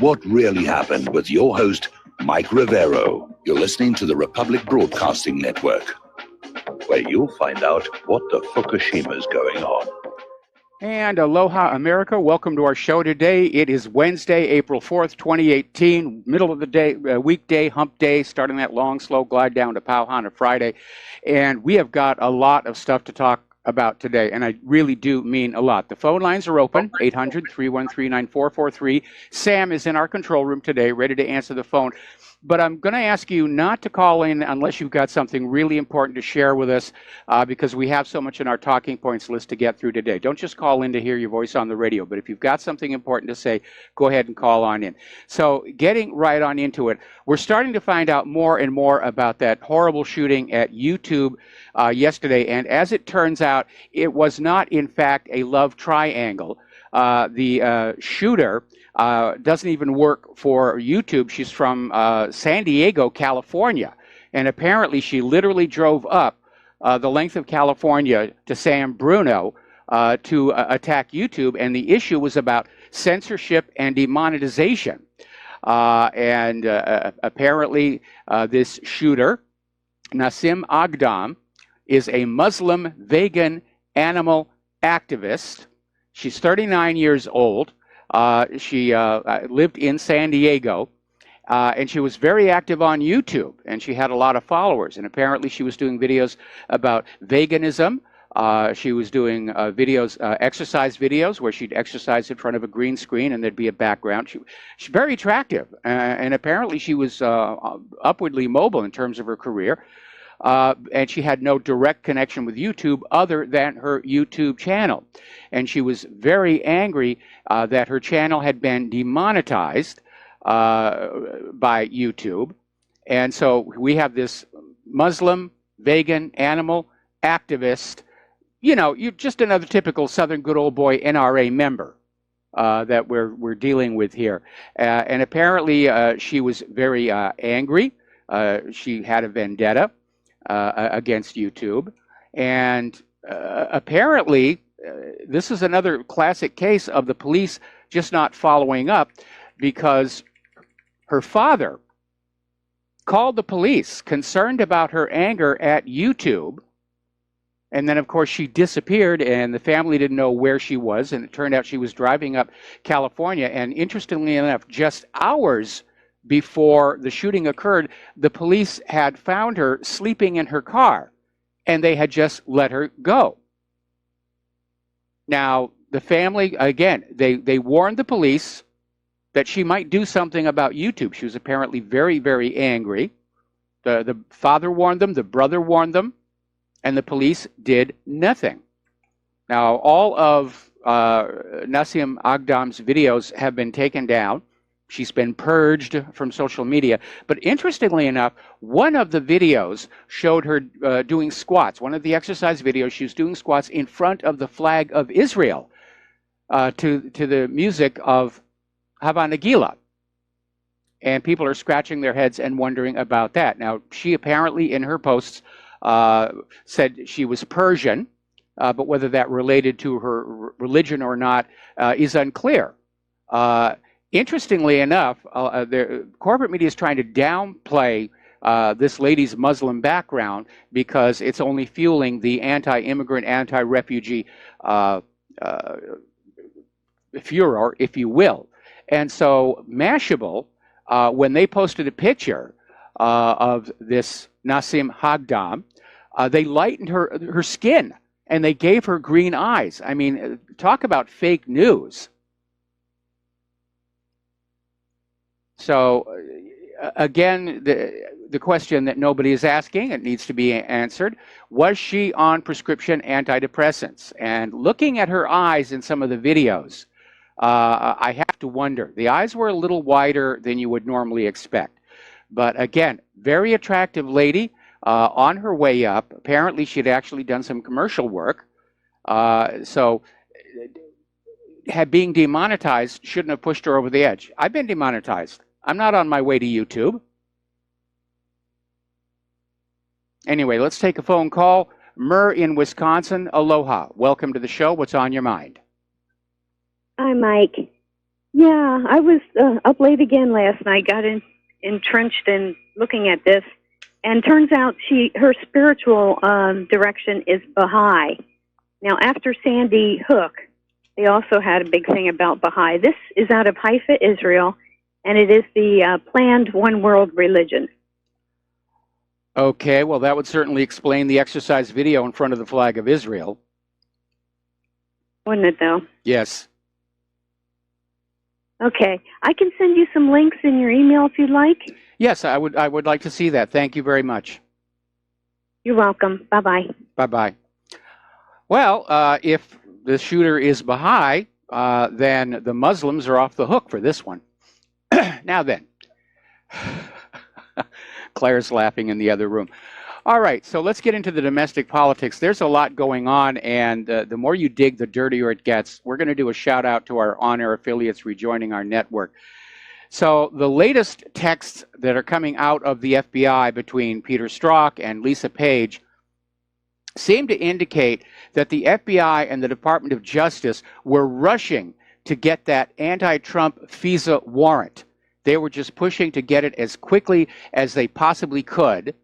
What really happened with your host, Mike Rivero. You're listening to the Republic Broadcasting Network, where you'll find out what the Fukushima's going on. And aloha, America. Welcome to our show today. It is Wednesday, April 4th, 2018, middle of the day, weekday, hump day, starting that long, slow glide down to Pauhana Friday. And we have got a lot of stuff to talk about today, and I really do mean a lot. The phone lines are open, 800-313-9443. Sam is in our control room today, ready to answer the phone. But I'm going to ask you not to call in unless you've got something really important to share with us, because we have so much in our talking points list to get through today. Don't just call in to hear your voice on the radio, but if you've got something important to say, go ahead and call on in. So getting right on into it, we're starting to find out more and more about that horrible shooting at YouTube yesterday, and as it turns out, it was not, in fact, a love triangle. The shooter doesn't even work for YouTube. She's from San Diego, California. And apparently she literally drove up the length of California to San Bruno to attack YouTube. And the issue was about censorship and demonetization. Apparently this shooter, Nassim Aghdam, is a Muslim vegan animal activist. She's 39 years old. She lived in San Diego, and she was very active on YouTube, and she had a lot of followers. And apparently she was doing videos about veganism. She was doing videos, exercise videos, where she'd exercise in front of a green screen and there'd be a background. She's very attractive, and apparently she was upwardly mobile in terms of her career. And she had no direct connection with YouTube other than her YouTube channel. And she was very angry that her channel had been demonetized by YouTube. And so we have this Muslim, vegan, animal activist, you know, you're just another typical Southern good old boy NRA member that we're dealing with here. And apparently she was very angry. She had a vendetta against YouTube, and apparently this is another classic case of the police just not following up, because her father called the police concerned about her anger at YouTube, and then of course she disappeared and the family didn't know where she was, and it turned out she was driving up California. And interestingly enough, just hours before the shooting occurred, the police had found her sleeping in her car, and they had just let her go. Now, the family, again, they warned the police that she might do something about YouTube. She was apparently very, very angry. The father warned them, the brother warned them, and the police did nothing. Now, all of Nassim Aghdam's videos have been taken down. She's been purged from social media. But interestingly enough, one of the videos showed her doing squats. One of the exercise videos, she was doing squats in front of the flag of Israel to the music of Hava Nagila. And people are scratching their heads and wondering about that. Now, she apparently in her posts said she was Persian, but whether that related to her religion or not is unclear. Interestingly enough, the corporate media is trying to downplay this lady's Muslim background because it's only fueling the anti-immigrant, anti-refugee furor, if you will. And so Mashable, when they posted a picture of this Nassim Aghdam, they lightened her skin and they gave her green eyes. I mean, talk about fake news. So again, the question that nobody is asking, it needs to be answered, was she on prescription antidepressants? And looking at her eyes in some of the videos, I have to wonder. The eyes were a little wider than you would normally expect. But again, very attractive lady on her way up. Apparently she'd actually done some commercial work. So being demonetized shouldn't have pushed her over the edge. I've been demonetized. I'm not on my way to YouTube. Anyway, let's take a phone call. Mur in Wisconsin, aloha. Welcome to the show. What's on your mind? Hi, Mike. Yeah, I was up late again last night, got entrenched in looking at this, and turns out her spiritual direction is Baha'i. Now, after Sandy Hook, they also had a big thing about Baha'i. This is out of Haifa, Israel, and it is the planned one world religion. Okay, well, that would certainly explain the exercise video in front of the flag of Israel. Wouldn't it, though? Yes. Okay, I can send you some links in your email if you'd like. Yes, I would like to see that. Thank you very much. You're welcome. Bye-bye. Bye-bye. Well, if the shooter is Baha'i, then the Muslims are off the hook for this one. Now then, Claire's laughing in the other room. All right, so let's get into the domestic politics. There's a lot going on, and the more you dig, the dirtier it gets. We're going to do a shout out to our on-air affiliates rejoining our network. So the latest texts that are coming out of the FBI between Peter Strzok and Lisa Page seem to indicate that the FBI and the Department of Justice were rushing to get that anti-Trump FISA warrant. They were just pushing to get it as quickly as they possibly could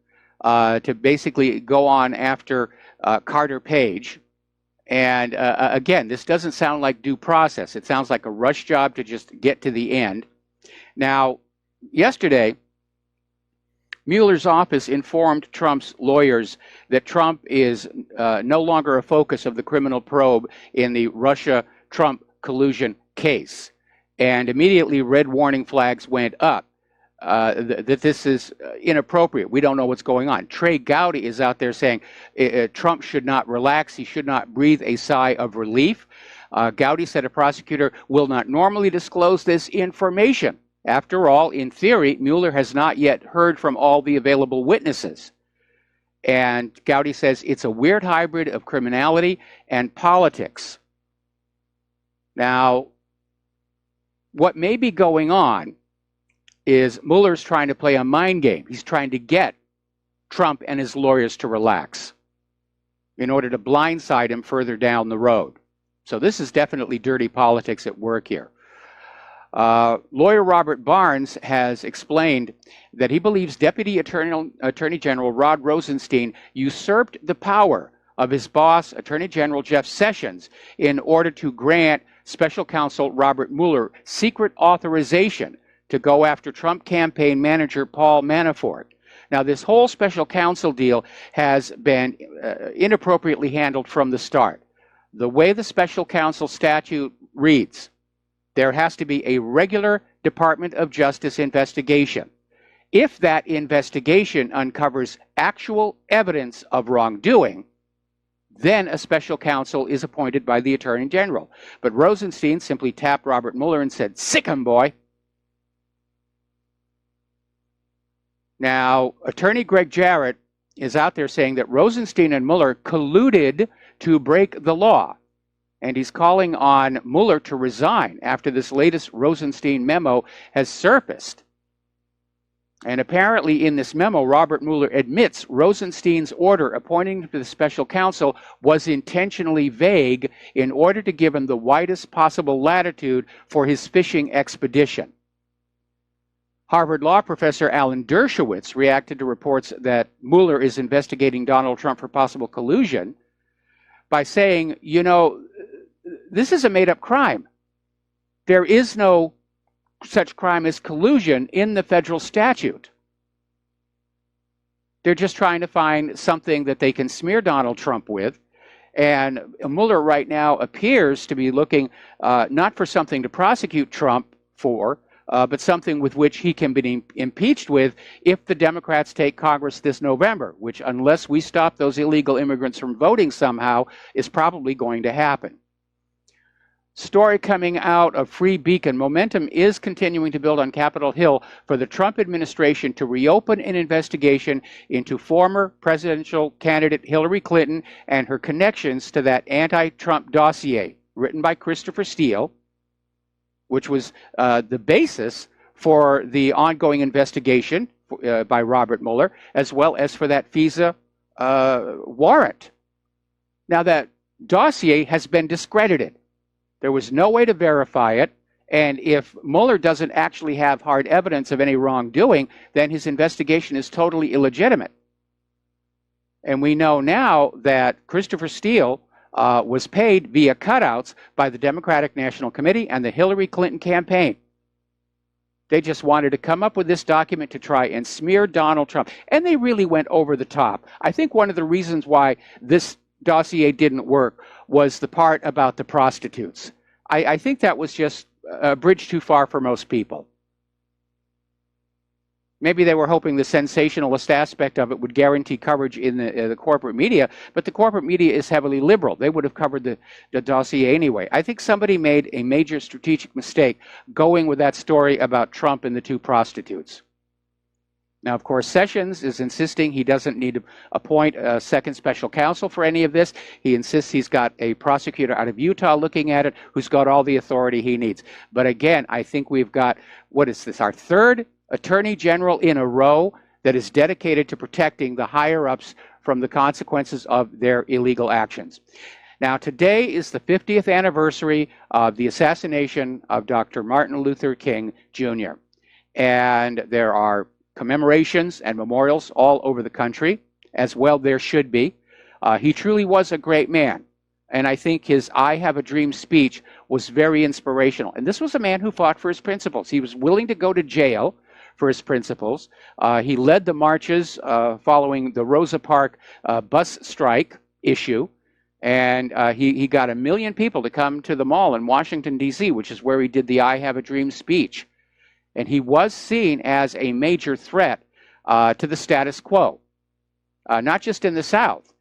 to basically go on after Carter Page. And again, this doesn't sound like due process. It sounds like a rush job to just get to the end. Now, yesterday, Mueller's office informed Trump's lawyers that Trump is no longer a focus of the criminal probe in the Russia-Trump collusion case. And immediately red warning flags went up that this is inappropriate. We don't know what's going on. Trey Gowdy is out there saying Trump should not relax. He should not breathe a sigh of relief. Gowdy said a prosecutor will not normally disclose this information. After all, in theory, Mueller has not yet heard from all the available witnesses. And Gowdy says it's a weird hybrid of criminality and politics. Now, what may be going on is Mueller's trying to play a mind game. He's trying to get Trump and his lawyers to relax in order to blindside him further down the road. So this is definitely dirty politics at work here. Lawyer Robert Barnes has explained that he believes Deputy Attorney General Rod Rosenstein usurped the power of his boss, Attorney General Jeff Sessions, in order to grant Special Counsel Robert Mueller secret authorization to go after Trump campaign manager Paul Manafort. Now, this whole special counsel deal has been inappropriately handled from the start. The way the special counsel statute reads, there has to be a regular Department of Justice investigation. If that investigation uncovers actual evidence of wrongdoing, then a special counsel is appointed by the Attorney General. But Rosenstein simply tapped Robert Mueller and said, "Sick 'em, boy." Now, Attorney Greg Jarrett is out there saying that Rosenstein and Mueller colluded to break the law. And he's calling on Mueller to resign after this latest Rosenstein memo has surfaced. And apparently in this memo, Robert Mueller admits Rosenstein's order appointing him to the special counsel was intentionally vague in order to give him the widest possible latitude for his fishing expedition. Harvard Law professor Alan Dershowitz reacted to reports that Mueller is investigating Donald Trump for possible collusion by saying, you know, this is a made-up crime. There is no such crime as collusion in the federal statute. They're just trying to find something that they can smear Donald Trump with. And Mueller right now appears to be looking not for something to prosecute Trump for, but something with which he can be impeached with if the Democrats take Congress this November, which, unless we stop those illegal immigrants from voting somehow, is probably going to happen. Story coming out of Free Beacon. Momentum is continuing to build on Capitol Hill for the Trump administration to reopen an investigation into former presidential candidate Hillary Clinton and her connections to that anti-Trump dossier written by Christopher Steele, which was the basis for the ongoing investigation by Robert Mueller, as well as for that FISA warrant. Now, that dossier has been discredited. There was no way to verify it, And if Mueller doesn't actually have hard evidence of any wrongdoing, then his investigation is totally illegitimate. And we know now that Christopher Steele was paid via cutouts by the Democratic National Committee and the Hillary Clinton campaign. They just wanted to come up with this document to try and smear Donald Trump. And they really went over the top. I think one of the reasons why this dossier didn't work was the part about the prostitutes. I think that was just a bridge too far for most people. Maybe they were hoping the sensationalist aspect of it would guarantee coverage in the corporate media, but the corporate media is heavily liberal. They would have covered the dossier anyway. I think somebody made a major strategic mistake going with that story about Trump and the two prostitutes. Now, of course, Sessions is insisting he doesn't need to appoint a second special counsel for any of this. He insists he's got a prosecutor out of Utah looking at it who's got all the authority he needs. But again, I think we've got, what is this, our third Attorney General in a row that is dedicated to protecting the higher-ups from the consequences of their illegal actions. Now, today is the 50th anniversary of the assassination of Dr. Martin Luther King, Jr. And there are commemorations and memorials all over the country, as well there should be. He truly was a great man. And I think his I Have a Dream speech was very inspirational. And this was a man who fought for his principles. He was willing to go to jail for his principles. He led the marches following the Rosa Parks bus strike issue. And he got 1 million people to come to the mall in Washington, D.C., which is where he did the I Have a Dream speech. And he was seen as a major threat to the status quo, not just in the South.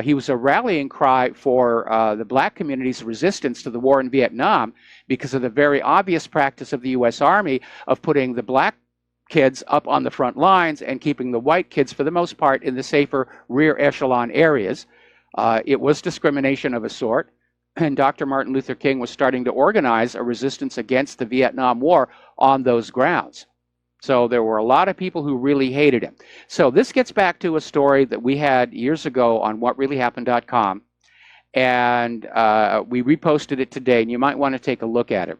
He was a rallying cry for the black community's resistance to the war in Vietnam because of the very obvious practice of the U.S. Army of putting the black kids up on the front lines and keeping the white kids, for the most part, in the safer rear echelon areas. It was discrimination of a sort, and Dr. Martin Luther King was starting to organize a resistance against the Vietnam War on those grounds. So there were a lot of people who really hated him. So this gets back to a story that we had years ago on whatreallyhappened.com, and we reposted it today, and you might want to take a look at it.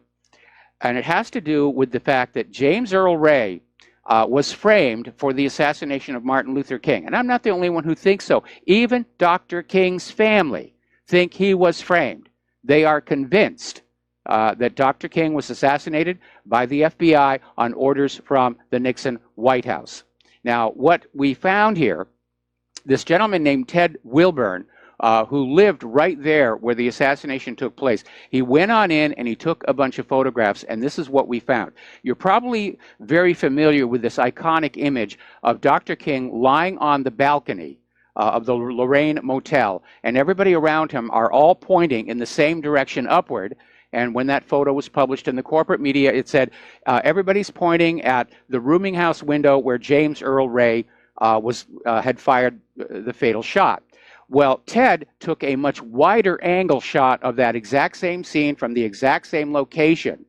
And it has to do with the fact that James Earl Ray was framed for the assassination of Martin Luther King. And I'm not the only one who thinks so. Even Dr. King's family think he was framed. They are convinced that Dr. King was assassinated by the FBI on orders from the Nixon White House. Now, what we found here, this gentleman named Ted Wilburn, who lived right there where the assassination took place, he went on in and he took a bunch of photographs, and this is what we found. You're probably very familiar with this iconic image of Dr. King lying on the balcony of the Lorraine Motel, and everybody around him are all pointing in the same direction upward. And when that photo was published in the corporate media, it said, everybody's pointing at the rooming house window where James Earl Ray had fired the fatal shot. Well, Ted took a much wider angle shot of that exact same scene from the exact same location.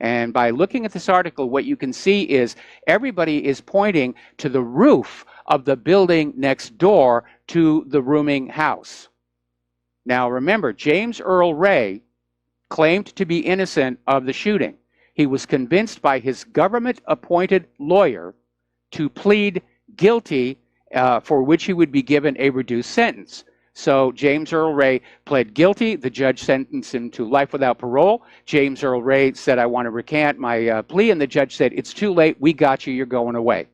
And by looking at this article, what you can see is everybody is pointing to the roof of the building next door to the rooming house. Now remember, James Earl Ray claimed to be innocent of the shooting. He was convinced by his government-appointed lawyer to plead guilty, for which he would be given a reduced sentence. So James Earl Ray pled guilty. The judge sentenced him to life without parole. James Earl Ray said, I want to recant my plea, and the judge said, it's too late, we got you, you're going away.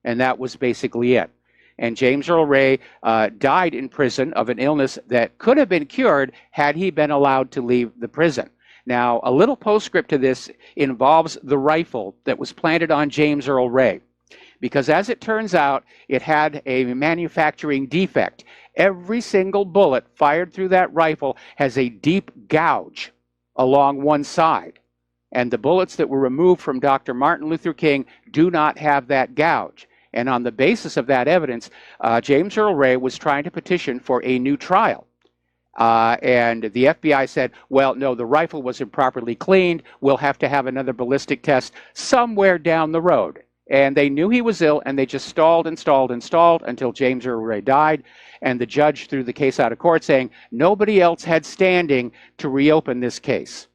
And that was basically it. And James Earl Ray died in prison of an illness that could have been cured had he been allowed to leave the prison. Now, a little postscript to this involves the rifle that was planted on James Earl Ray, because as it turns out, it had a manufacturing defect. Every single bullet fired through that rifle has a deep gouge along one side. And the bullets that were removed from Dr. Martin Luther King do not have that gouge. And on the basis of that evidence, James Earl Ray was trying to petition for a new trial. And the FBI said, well, no, the rifle was improperly cleaned. We'll have to have another ballistic test somewhere down the road. And they knew he was ill, and they just stalled and stalled and stalled until James Earl Ray died. And the judge threw the case out of court, saying nobody else had standing to reopen this case.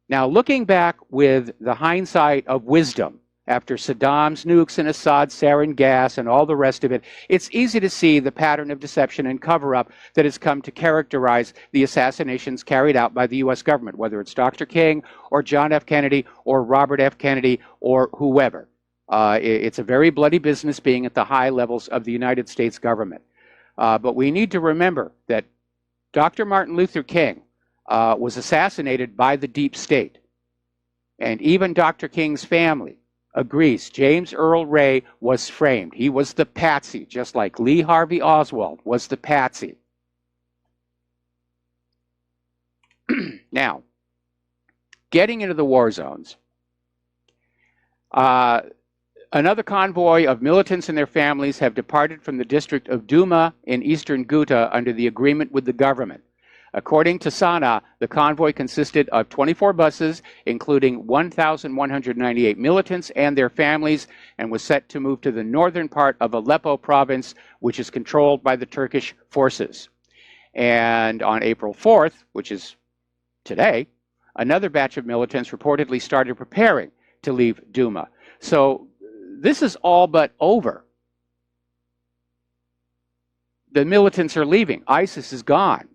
Now, looking back with the hindsight of wisdom, after Saddam's nukes and Assad's sarin gas and all the rest of it, it's easy to see the pattern of deception and cover-up that has come to characterize the assassinations carried out by the U.S. government, whether it's Dr. King or John F. Kennedy or Robert F. Kennedy or whoever. It's a very bloody business being at the high levels of the United States government. But we need to remember that Dr. Martin Luther King was assassinated by the deep state. And even Dr. King's family agrees James Earl Ray was framed. He was the patsy, just like Lee Harvey Oswald was the patsy. Now, getting into the war zones, another convoy of militants and their families have departed from the district of Duma in eastern Ghouta under the agreement with the government. According to SANA, the convoy consisted of 24 buses, including 1,198 militants and their families, and was set to move to the northern part of Aleppo province, which is controlled by the Turkish forces. And on April 4th, which is today, another batch of militants reportedly started preparing to leave Duma. So this is all but over. The militants are leaving. ISIS is gone.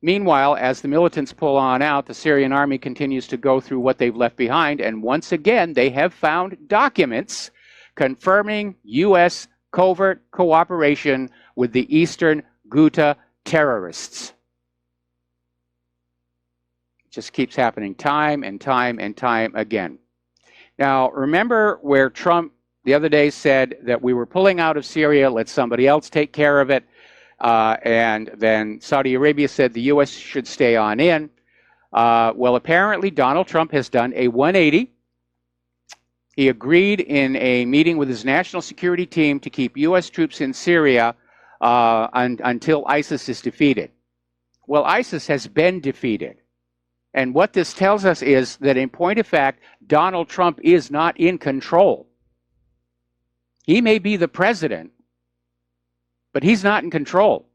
Meanwhile, as the militants pull on out, the Syrian army continues to go through what they've left behind, and once again, they have found documents confirming U.S. covert cooperation with the Eastern Ghouta terrorists. It just keeps happening time and time and time again. Now, remember where Trump the other day said that we were pulling out of Syria, let somebody else take care of it. And then Saudi Arabia said the U.S. should stay on in. Well, apparently Donald Trump has done a 180. He agreed in a meeting with his national security team to keep U.S. troops in Syria until ISIS is defeated. Well, ISIS has been defeated. And what this tells us is that in point of fact, Donald Trump is not in control. He may be the president, but he's not in control.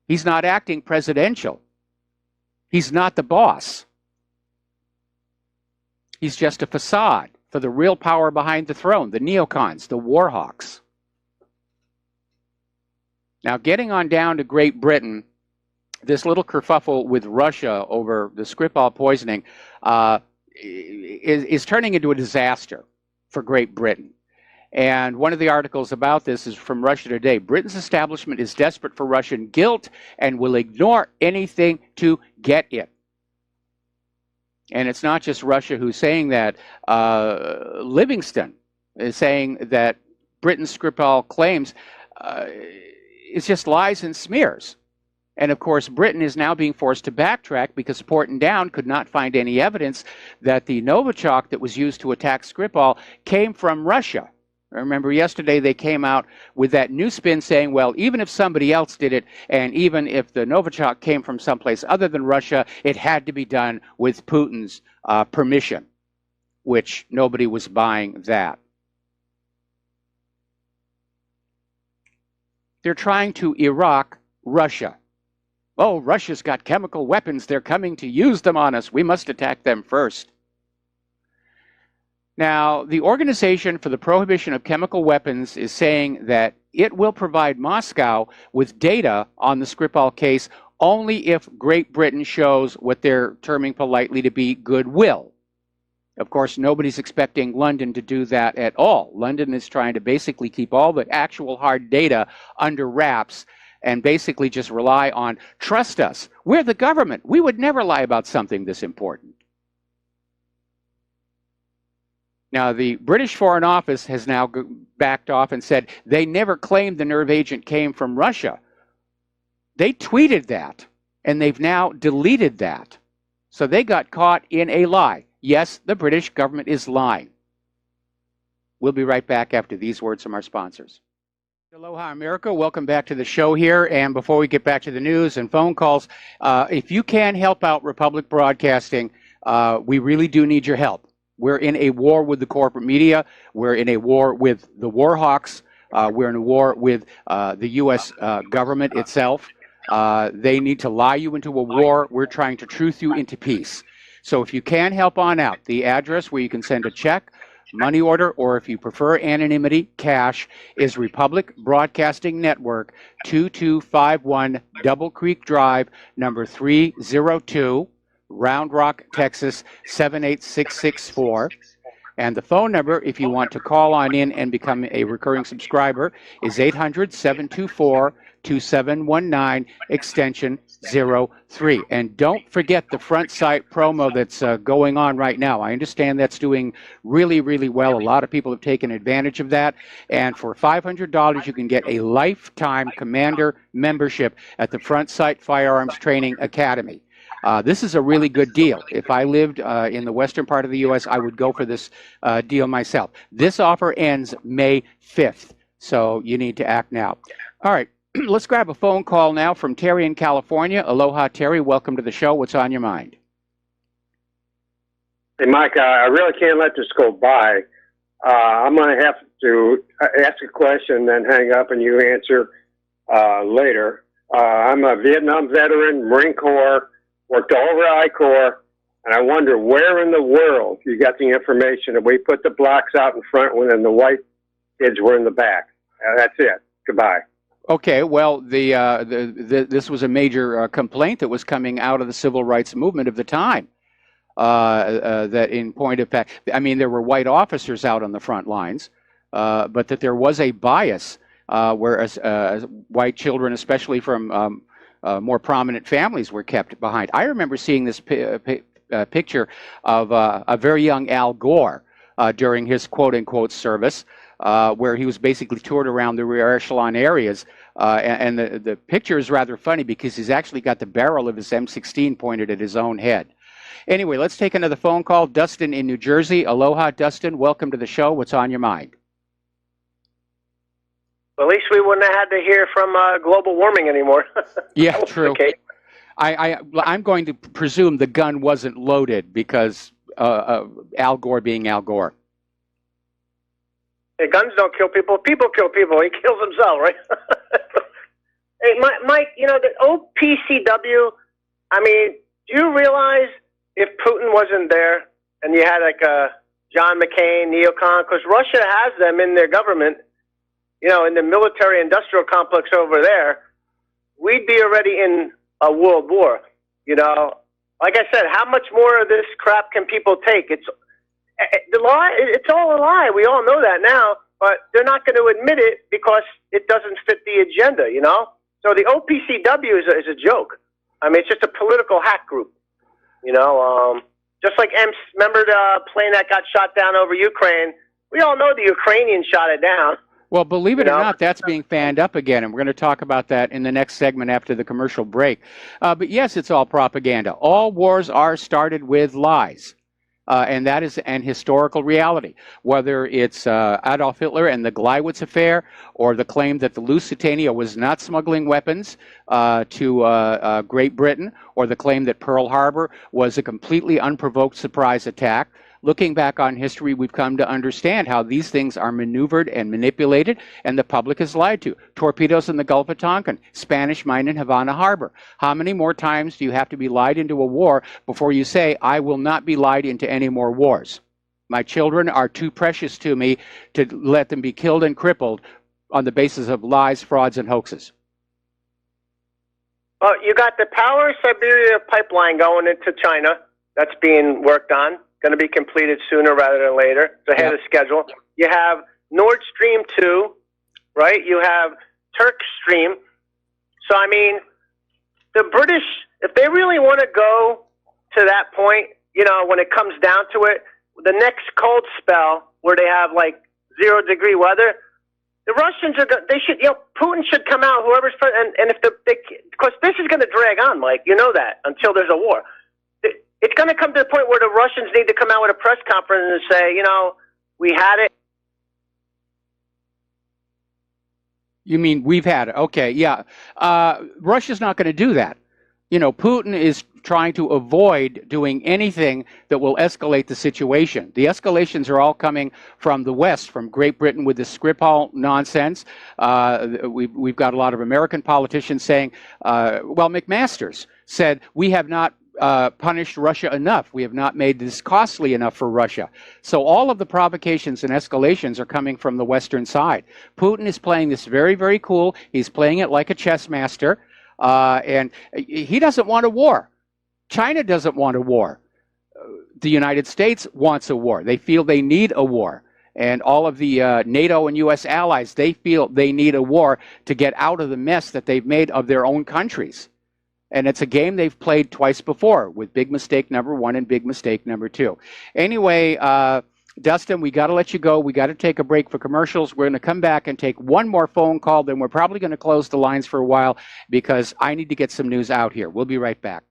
He's not acting presidential. He's not the boss. He's just a facade for the real power behind the throne, the neocons, the war hawks. Now, getting on down to Great Britain, this little kerfuffle with Russia over the Skripal poisoning is turning into a disaster for Great Britain. And one of the articles about this is from Russia Today. Britain's establishment is desperate for Russian guilt and will ignore anything to get it. And it's not just Russia who's saying that. Livingston is saying that Britain's Skripal claims is just lies and smears. And of course, Britain is now being forced to backtrack because Porton Down could not find any evidence that the Novichok that was used to attack Skripal came from Russia. Remember, yesterday they came out with that new spin saying, well, even if somebody else did it, and even if the Novichok came from someplace other than Russia, it had to be done with Putin's permission, which nobody was buying that. They're trying to Iraq Russia. Oh, Russia's got chemical weapons. They're coming to use them on us. We must attack them first. Now, the Organization for the Prohibition of Chemical Weapons is saying that it will provide Moscow with data on the Skripal case only if Great Britain shows what they're terming politely to be goodwill. Of course, nobody's expecting London to do that at all. London is trying to basically keep all the actual hard data under wraps and basically just rely on, trust us, we're the government. We would never lie about something this important. Now, the British Foreign Office has now backed off and said they never claimed the nerve agent came from Russia. They tweeted that, and they've now deleted that. So they got caught in a lie. Yes, the British government is lying. We'll be right back after these words from our sponsors. Aloha, America. Welcome back to the show here. And before we get back to the news and phone calls, if you can help out Republic Broadcasting, we really do need your help. We're in a war with the corporate media. We're in a war with the war hawks. We're in a war with the U.S. Government itself. They need to lie you into a war. We're trying to truth you into peace. So if you can help on out, the address where you can send a check, money order, or if you prefer anonymity, cash, is Republic Broadcasting Network, 2251 Double Creek Drive, number 302, Round Rock, Texas, 78664. And the phone number, if you want to call on in and become a recurring subscriber, is 800-724-2719, extension 03. And don't forget the front site promo that's going on right now. I understand that's doing really, really well. A lot of people have taken advantage of that. And for $500, you can get a lifetime commander membership at the Front Sight Firearms Training Academy. This is a really good deal. If I lived in the western part of the U.S., I would go for this deal myself. This offer ends May 5th, so you need to act now. All right, let's grab a phone call now from Terry in California. Aloha, Terry. Welcome to the show. What's on your mind? Hey, Mike, I really can't let this go by. I'm going to have to ask a question, then hang up, and you answer later. I'm a Vietnam veteran, Marine Corps, worked all over I-Corps, and I wonder where in the world you got the information that we put the blocks out in front when the white kids were in the back. That's it. Goodbye. Okay, well, this was a major complaint that was coming out of the civil rights movement of the time. That in point of fact, I mean, there were white officers out on the front lines, but that there was a bias whereas white children, especially from more prominent families, were kept behind. I remember seeing this picture of a very young Al Gore during his quote-unquote service, where he was basically toured around the rear echelon areas. And the picture is rather funny because he's actually got the barrel of his M16 pointed at his own head. Anyway, let's take another phone call. Dustin in New Jersey. Aloha, Dustin. Welcome to the show. What's on your mind? Well, at least we wouldn't have had to hear from global warming anymore. Yeah, true. Okay. I'm going to presume the gun wasn't loaded because Al Gore being Al Gore. Hey, guns don't kill people. People kill people. He kills himself, right? Hey, Mike, you know, the OPCW, I mean, do you realize if Putin wasn't there and you had like John McCain, neocon, because Russia has them in their government, you know, in the military-industrial complex over there, we'd be already in a world war. You know, like I said, how much more of this crap can people take? It's the lie. It's all a lie. We all know that now, but they're not going to admit it because it doesn't fit the agenda. You know, so the OPCW is a joke. I mean, it's just a political hack group. You know, just like remember the plane that got shot down over Ukraine? We all know the Ukrainians shot it down. Well, believe it or not, that's being fanned up again, and we're going to talk about that in the next segment after the commercial break. But yes, it's all propaganda. All wars are started with lies, and that is an historical reality. Whether it's Adolf Hitler and the Gleiwitz affair, or the claim that the Lusitania was not smuggling weapons to Great Britain, or the claim that Pearl Harbor was a completely unprovoked surprise attack. Looking back on history, we've come to understand how these things are maneuvered and manipulated, and the public is lied to. Torpedoes in the Gulf of Tonkin, Spanish mine in Havana Harbor. How many more times do you have to be lied into a war before you say, I will not be lied into any more wars? My children are too precious to me to let them be killed and crippled on the basis of lies, frauds, and hoaxes. Well, you got the Power Siberia pipeline going into China that's being worked on. Going to be completed sooner rather than later. It's ahead of schedule. You have Nord Stream 2, right? You have Turk Stream. So, I mean, the British, if they really want to go to that point, you know, when it comes down to it, the next cold spell where they have like 0-degree weather, the Russians are, they should, you know, Putin should come out, whoever's, and if because this is going to drag on, Mike, you know that, until there's a war. It's going to come to the point where the Russians need to come out with a press conference and say, you know, we had it. You mean we've had it? Okay, yeah. Russia's not going to do that. You know, Putin is trying to avoid doing anything that will escalate the situation. The escalations are all coming from the West, from Great Britain with the Skripal nonsense. We've got a lot of American politicians saying, well, McMaster's said, we have not punished Russia enough. We have not made this costly enough for Russia. So all of the provocations and escalations are coming from the Western side. Putin is playing this very, very cool. He's playing it like a chess master, and he doesn't want a war. China doesn't want a war. The United States wants a war. They feel they need a war. And all of the NATO and U.S. allies, they feel they need a war to get out of the mess that they've made of their own countries. And it's a game they've played twice before, with big mistake number 1 and big mistake number 2. Anyway, Dustin, we got to let you go. We got to take a break for commercials. We're going to come back and take one more phone call. Then we're probably going to close the lines for a while because I need to get some news out here. We'll be right back.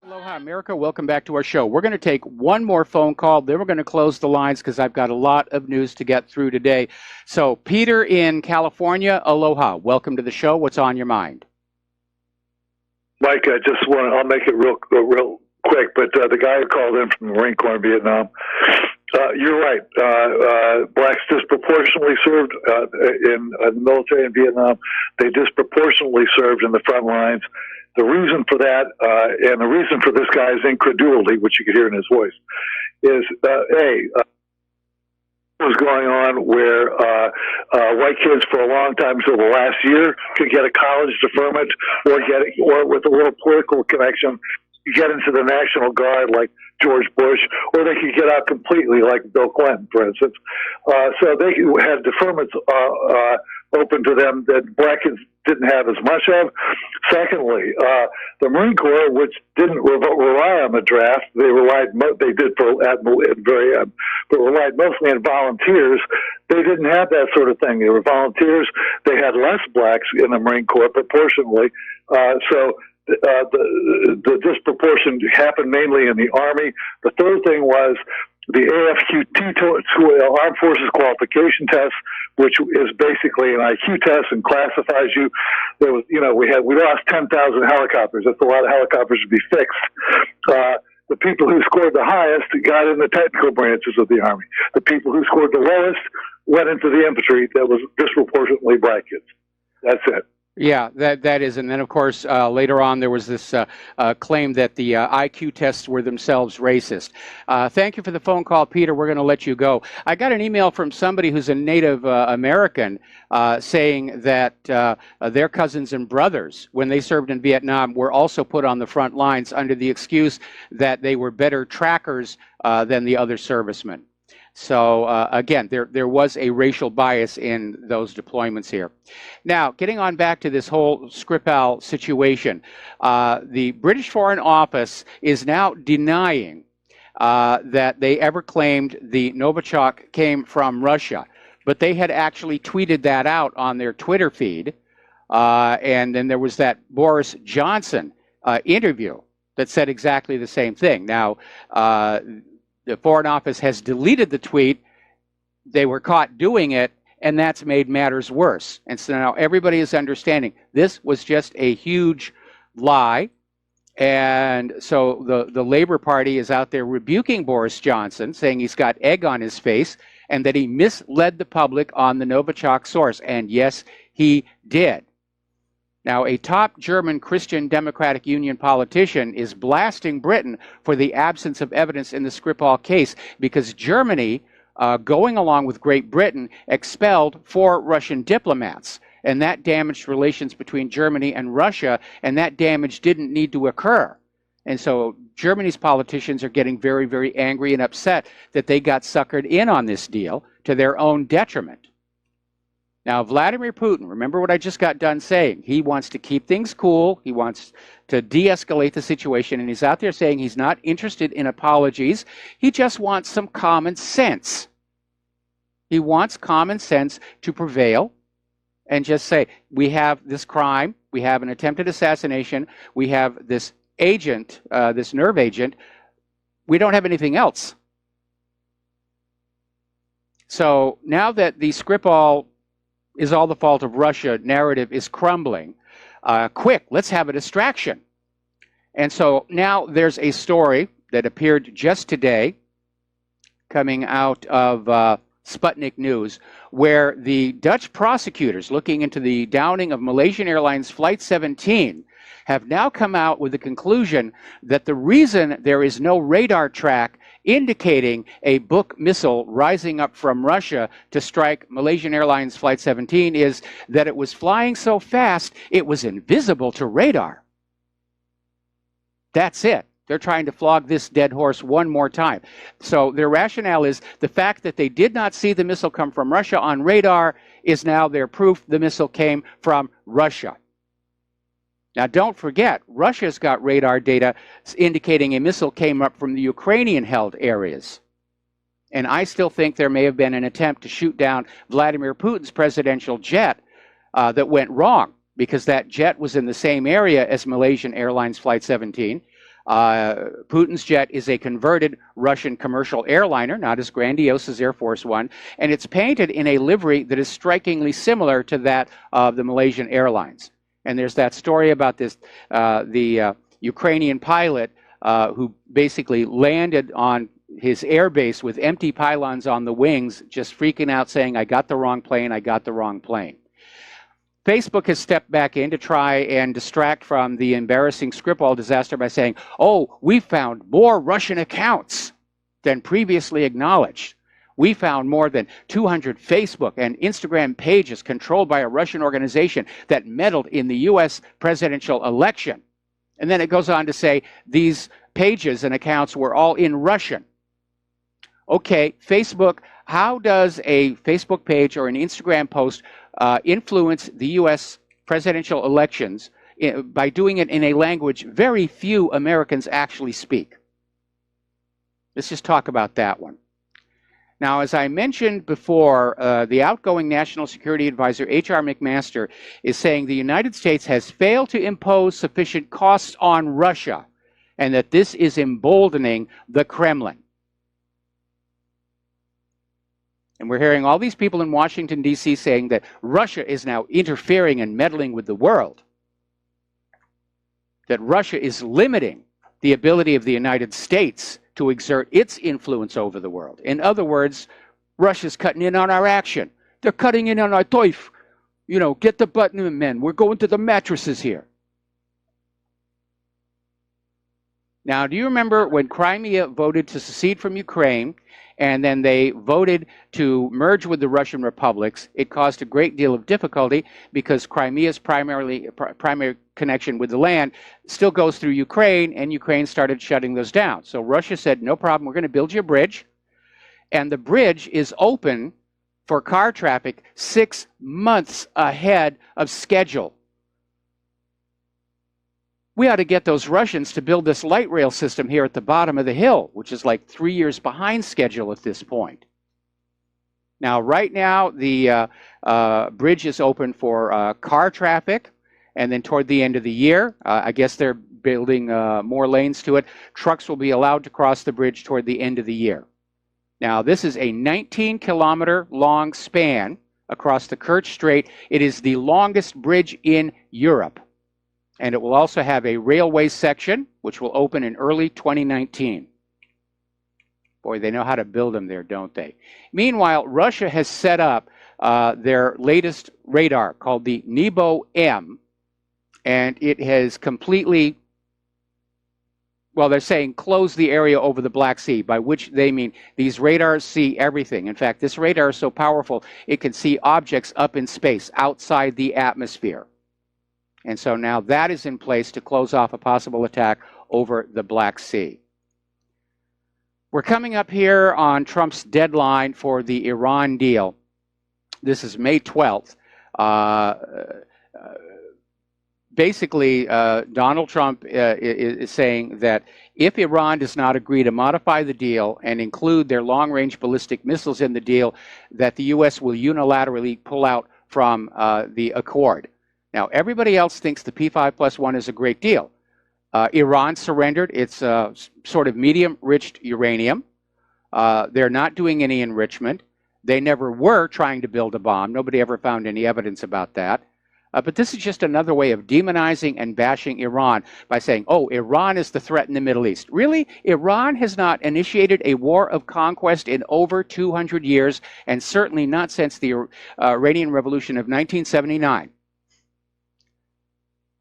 Aloha, America. Welcome back to our show. We're going to take one more phone call. Then we're going to close the lines because I've got a lot of news to get through today. So, Peter in California, aloha. Welcome to the show. What's on your mind? Mike, I'll make it real quick, but the guy who called in from the Marine Corps in Vietnam, you're right. Blacks disproportionately served in the military in Vietnam. They disproportionately served in the front lines. The reason for that, and the reason for this guy's incredulity, which you could hear in his voice, is was going on where white kids for a long time, so the last year, could get a college deferment or with a little political connection, get into the National Guard like George Bush, or they could get out completely like Bill Clinton, for instance. So they had deferments open to them that black kids didn't have as much of. Secondly, the Marine Corps, which didn't rely on the draft, they relied but relied mostly on volunteers. They didn't have that sort of thing. They were volunteers. They had less blacks in the Marine Corps proportionally. So the disproportion happened mainly in the Army. The third thing was the AFQT Armed Forces Qualification Test, which is basically an IQ test and classifies you. There was, we lost 10,000 helicopters. That's a lot of helicopters to be fixed. The people who scored the highest got in the technical branches of the Army. The people who scored the lowest went into the infantry. That was disproportionately black kids. That's it. Yeah, that is. And then, of course, later on, there was this claim that the IQ tests were themselves racist. Thank you for the phone call, Peter. We're going to let you go. I got an email from somebody who's a Native American saying that their cousins and brothers, when they served in Vietnam, were also put on the front lines under the excuse that they were better trackers than the other servicemen. So, again, there was a racial bias in those deployments here. Now, getting on back to this whole Skripal situation, the British Foreign Office is now denying that they ever claimed the Novichok came from Russia, but they had actually tweeted that out on their Twitter feed, and then there was that Boris Johnson interview that said exactly the same thing. Now, the Foreign Office has deleted the tweet. They were caught doing it, and that's made matters worse. And so now everybody is understanding this was just a huge lie. And so the Labor Party is out there rebuking Boris Johnson, saying he's got egg on his face and that he misled the public on the Novichok source. And yes, he did. Now, a top German Christian Democratic Union politician is blasting Britain for the absence of evidence in the Skripal case because Germany, going along with Great Britain, expelled 4 Russian diplomats. And that damaged relations between Germany and Russia, and that damage didn't need to occur. And so Germany's politicians are getting very, very angry and upset that they got suckered in on this deal to their own detriment. Now, Vladimir Putin, remember what I just got done saying. He wants to keep things cool. He wants to de-escalate the situation, and he's out there saying he's not interested in apologies. He just wants some common sense. He wants common sense to prevail and just say, we have this crime, we have an attempted assassination, we have this agent, this nerve agent, we don't have anything else. So now that the Skripal is all the fault of Russia narrative is crumbling, quick, let's have a distraction. And so now there's a story that appeared just today coming out of Sputnik News, where the Dutch prosecutors looking into the downing of Malaysian Airlines Flight 17 have now come out with the conclusion that the reason there is no radar track indicating a Buk missile rising up from Russia to strike Malaysian Airlines Flight 17 is that it was flying so fast it was invisible to radar. That's it. They're trying to flog this dead horse one more time. So their rationale is the fact that they did not see the missile come from Russia on radar is now their proof the missile came from Russia. Now don't forget, Russia's got radar data indicating a missile came up from the Ukrainian-held areas. And I still think there may have been an attempt to shoot down Vladimir Putin's presidential jet that went wrong, because that jet was in the same area as Malaysian Airlines Flight 17. Putin's jet is a converted Russian commercial airliner, not as grandiose as Air Force One, and it's painted in a livery that is strikingly similar to that of the Malaysian Airlines. And there's that story about this, the Ukrainian pilot who basically landed on his airbase with empty pylons on the wings, just freaking out saying, I got the wrong plane, I got the wrong plane. Facebook has stepped back in to try and distract from the embarrassing Skripal disaster by saying, oh, we found more Russian accounts than previously acknowledged. We found more than 200 Facebook and Instagram pages controlled by a Russian organization that meddled in the U.S. presidential election. And then it goes on to say these pages and accounts were all in Russian. Okay, Facebook, how does a Facebook page or an Instagram post influence the U.S. presidential elections by doing it in a language very few Americans actually speak? Let's just talk about that one. Now, as I mentioned before, the outgoing National Security Advisor, H.R. McMaster, is saying the United States has failed to impose sufficient costs on Russia, and that this is emboldening the Kremlin. And we're hearing all these people in Washington, D.C. saying that Russia is now interfering and meddling with the world, that Russia is limiting the ability of the United States to exert its influence over the world. In other words, Russia's cutting in on our action. They're cutting in on our toif. You know, get the button, men. We're going to the mattresses here. Now, do you remember when Crimea voted to secede from Ukraine, and then they voted to merge with the Russian republics? It caused a great deal of difficulty because Crimea's primary connection with the land still goes through Ukraine, and Ukraine started shutting those down. So Russia said, no problem, we're going to build you a bridge, and the bridge is open for car traffic 6 months ahead of schedule. We ought to get those Russians to build this light rail system here at the bottom of the hill, which is like 3 years behind schedule at this point. Now, right now, the bridge is open for car traffic, and then toward the end of the year, I guess they're building more lanes to it. Trucks will be allowed to cross the bridge toward the end of the year. Now, this is a 19-kilometer long span across the Kerch Strait. It is the longest bridge in Europe. And it will also have a railway section, which will open in early 2019. Boy, they know how to build them there, don't they? Meanwhile, Russia has set up their latest radar called the Nebo-M, and it has completely, well, they're saying close the area over the Black Sea, by which they mean these radars see everything. In fact, this radar is so powerful, it can see objects up in space, outside the atmosphere. And so now that is in place to close off a possible attack over the Black Sea. We're coming up here on Trump's deadline for the Iran deal. This is May 12th. Basically, Donald Trump is saying that if Iran does not agree to modify the deal and include their long-range ballistic missiles in the deal, that the U.S. will unilaterally pull out from the accord. Now, everybody else thinks the P5+1 is a great deal. Iran surrendered its sort of medium-enriched uranium. They're not doing any enrichment. They never were trying to build a bomb. Nobody ever found any evidence about that. But this is just another way of demonizing and bashing Iran by saying, oh, Iran is the threat in the Middle East. Really? Iran has not initiated a war of conquest in over 200 years, and certainly not since the Iranian Revolution of 1979.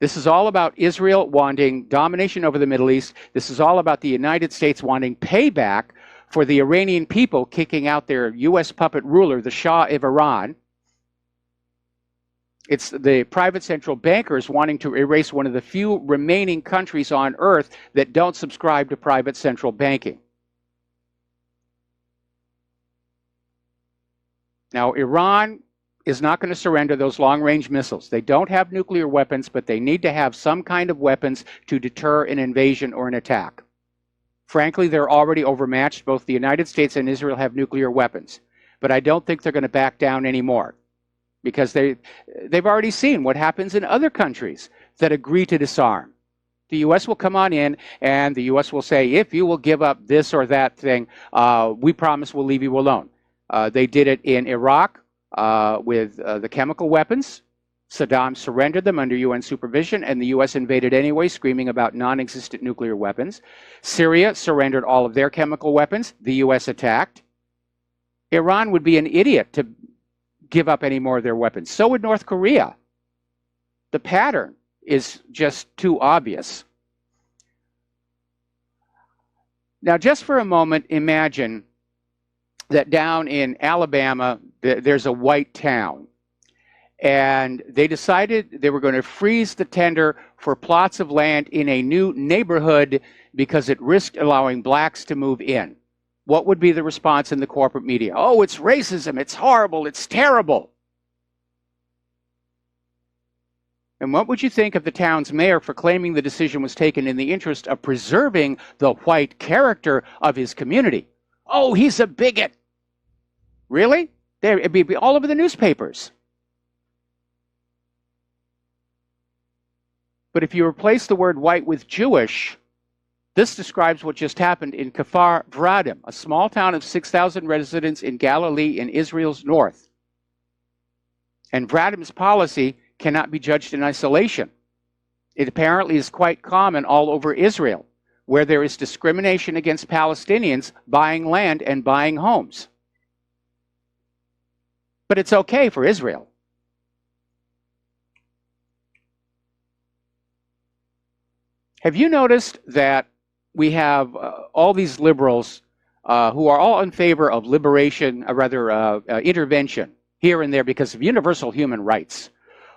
This is all about Israel wanting domination over the Middle East. This is all about the United States wanting payback for the Iranian people kicking out their U.S. puppet ruler, the Shah of Iran. It's the private central bankers wanting to erase one of the few remaining countries on earth that don't subscribe to private central banking. Now, Iran is not going to surrender those long-range missiles. They don't have nuclear weapons, but they need to have some kind of weapons to deter an invasion or an attack. Frankly, they're already overmatched. Both the United States and Israel have nuclear weapons. But I don't think they're going to back down anymore, because they've already seen what happens in other countries that agree to disarm. The U.S. will come on in, and the U.S. will say, if you will give up this or that thing, we promise we'll leave you alone. They did it in Iraq with the chemical weapons. Saddam surrendered them under UN supervision, and the U.S. invaded anyway, screaming about non-existent nuclear weapons. Syria surrendered all of their chemical weapons. The U.S. attacked. Iran would be an idiot to give up any more of their weapons. So would North Korea. The pattern is just too obvious. Now, just for a moment, imagine that down in Alabama, there's a white town. And they decided they were going to freeze the tender for plots of land in a new neighborhood because it risked allowing blacks to move in. What would be the response in the corporate media? Oh, it's racism, it's horrible, it's terrible. And what would you think of the town's mayor for claiming the decision was taken in the interest of preserving the white character of his community? Oh, he's a bigot. Really? It'd be all over the newspapers. But if you replace the word white with Jewish, this describes what just happened in Kfar Vradim, a small town of 6,000 residents in Galilee in Israel's north. And Vradim's policy cannot be judged in isolation. It apparently is quite common all over Israel, where there is discrimination against Palestinians buying land and buying homes. But it's okay for Israel. Have you noticed that we have all these liberals who are all in favor of liberation, intervention here and there because of universal human rights?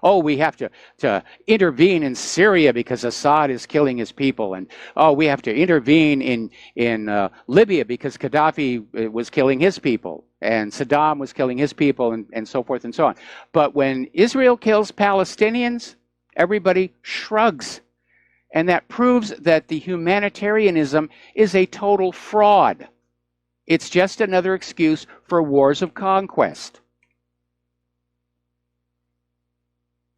Oh, we have to intervene in Syria because Assad is killing his people. And, oh, we have to intervene in Libya because Gaddafi was killing his people. And Saddam was killing his people, and so forth and so on. But when Israel kills Palestinians, everybody shrugs. And that proves that the humanitarianism is a total fraud. It's just another excuse for wars of conquest.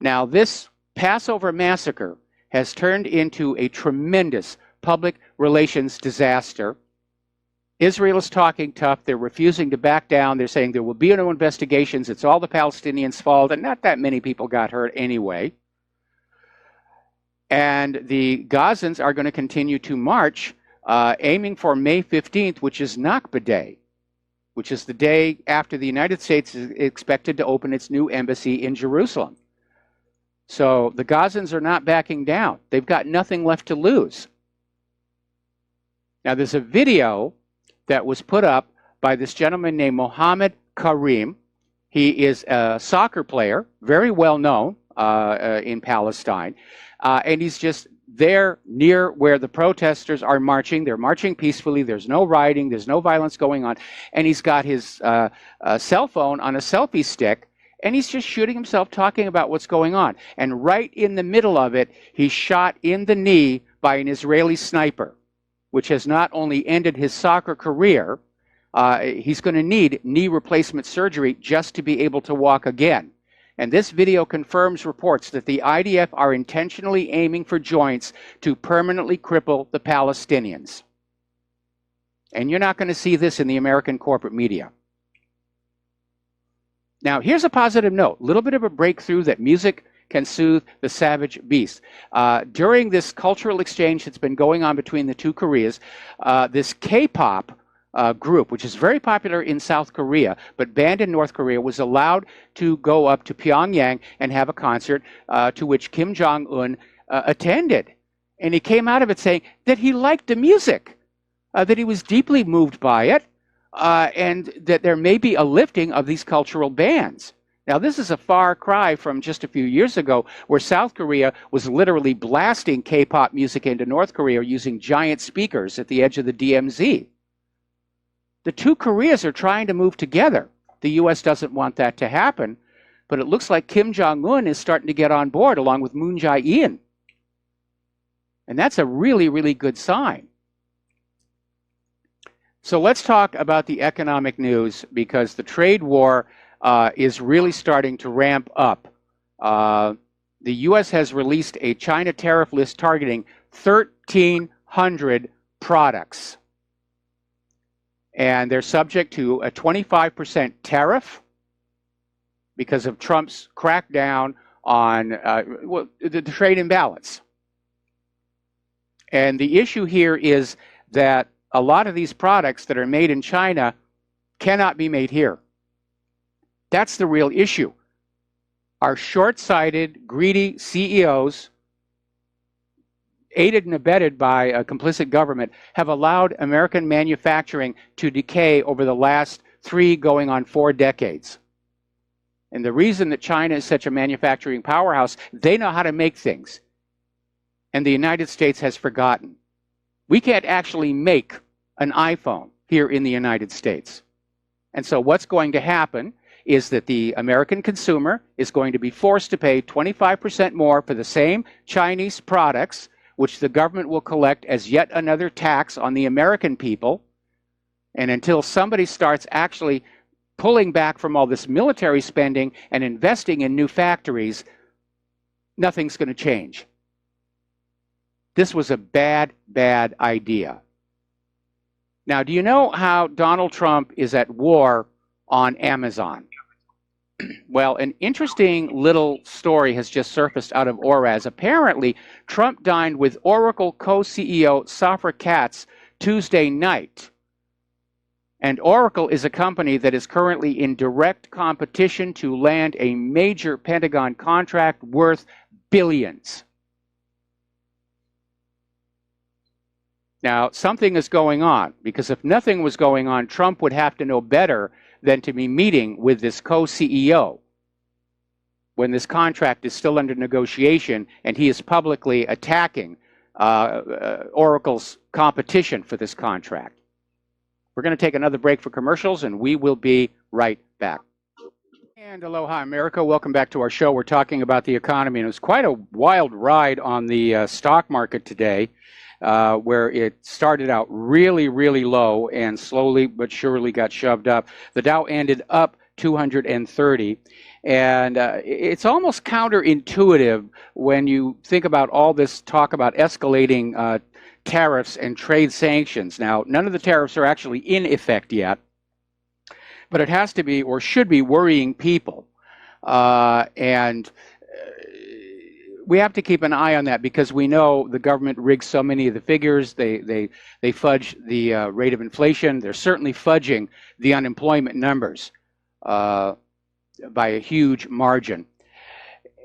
Now, this Passover massacre has turned into a tremendous public relations disaster. Israel is talking tough. They're refusing to back down. They're saying there will be no investigations. It's all the Palestinians' fault, and not that many people got hurt anyway. And the Gazans are going to continue to march, aiming for May 15th, which is Nakba Day, which is the day after the United States is expected to open its new embassy in Jerusalem. So the Gazans are not backing down. They've got nothing left to lose. Now, there's a video that was put up by this gentleman named Mohammed Karim. He is a soccer player, very well known in Palestine. And he's just there near where the protesters are marching. They're marching peacefully. There's no rioting. There's no violence going on. And he's got his cell phone on a selfie stick, and he's just shooting himself, talking about what's going on. And right in the middle of it, he's shot in the knee by an Israeli sniper, which has not only ended his soccer career, he's going to need knee replacement surgery just to be able to walk again. And this video confirms reports that the IDF are intentionally aiming for joints to permanently cripple the Palestinians. And you're not going to see this in the American corporate media. Now, here's a positive note, a little bit of a breakthrough that music can soothe the savage beast. During this cultural exchange that's been going on between the two Koreas, this K-pop group, which is very popular in South Korea, but banned in North Korea, was allowed to go up to Pyongyang and have a concert to which Kim Jong-un attended. And he came out of it saying that he liked the music, that he was deeply moved by it, and that there may be a lifting of these cultural bans. Now, this is a far cry from just a few years ago where South Korea was literally blasting K-pop music into North Korea using giant speakers at the edge of the DMZ. The two Koreas are trying to move together. The U.S. doesn't want that to happen, but it looks like Kim Jong-un is starting to get on board along with Moon Jae-in. And that's a really, really good sign. So let's talk about the economic news, because the trade war is really starting to ramp up. The U.S. has released a China tariff list targeting 1,300 products. And they're subject to a 25% tariff because of Trump's crackdown on the trade imbalance. And the issue here is that a lot of these products that are made in China cannot be made here. That's the real issue. Our short-sighted, greedy CEOs, aided and abetted by a complicit government, have allowed American manufacturing to decay over the last 3 going on 4 decades. And the reason that China is such a manufacturing powerhouse, they know how to make things. And the United States has forgotten. We can't actually make an iPhone here in the United States. And so what's going to happen is that the American consumer is going to be forced to pay 25% more for the same Chinese products, which the government will collect as yet another tax on the American people. And until somebody starts actually pulling back from all this military spending and investing in new factories, nothing's going to change. This was a bad, bad idea. Now, do you know how Donald Trump is at war on Amazon? Well, an interesting little story has just surfaced out of ORAS. Apparently, Trump dined with Oracle co-CEO Safra Catz Tuesday night. And Oracle is a company that is currently in direct competition to land a major Pentagon contract worth billions. Now, something is going on, because if nothing was going on, Trump would have to know better than to be meeting with this co-CEO when this contract is still under negotiation and he is publicly attacking Oracle's competition for this contract. We're going to take another break for commercials, and we will be right back. And aloha, America. Welcome back to our show. We're talking about the economy, and it was quite a wild ride on the stock market today, where it started out really, really low and slowly but surely got shoved up. The Dow ended up 230. And it's almost counterintuitive when you think about all this talk about escalating tariffs and trade sanctions. Now, none of the tariffs are actually in effect yet, but it has to be or should be worrying people. And we have to keep an eye on that, because we know the government rigs so many of the figures. They fudge the rate of inflation. They're certainly fudging the unemployment numbers by a huge margin.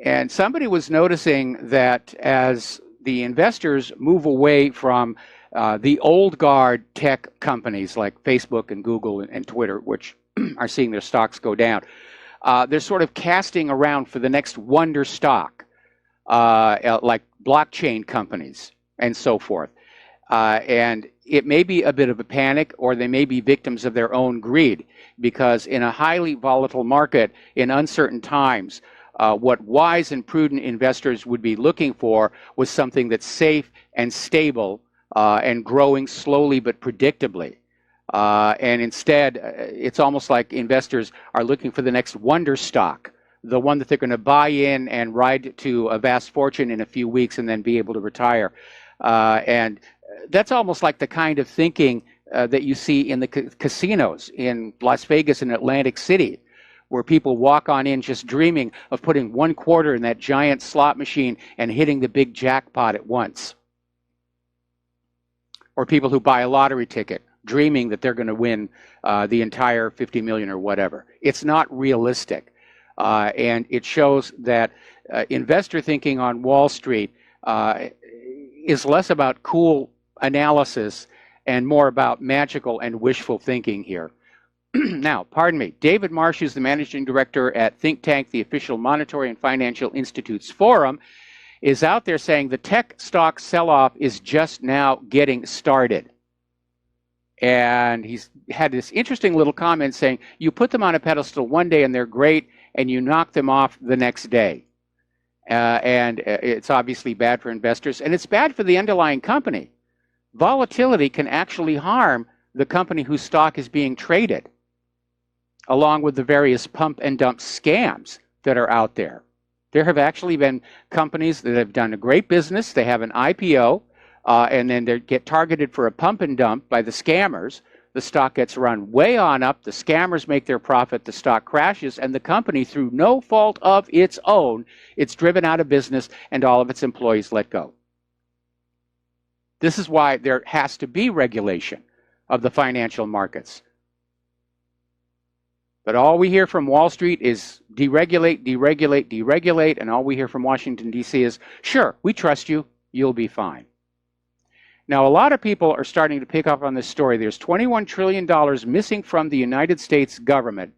And somebody was noticing that as the investors move away from the old guard tech companies like Facebook and Google and Twitter, which are seeing their stocks go down, they're sort of casting around for the next wonder stock, like blockchain companies and so forth. And it may be a bit of a panic, or they may be victims of their own greed, because in a highly volatile market, in uncertain times, what wise and prudent investors would be looking for was something that's safe and stable and growing slowly but predictably. And instead, it's almost like investors are looking for the next wonder stock, the one that they're going to buy in and ride to a vast fortune in a few weeks and then be able to retire. And that's almost like the kind of thinking that you see in the casinos in Las Vegas and Atlantic City, where people walk on in just dreaming of putting one quarter in that giant slot machine and hitting the big jackpot at once. Or people who buy a lottery ticket, dreaming that they're going to win the entire 50 million or whatever. It's not realistic. And it shows that investor thinking on Wall Street is less about cool analysis and more about magical and wishful thinking here. Now, pardon me, David Marsh, who's the managing director at think tank, the Official Monetary and Financial Institutes Forum, is out there saying the tech stock sell-off is just now getting started. And he's had this interesting little comment saying, you put them on a pedestal one day and they're great, and you knock them off the next day. And it's obviously bad for investors, and it's bad for the underlying company. Volatility can actually harm the company whose stock is being traded, along with the various pump and dump scams that are out there. There have actually been companies that have done a great business. They have an IPO, and then they get targeted for a pump and dump by the scammers. The stock gets run way on up. The scammers make their profit. The stock crashes, and the company, through no fault of its own, it's driven out of business, and all of its employees let go. This is why there has to be regulation of the financial markets. But all we hear from Wall Street is deregulate, deregulate, deregulate, and all we hear from Washington, D.C. is, sure, we trust you, you'll be fine. Now, a lot of people are starting to pick up on this story. There's $21 trillion missing from the United States government.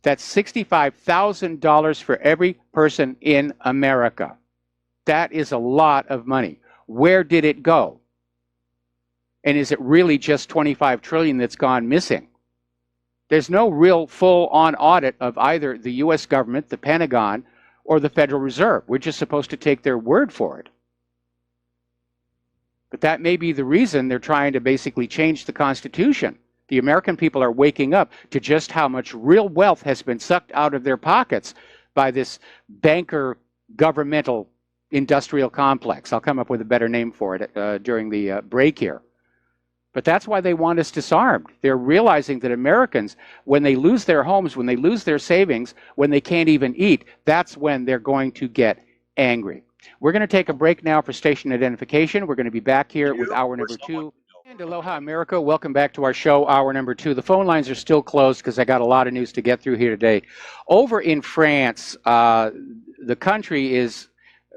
That's $65,000 for every person in America. That is a lot of money. Where did it go? And is it really just $25 trillion that's gone missing? There's no real full-on audit of either the U.S. government, the Pentagon, or the Federal Reserve. We're just supposed to take their word for it. But that may be the reason they're trying to basically change the Constitution. The American people are waking up to just how much real wealth has been sucked out of their pockets by this banker governmental industrial complex. I'll come up with a better name for it during the break here. But that's why they want us disarmed. They're realizing that Americans, when they lose their homes, when they lose their savings, when they can't even eat, that's when they're going to get angry. We're going to take a break now for station identification. We're going to be back here with hour number 2. And aloha, America. Welcome back to our show, hour number 2. The phone lines are still closed because I got a lot of news to get through here today. Over in France, the country is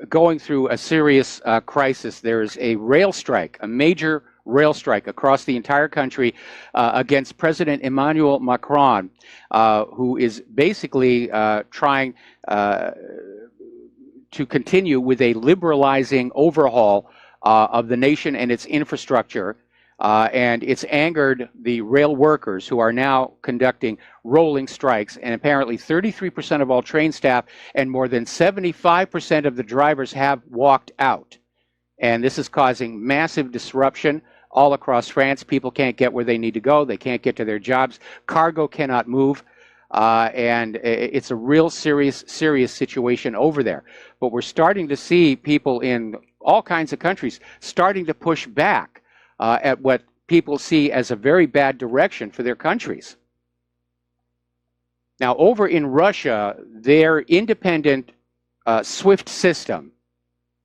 going through a serious crisis. There's a rail strike, a major rail strike across the entire country against President Emmanuel Macron, who is basically trying to continue with a liberalizing overhaul of the nation and its infrastructure. And it's angered the rail workers, who are now conducting rolling strikes. And apparently 33% of all train staff and more than 75% of the drivers have walked out. And this is causing massive disruption all across France. People can't get where they need to go. They can't get to their jobs. Cargo cannot move. And it's a real serious situation over there. But we're starting to see people in all kinds of countries starting to push back at what people see as a very bad direction for their countries. Now, over in Russia, their independent SWIFT system,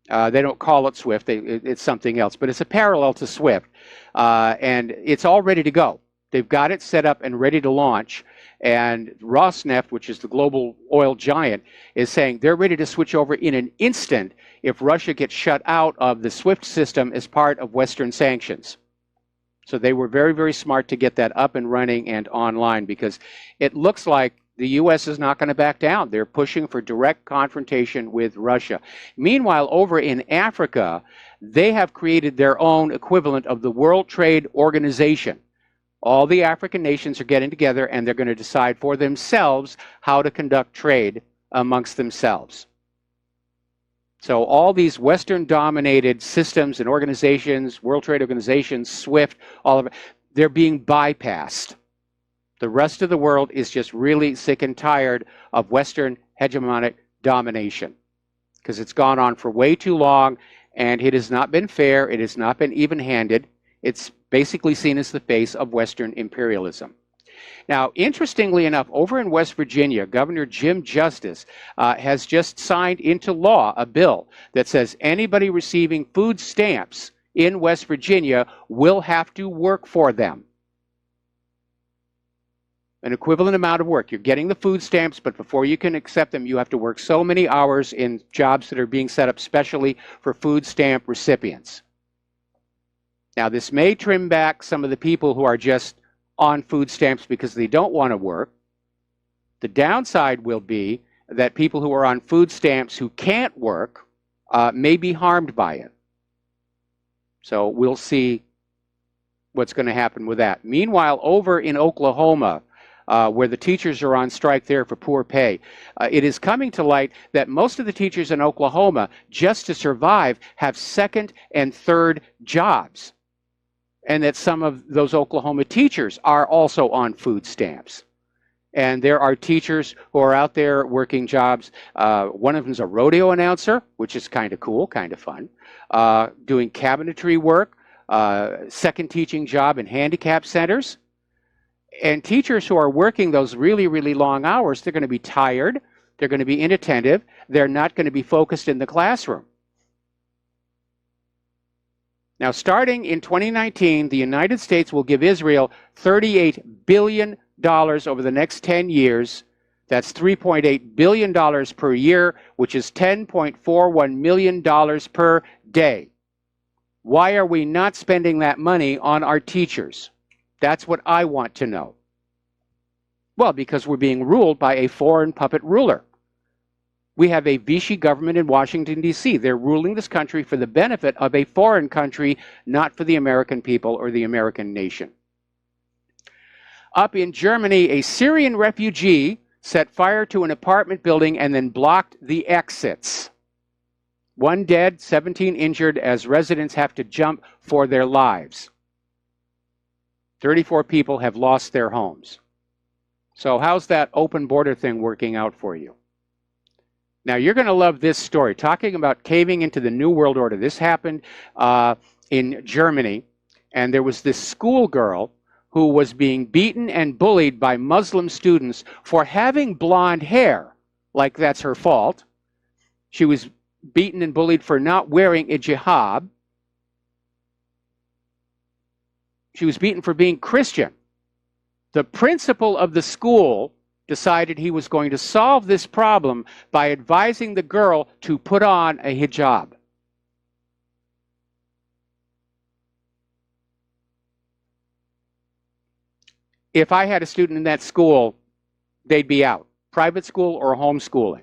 they don't call it SWIFT, it's something else, but it's a parallel to SWIFT, and it's all ready to go. They've got it set up and ready to launch, and Rosneft, which is the global oil giant, is saying they're ready to switch over in an instant if Russia gets shut out of the SWIFT system as part of Western sanctions. So they were very, very smart to get that up and running and online, because it looks like the U.S. is not going to back down. They're pushing for direct confrontation with Russia. Meanwhile, over in Africa, they have created their own equivalent of the World Trade Organization. All the African nations are getting together, and they're going to decide for themselves how to conduct trade amongst themselves. So all these Western-dominated systems and organizations, World Trade Organization, SWIFT, all of it, they're being bypassed. The rest of the world is just really sick and tired of Western hegemonic domination, because it's gone on for way too long, and it has not been fair. It has not been even-handed. It's basically seen as the face of Western imperialism. Now, interestingly enough, over in West Virginia, Governor Jim Justice has just signed into law a bill that says anybody receiving food stamps in West Virginia will have to work for them. an equivalent amount of work. You're getting the food stamps, but before you can accept them, you have to work so many hours in jobs that are being set up specially for food stamp recipients. Now, this may trim back some of the people who are just on food stamps because they don't want to work. The downside will be that people who are on food stamps who can't work may be harmed by it. So we'll see what's going to happen with that. Meanwhile, over in Oklahoma, where the teachers are on strike there for poor pay, it is coming to light that most of the teachers in Oklahoma, just to survive, have second and third jobs, and that some of those Oklahoma teachers are also on food stamps. And there are teachers who are out there working jobs. One of them is a rodeo announcer, which is kind of cool, kind of fun, doing cabinetry work, second teaching job in handicap centers. And teachers who are working those really, really long hours, they're going to be tired, they're going to be inattentive, they're not going to be focused in the classroom. Now, starting in 2019, the United States will give Israel $38 billion over the next 10 years. That's $3.8 billion per year, which is $10.41 million per day. Why are we not spending that money on our teachers? That's what I want to know. Well, because we're being ruled by a foreign puppet ruler. We have a Vichy government in Washington, D.C. They're ruling this country for the benefit of a foreign country, not for the American people or the American nation. Up in Germany, a Syrian refugee set fire to an apartment building and then blocked the exits. 1 dead, 17 injured as residents have to jump for their lives. 34 people have lost their homes. So how's that open border thing working out for you? Now, you're going to love this story, talking about caving into the New World Order. This happened in Germany, and there was this schoolgirl who was being beaten and bullied by Muslim students for having blonde hair, like that's her fault. She was beaten and bullied for not wearing a hijab. She was beaten for being Christian. The principal of the school decided he was going to solve this problem by advising the girl to put on a hijab. If I had a student in that school, they'd be out. Private school or homeschooling.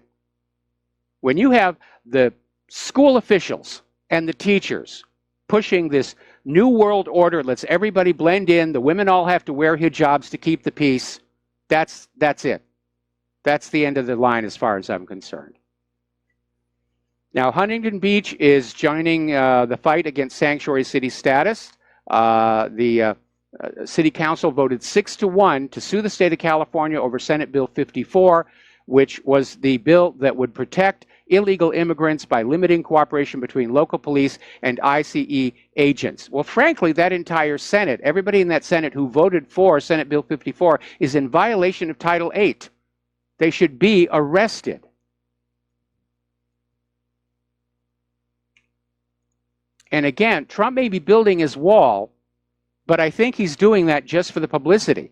When you have the school officials and the teachers pushing this New World Order, lets everybody blend in, the women all have to wear hijabs to keep the peace, that's it. That's the end of the line as far as I'm concerned. Now, Huntington Beach is joining the fight against sanctuary city status. The City Council voted 6-1 to sue the state of California over Senate Bill 54, which was the bill that would protect illegal immigrants by limiting cooperation between local police and ICE agents. Well, frankly, that entire Senate, everybody in that Senate who voted for Senate Bill 54 is in violation of Title 8. They should be arrested. And again, Trump may be building his wall, but I think he's doing that just for the publicity.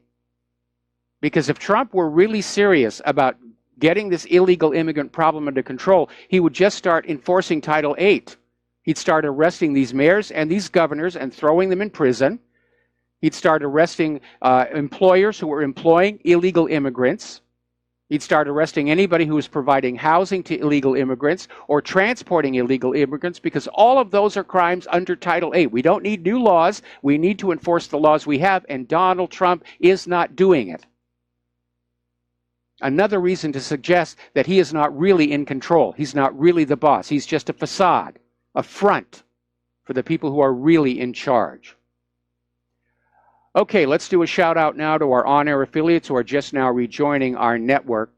Because if Trump were really serious about getting this illegal immigrant problem under control, he would just start enforcing Title 8. He'd start arresting these mayors and these governors and throwing them in prison. He'd start arresting employers who were employing illegal immigrants. He'd start arresting anybody who was providing housing to illegal immigrants or transporting illegal immigrants, because all of those are crimes under Title 8. We don't need new laws. We need to enforce the laws we have, and Donald Trump is not doing it. Another reason to suggest that he is not really in control. He's not really the boss. He's just a facade, a front for the people who are really in charge. Okay, let's do a shout out now to our on-air affiliates who are just now rejoining our network.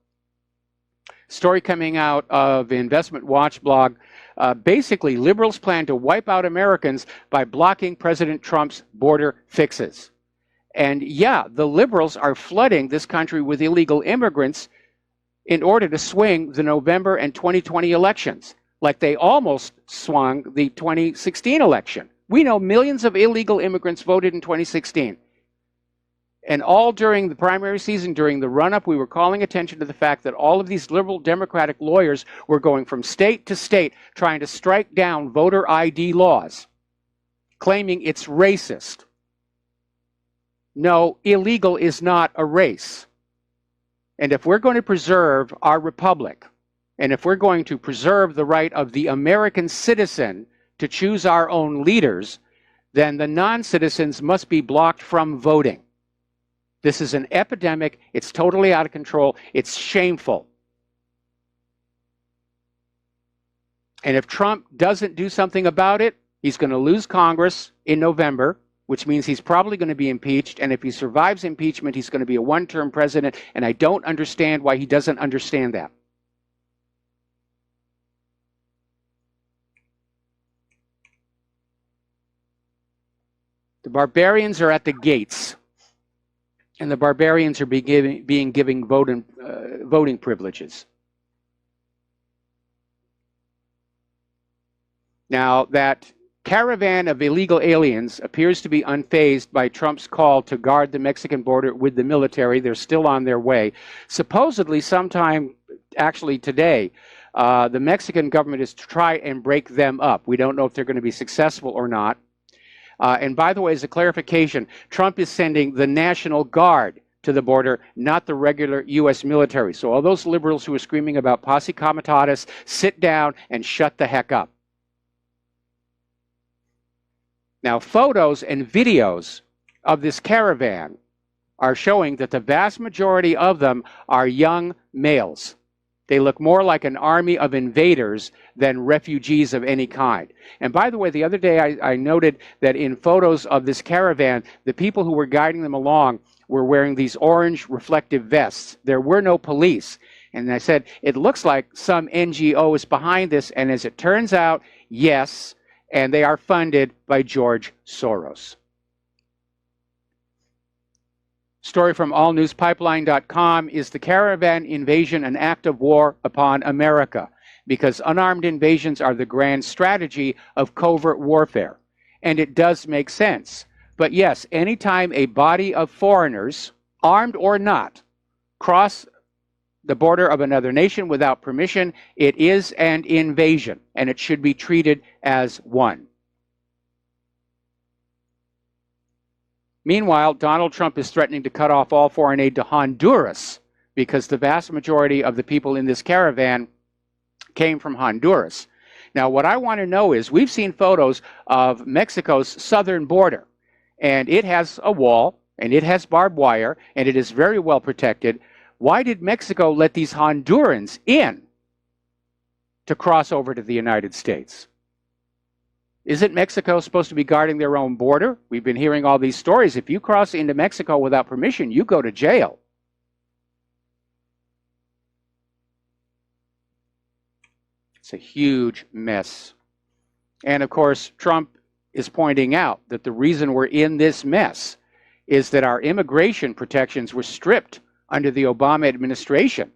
Story coming out of Investment Watch blog. Basically, liberals plan to wipe out Americans by blocking President Trump's border fixes. And yeah, the liberals are flooding this country with illegal immigrants in order to swing the November and 2020 elections, like they almost swung the 2016 election. We know millions of illegal immigrants voted in 2016. And all during the primary season, during the run-up, we were calling attention to the fact that all of these liberal Democratic lawyers were going from state to state trying to strike down voter ID laws, claiming it's racist. No, illegal is not a race. And if we're going to preserve our republic, and if we're going to preserve the right of the American citizen to choose our own leaders, then the non-citizens must be blocked from voting. This is an epidemic. It's totally out of control. It's shameful. And if Trump doesn't do something about it, he's going to lose Congress in November, which means he's probably going to be impeached. And if he survives impeachment, he's going to be a one-term president. And I don't understand why he doesn't understand that. The barbarians are at the gates. And the barbarians are being given voting privileges. Now, that caravan of illegal aliens appears to be unfazed by Trump's call to guard the Mexican border with the military. They're still on their way. Supposedly, sometime, actually today, the Mexican government is to try and break them up. We don't know if they're going to be successful or not. And by the way, as a clarification, Trump is sending the National Guard to the border, not the regular U.S. military. So all those liberals who are screaming about posse comitatus, sit down and shut the heck up. Now, photos and videos of this caravan are showing that the vast majority of them are young males. They look more like an army of invaders than refugees of any kind. And by the way, the other day I noted that in photos of this caravan, the people who were guiding them along were wearing these orange reflective vests. There were no police. And I said, it looks like some NGO is behind this. And as it turns out, yes, and they are funded by George Soros. Story from allnewspipeline.com, is the caravan invasion an act of war upon America? Because unarmed invasions are the grand strategy of covert warfare. And it does make sense. But yes, anytime a body of foreigners, armed or not, cross the border of another nation without permission, it is an invasion, and it should be treated as one. Meanwhile, Donald Trump is threatening to cut off all foreign aid to Honduras because the vast majority of the people in this caravan came from Honduras. Now, what I want to know is, we've seen photos of Mexico's southern border, and it has a wall, and it has barbed wire, and it is very well protected. Why did Mexico let these Hondurans in to cross over to the United States? Isn't Mexico supposed to be guarding their own border? We've been hearing all these stories. If you cross into Mexico without permission, you go to jail. It's a huge mess. And of course, Trump is pointing out that the reason we're in this mess is that our immigration protections were stripped under the Obama administration.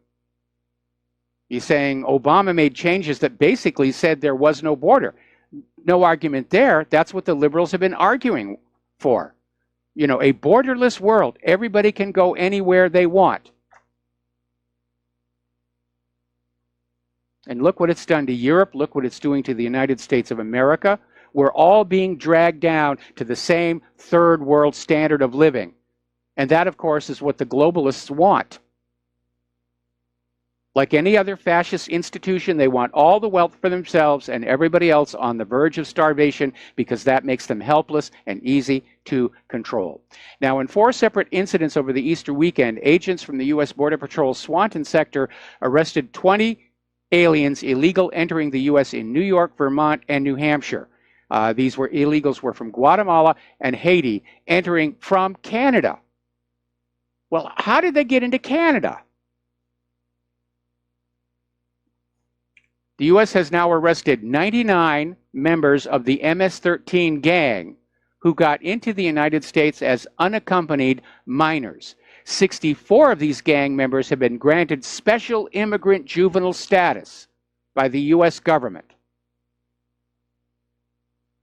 He's saying Obama made changes that basically said there was no border. No argument there. That's what the liberals have been arguing for. You know, a borderless world. Everybody can go anywhere they want. And look what it's done to Europe. Look what it's doing to the United States of America. We're all being dragged down to the same third world standard of living. And that, of course, is what the globalists want. Like any other fascist institution, they want all the wealth for themselves and everybody else on the verge of starvation, because that makes them helpless and easy to control. Now, in 4 separate incidents over the Easter weekend, agents from the U.S. Border Patrol Swanton sector arrested 20 aliens illegal entering the U.S. in New York, Vermont, and New Hampshire. These illegals were from Guatemala and Haiti, entering from Canada. Well, how did they get into Canada? The U.S. has now arrested 99 members of the MS-13 gang who got into the United States as unaccompanied minors. 64 of these gang members have been granted special immigrant juvenile status by the U.S. government.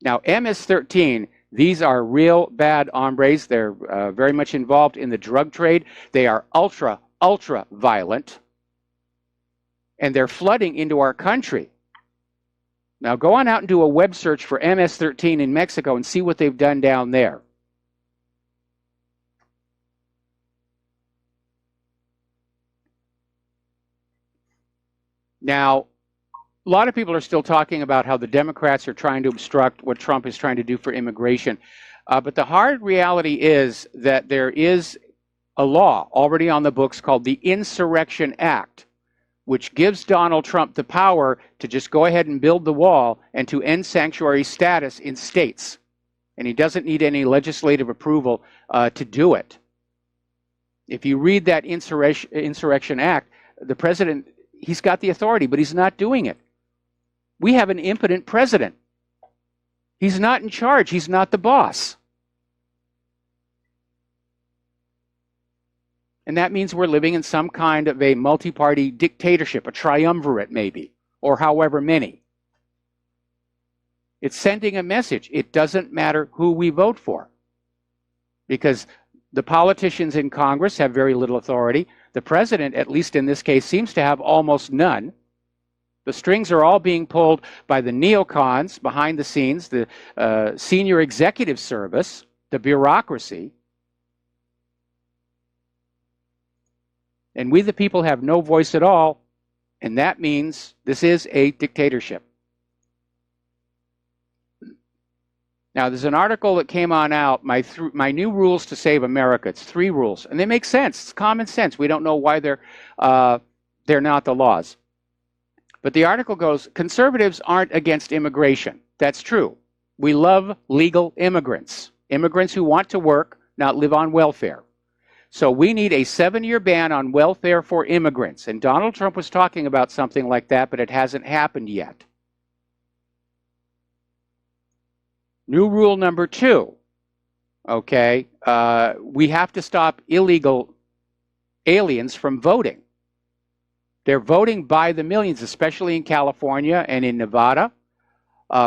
Now, MS-13, These are real bad hombres. They're very much involved in the drug trade. They are ultra, ultra violent. And they're flooding into our country. Now go on out and do a web search for MS-13 in Mexico and see what they've done down there. Now, a lot of people are still talking about how the Democrats are trying to obstruct what Trump is trying to do for immigration. But the hard reality is that there is a law already on the books called the Insurrection Act, which gives Donald Trump the power to just go ahead and build the wall and to end sanctuary status in states. And he doesn't need any legislative approval to do it. If you read that Insurrection Act, the president, he's got the authority, but he's not doing it. We have an impotent president. He's not in charge. He's not the boss. And that means we're living in some kind of a multi-party dictatorship, a triumvirate maybe, or however many. It's sending a message. It doesn't matter who we vote for, because the politicians in Congress have very little authority. The president, at least in this case, seems to have almost none. The strings are all being pulled by the neocons behind the scenes, the senior executive service, the bureaucracy. And we, the people, have no voice at all, and that means this is a dictatorship. Now, there's an article that came on out, my new rules to save America. It's 3 rules, and they make sense. It's common sense. We don't know why they're not the laws. But the article goes, conservatives aren't against immigration. That's true. We love legal immigrants, immigrants who want to work, not live on welfare. So we need a 7-year ban on welfare for immigrants. And Donald Trump was talking about something like that, but it hasn't happened yet. New rule number 2, okay, we have to stop illegal aliens from voting. They're voting by the millions, especially in California and in Nevada.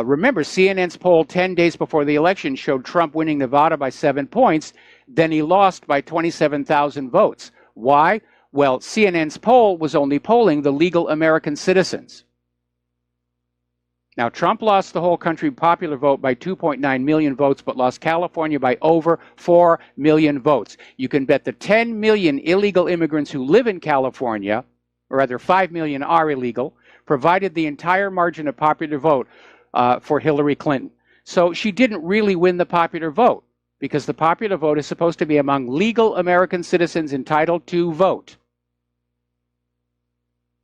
Remember, CNN's poll 10 days before the election showed Trump winning Nevada by 7 points. Then he lost by 27,000 votes. Why? Well, CNN's poll was only polling the legal American citizens. Now, Trump lost the whole country popular vote by 2.9 million votes, but lost California by over 4 million votes. You can bet the 10 million illegal immigrants who live in California, or rather 5 million are illegal, provided the entire margin of popular vote for Hillary Clinton. So she didn't really win the popular vote, because the popular vote is supposed to be among legal American citizens entitled to vote.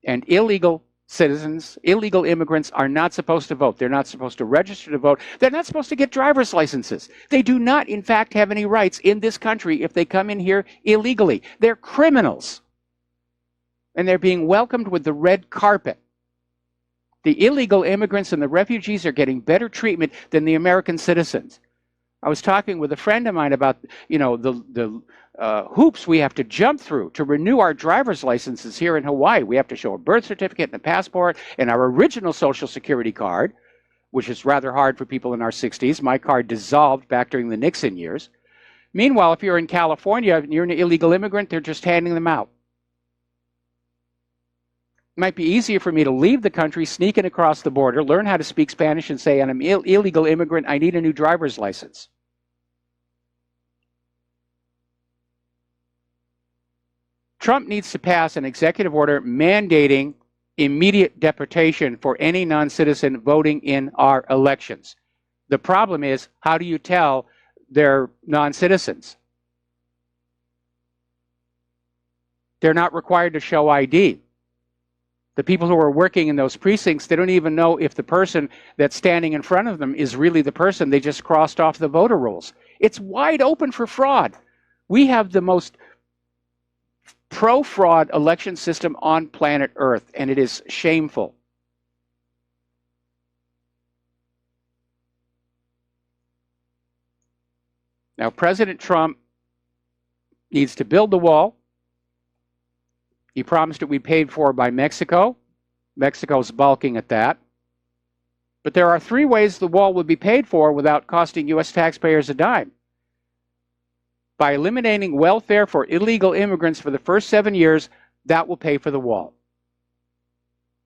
And illegal citizens, illegal immigrants are not supposed to vote. They're not supposed to register to vote. They're not supposed to get driver's licenses. They do not, in fact, have any rights in this country if they come in here illegally. They're criminals. And they're being welcomed with the red carpet. The illegal immigrants and the refugees are getting better treatment than the American citizens. I was talking with a friend of mine about, the hoops we have to jump through to renew our driver's licenses here in Hawaii. We have to show a birth certificate and a passport and our original Social Security card, which is rather hard for people in our 60s. My card dissolved back during the Nixon years. Meanwhile, if you're in California and you're an illegal immigrant, they're just handing them out. It might be easier for me to leave the country, sneak in across the border, learn how to speak Spanish, and say, I'm an illegal immigrant, I need a new driver's license. Trump needs to pass an executive order mandating immediate deportation for any non-citizen voting in our elections. The problem is, how do you tell they're non-citizens? They're not required to show ID. The people who are working in those precincts, they don't even know if the person that's standing in front of them is really the person they just crossed off the voter rolls. It's wide open for fraud. We have the most pro-fraud election system on planet Earth, and it is shameful. Now, President Trump needs to build the wall. He promised it would be paid for by Mexico. Mexico's balking at that. But there are three ways the wall would be paid for without costing U.S. taxpayers a dime. By eliminating welfare for illegal immigrants for the first 7 years, that will pay for the wall.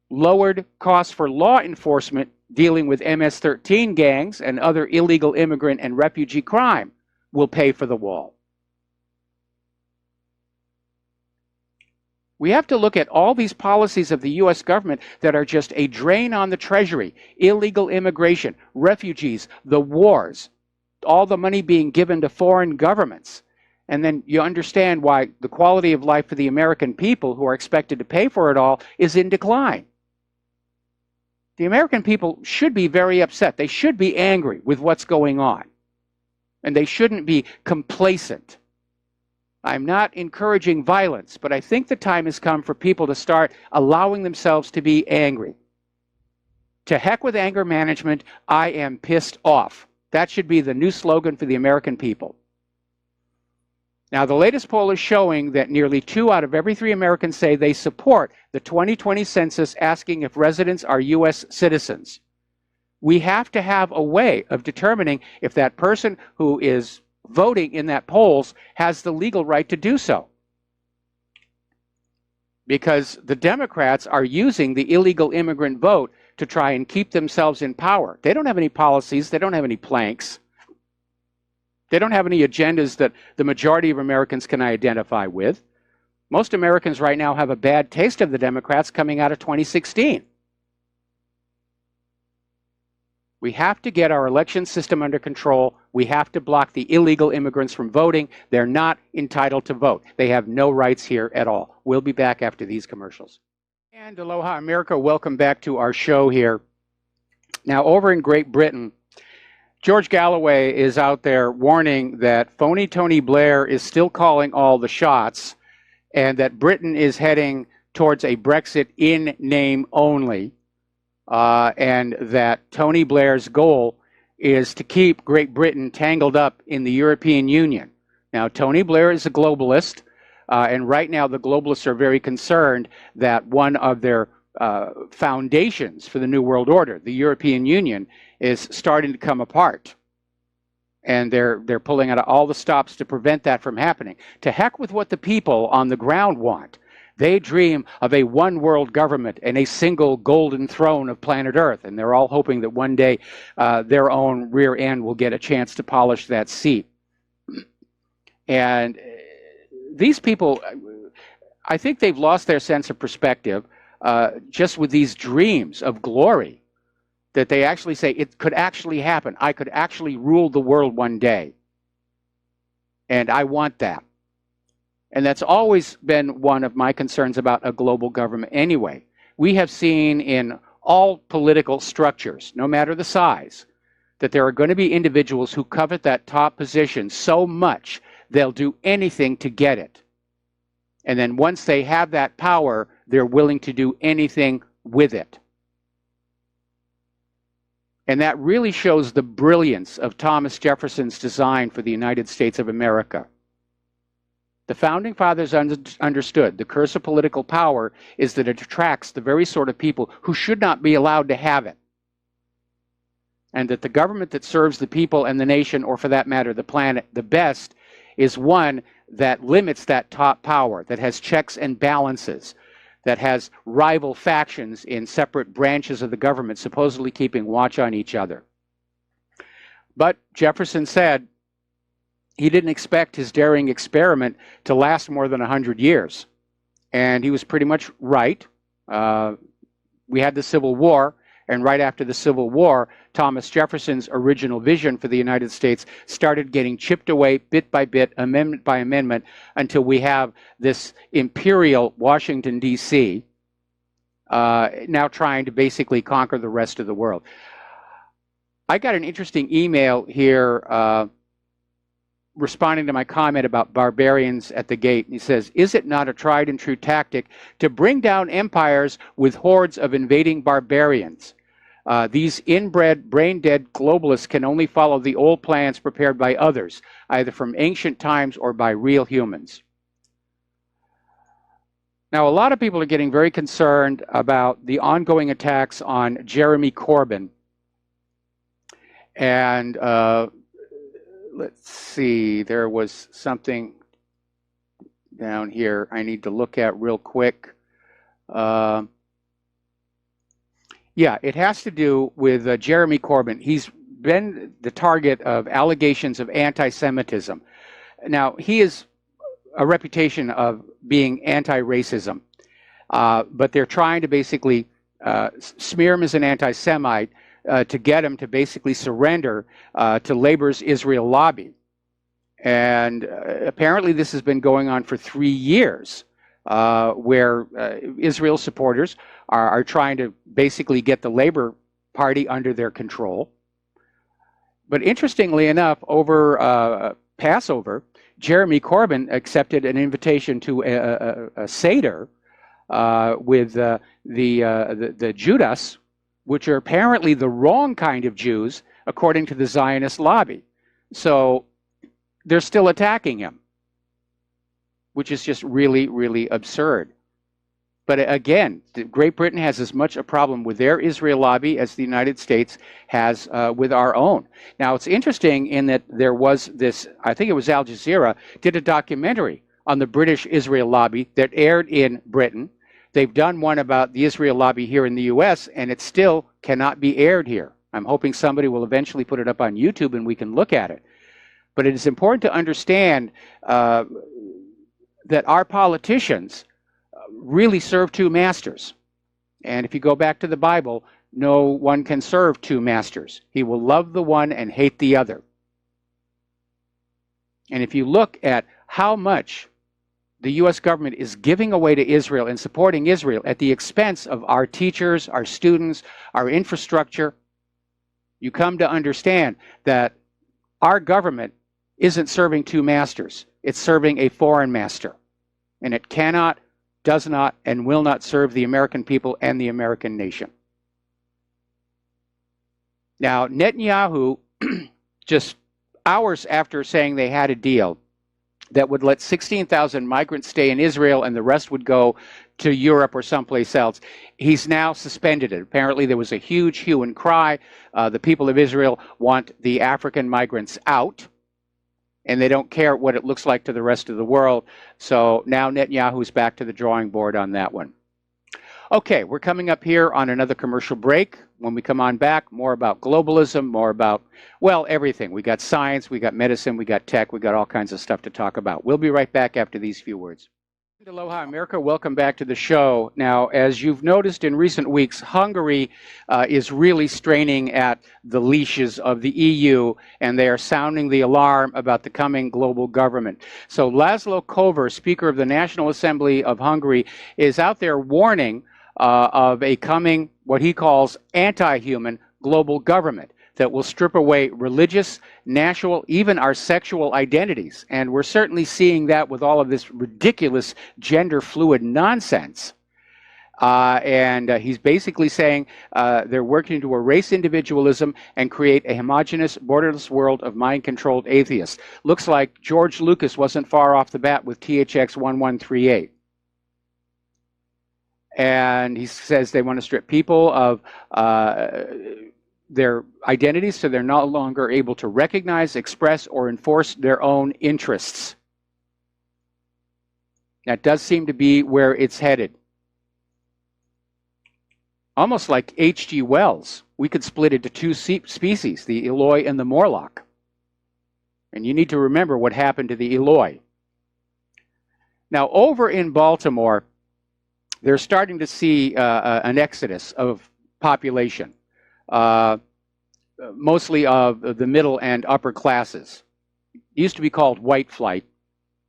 Lowered costs for law enforcement dealing with MS-13 gangs and other illegal immigrant and refugee crime will pay for the wall. We have to look at all these policies of the U.S. government that are just a drain on the Treasury: illegal immigration, refugees, the wars, all the money being given to foreign governments. And then you understand why the quality of life for the American people who are expected to pay for it all is in decline. The American people should be very upset. They should be angry with what's going on. And they shouldn't be complacent. I'm not encouraging violence, but I think the time has come for people to start allowing themselves to be angry. To heck with anger management, I am pissed off. That should be the new slogan for the American people. Now, the latest poll is showing that nearly 2 out of every 3 Americans say they support the 2020 census asking if residents are U.S. citizens. We have to have a way of determining if that person who is voting in that polls has the legal right to do so. Because the Democrats are using the illegal immigrant vote to try and keep themselves in power. They don't have any policies. They don't have any planks. They don't have any agendas that the majority of Americans can identify with. Most Americans right now have a bad taste of the Democrats coming out of 2016. We have to get our election system under control. We have to block the illegal immigrants from voting. They're not entitled to vote. They have no rights here at all. We'll be back after these commercials. And aloha America, welcome back to our show here. Now, over in Great Britain, George Galloway is out there warning that phony Tony Blair is still calling all the shots and that Britain is heading towards a Brexit in name only, and that Tony Blair's goal is to keep Great Britain tangled up in the European Union. Now, Tony Blair is a globalist, and right now the globalists are very concerned that one of their foundations for the New World Order, the European Union, is starting to come apart. And they're pulling out all the stops to prevent that from happening. To heck with what the people on the ground want. They dream of a one world government and a single golden throne of planet Earth. And they're all hoping that one day their own rear end will get a chance to polish that seat. And these people, I think they've lost their sense of perspective just with these dreams of glory. That they actually say, it could actually happen. I could actually rule the world one day. And I want that. And that's always been one of my concerns about a global government anyway. We have seen in all political structures, no matter the size, that there are going to be individuals who covet that top position so much they'll do anything to get it. And then once they have that power, they're willing to do anything with it. And that really shows the brilliance of Thomas Jefferson's design for the United States of America. The Founding Fathers understood the curse of political power is that it attracts the very sort of people who should not be allowed to have it. And that the government that serves the people and the nation, or for that matter, the planet, the best, is one that limits that top power, that has checks and balances, that has rival factions in separate branches of the government supposedly keeping watch on each other. But Jefferson said he didn't expect his daring experiment to last more than 100 years. And he was pretty much right. We had the Civil War, and right after the Civil War, Thomas Jefferson's original vision for the United States started getting chipped away bit by bit, amendment by amendment, until we have this imperial Washington, D.C., now trying to basically conquer the rest of the world. I got an interesting email here responding to my comment about barbarians at the gate. He says, is it not a tried and true tactic to bring down empires with hordes of invading barbarians? These inbred, brain-dead globalists can only follow the old plans prepared by others, either from ancient times or by real humans. Now, a lot of people are getting very concerned about the ongoing attacks on Jeremy Corbyn And let's see, there was something down here I need to look at real quick. Yeah, it has to do with Jeremy Corbyn. He's been the target of allegations of anti-Semitism. Now, he has a reputation of being anti-racism, but they're trying to basically smear him as an anti-Semite to get him to basically surrender to Labor's Israel lobby. And apparently this has been going on for 3 years, where Israel supporters are trying to basically get the Labor Party under their control. But interestingly enough, over Passover, Jeremy Corbyn accepted an invitation to a Seder with the Judas, which are apparently the wrong kind of Jews, according to the Zionist lobby. So they're still attacking him, which is just really, really absurd. But again, Great Britain has as much a problem with their Israel lobby as the United States has with our own. Now, it's interesting in that there was this, I think it was Al Jazeera, did a documentary on the British Israel lobby that aired in Britain. They've done one about the Israel lobby here in the US, and it still cannot be aired here. I'm hoping somebody will eventually put it up on YouTube and we can look at it. But it is important to understand that our politicians really serve two masters. And if you go back to the Bible, no one can serve two masters. He will love the one and hate the other. And if you look at how much the U.S. government is giving away to Israel and supporting Israel at the expense of our teachers, our students, our infrastructure, you come to understand that our government isn't serving two masters. It's serving a foreign master. And it cannot, does not, and will not serve the American people and the American nation. Now, Netanyahu, just hours after saying they had a deal that would let 16,000 migrants stay in Israel and the rest would go to Europe or someplace else, he's now suspended it. Apparently there was a huge hue and cry. The people of Israel want the African migrants out, and they don't care what it looks like to the rest of the world. So now Netanyahu's back to the drawing board on that one. Okay, we're coming up here on another commercial break. When we come on back, more about globalism, more about, well, everything. We got science, we got medicine, we got tech, we got all kinds of stuff to talk about. We'll be right back after these few words. Aloha America, welcome back to the show. Now, as you've noticed in recent weeks, Hungary is really straining at the leashes of the EU, and they are sounding the alarm about the coming global government. So Laszlo Kover, Speaker of the National Assembly of Hungary, is out there warning of a coming, what he calls, anti-human global government that will strip away religious, national, even our sexual identities. And we're certainly seeing that with all of this ridiculous gender fluid nonsense. And he's basically saying they're working to erase individualism and create a homogenous, borderless world of mind-controlled atheists. Looks like George Lucas wasn't far off the bat with THX 1138. And he says they want to strip people of their identities so they're no longer able to recognize, express, or enforce their own interests. That does seem to be where it's headed. Almost like H.G. Wells. We could split into two species, the Eloi and the Morlock. And you need to remember what happened to the Eloi. Now, over in Baltimore, they're starting to see an exodus of population. Mostly of the middle and upper classes. It used to be called white flight,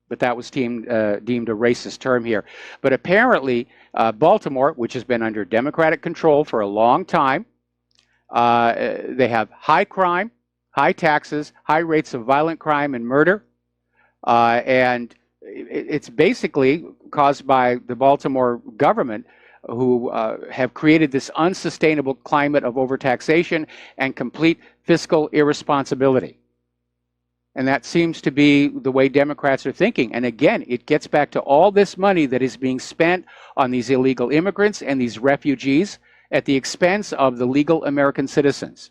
but that was deemed a racist term here. But apparently, Baltimore, which has been under Democratic control for a long time, they have high crime, high taxes, high rates of violent crime and murder, and it's basically caused by the Baltimore government, who have created this unsustainable climate of overtaxation and complete fiscal irresponsibility. And that seems to be the way Democrats are thinking. And again, it gets back to all this money that is being spent on these illegal immigrants and these refugees at the expense of the legal American citizens.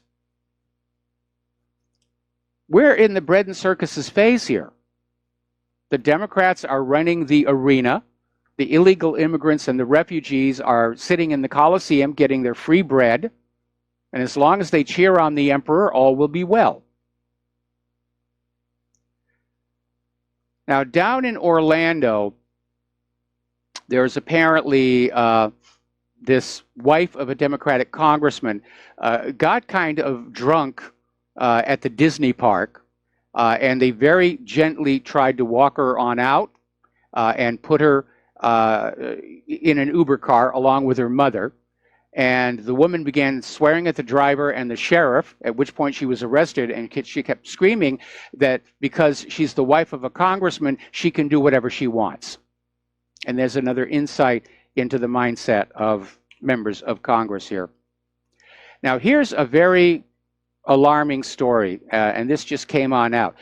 we're in the bread and circuses phase here. The Democrats are running the arena. The illegal immigrants and the refugees are sitting in the Coliseum getting their free bread. And as long as they cheer on the emperor, all will be well. Now, down in Orlando, there's apparently this wife of a Democratic congressman got kind of drunk at the Disney park, and they very gently tried to walk her on out and put her in an Uber car along with her mother. And the woman began swearing at the driver and the sheriff, at which point she was arrested, and she kept screaming that because she's the wife of a congressman, she can do whatever she wants. And there's another insight into the mindset of members of Congress here. Now, here's a very alarming story, and this just came on out.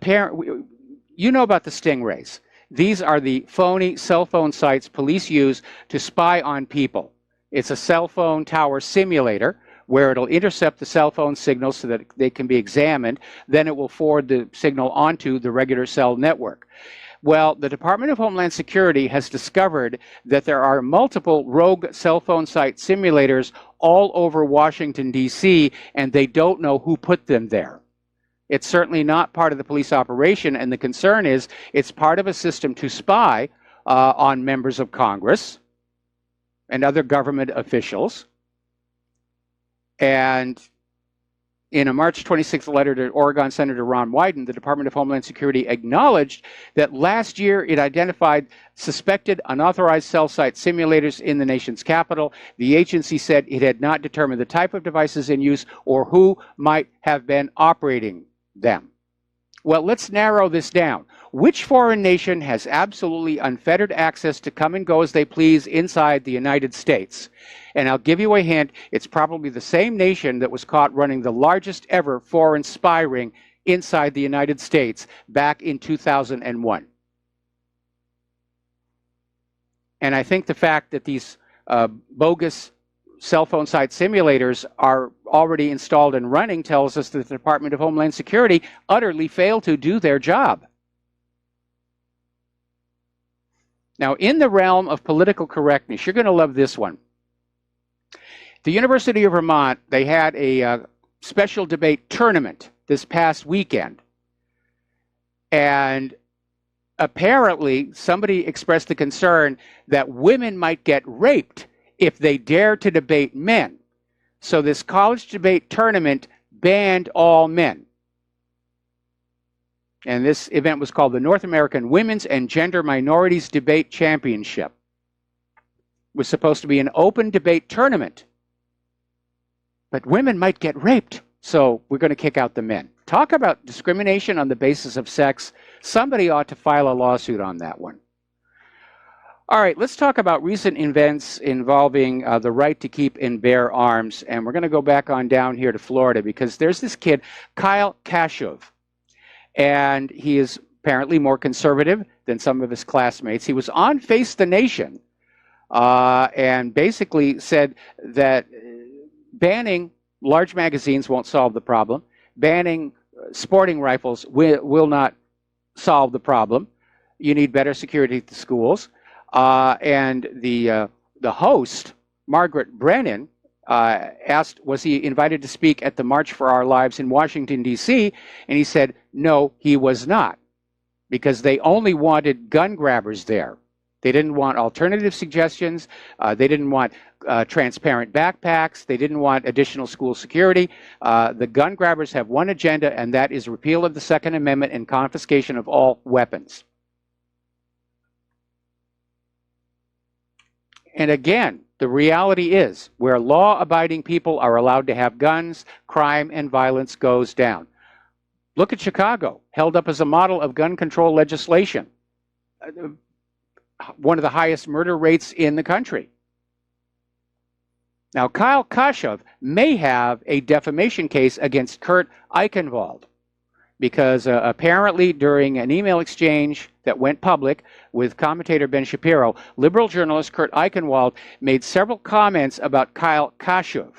You know about the stingrays. These are the phony cell phone sites police use to spy on people. It's a cell phone tower simulator where it'll intercept the cell phone signals so that they can be examined. Then it will forward the signal onto the regular cell network. Well, the Department of Homeland Security has discovered that there are multiple rogue cell phone site simulators all over Washington, D.C., and they don't know who put them there. It's certainly not part of the police operation, and the concern is it's part of a system to spy on members of Congress and other government officials. And in a March 26th letter to Oregon Senator Ron Wyden, the Department of Homeland Security acknowledged that last year it identified suspected unauthorized cell site simulators in the nation's capital. The agency said it had not determined the type of devices in use or who might have been operating them. Well, let's narrow this down. Which foreign nation has absolutely unfettered access to come and go as they please inside the United States? And I'll give you a hint, it's probably the same nation that was caught running the largest ever foreign spy ring inside the United States back in 2001. And I think the fact that these bogus cell phone site simulators are already installed and running tells us that the Department of Homeland Security utterly failed to do their job. Now, in the realm of political correctness, you're going to love this one. The University of Vermont, they had a special debate tournament this past weekend. And apparently, somebody expressed the concern that women might get raped if they dare to debate men. So this college debate tournament banned all men. And this event was called the North American Women's and Gender Minorities Debate Championship. It was supposed to be an open debate tournament. But women might get raped, so we're going to kick out the men. Talk about discrimination on the basis of sex. Somebody ought to file a lawsuit on that one. All right, let's talk about recent events involving the right to keep and bear arms. And we're going to go back on down here to Florida because there's this kid, Kyle Kashuv. And he is apparently more conservative than some of his classmates. He was on Face the Nation and basically said that banning large magazines won't solve the problem. Banning sporting rifles will not solve the problem. You need better security at the schools. And the host, Margaret Brennan, asked, was he invited to speak at the March for Our Lives in Washington, D.C., and he said, no, he was not, because they only wanted gun grabbers there. They didn't want alternative suggestions. They didn't want transparent backpacks. They didn't want additional school security. The gun grabbers have one agenda, and that is repeal of the Second Amendment and confiscation of all weapons. And again, the reality is, where law-abiding people are allowed to have guns, crime and violence goes down. Look at Chicago, held up as a model of gun control legislation. One of the highest murder rates in the country. Now, Kyle Kashuv may have a defamation case against Kurt Eichenwald, because apparently during an email exchange that went public with commentator Ben Shapiro, liberal journalist Kurt Eichenwald made several comments about Kyle Kashuv.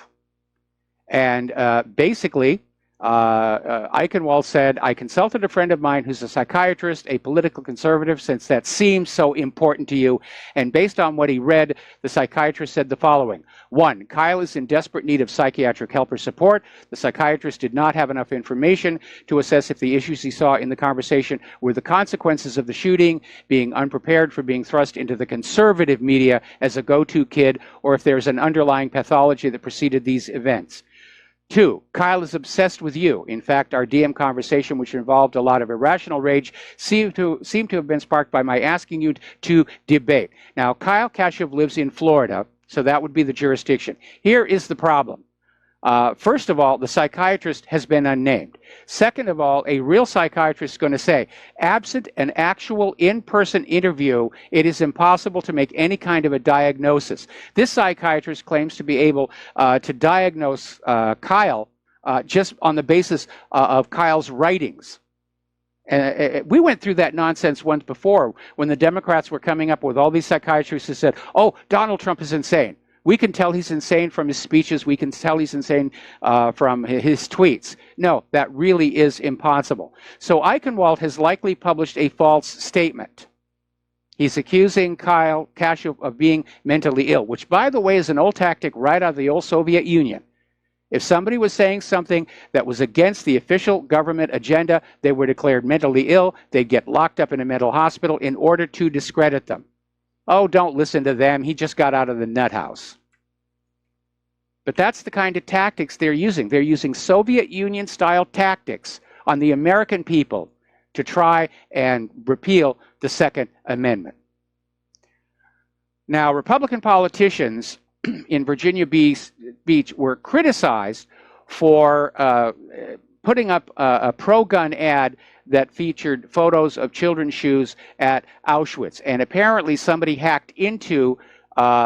And basically, Eichenwald said, I consulted a friend of mine who's a psychiatrist, a political conservative, since that seems so important to you. And based on what he read, the psychiatrist said the following. 1, Kyle is in desperate need of psychiatric help or support. The psychiatrist did not have enough information to assess if the issues he saw in the conversation were the consequences of the shooting, being unprepared for being thrust into the conservative media as a go-to kid, or if there's an underlying pathology that preceded these events. 2, Kyle is obsessed with you. In fact, our DM conversation, which involved a lot of irrational rage, seemed to have been sparked by my asking you to debate. Now, Kyle Kashuv lives in Florida, so that would be the jurisdiction. Here is the problem. First of all, the psychiatrist has been unnamed. Second of all, a real psychiatrist is going to say, absent an actual in-person interview, it is impossible to make any kind of a diagnosis. This psychiatrist claims to be able to diagnose Kyle just on the basis of Kyle's writings. We went through that nonsense once before when the Democrats were coming up with all these psychiatrists who said, oh, Donald Trump is insane. We can tell he's insane from his speeches. We can tell he's insane from his tweets. No, that really is impossible. So Eichenwald has likely published a false statement. He's accusing Kyle Kashuv of being mentally ill, which, by the way, is an old tactic right out of the old Soviet Union. If somebody was saying something that was against the official government agenda, they were declared mentally ill. They'd get locked up in a mental hospital in order to discredit them. Oh, don't listen to them. He just got out of the nut house. But that's the kind of tactics they're using. They're using Soviet Union-style tactics on the American people to try and repeal the Second Amendment. Now, Republican politicians in Virginia Beach were criticized for putting up a pro-gun ad that featured photos of children's shoes at Auschwitz. And apparently somebody hacked into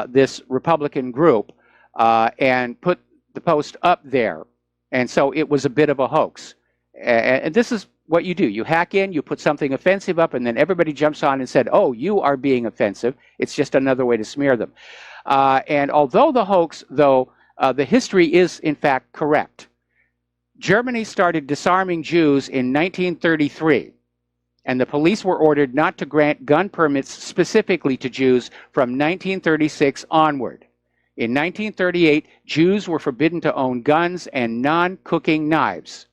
this Republican group and put the post up there. And so it was a bit of a hoax. And this is what you do. You hack in, you put something offensive up, and then everybody jumps on and said, oh, you are being offensive. It's just another way to smear them. And although the hoax, though, the history is, in fact, correct. Germany started disarming Jews in 1933, and the police were ordered not to grant gun permits specifically to Jews from 1936 onward. In 1938, Jews were forbidden to own guns and non-cooking knives.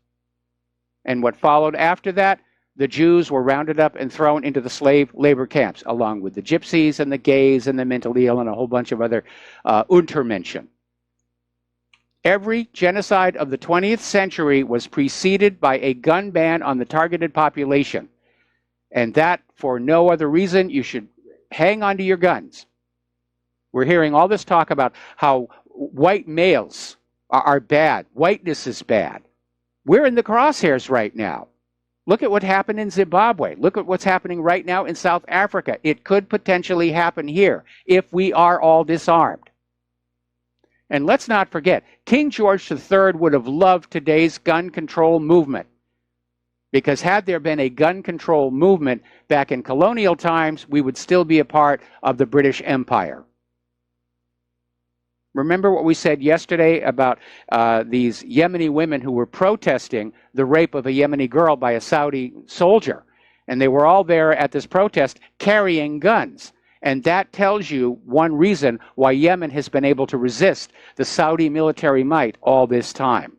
And what followed after that, the Jews were rounded up and thrown into the slave labor camps, along with the gypsies and the gays and the mentally ill and a whole bunch of other Untermenschen. Every genocide of the 20th century was preceded by a gun ban on the targeted population. And that, for no other reason, you should hang on to your guns. We're hearing all this talk about how white males are bad. Whiteness is bad. We're in the crosshairs right now. Look at what happened in Zimbabwe. Look at what's happening right now in South Africa. It could potentially happen here if we are all disarmed. And let's not forget, King George III would have loved today's gun control movement. Because had there been a gun control movement back in colonial times, we would still be a part of the British Empire. Remember what we said yesterday about these Yemeni women who were protesting the rape of a Yemeni girl by a Saudi soldier. And they were all there at this protest carrying guns. And that tells you one reason why Yemen has been able to resist the Saudi military might all this time.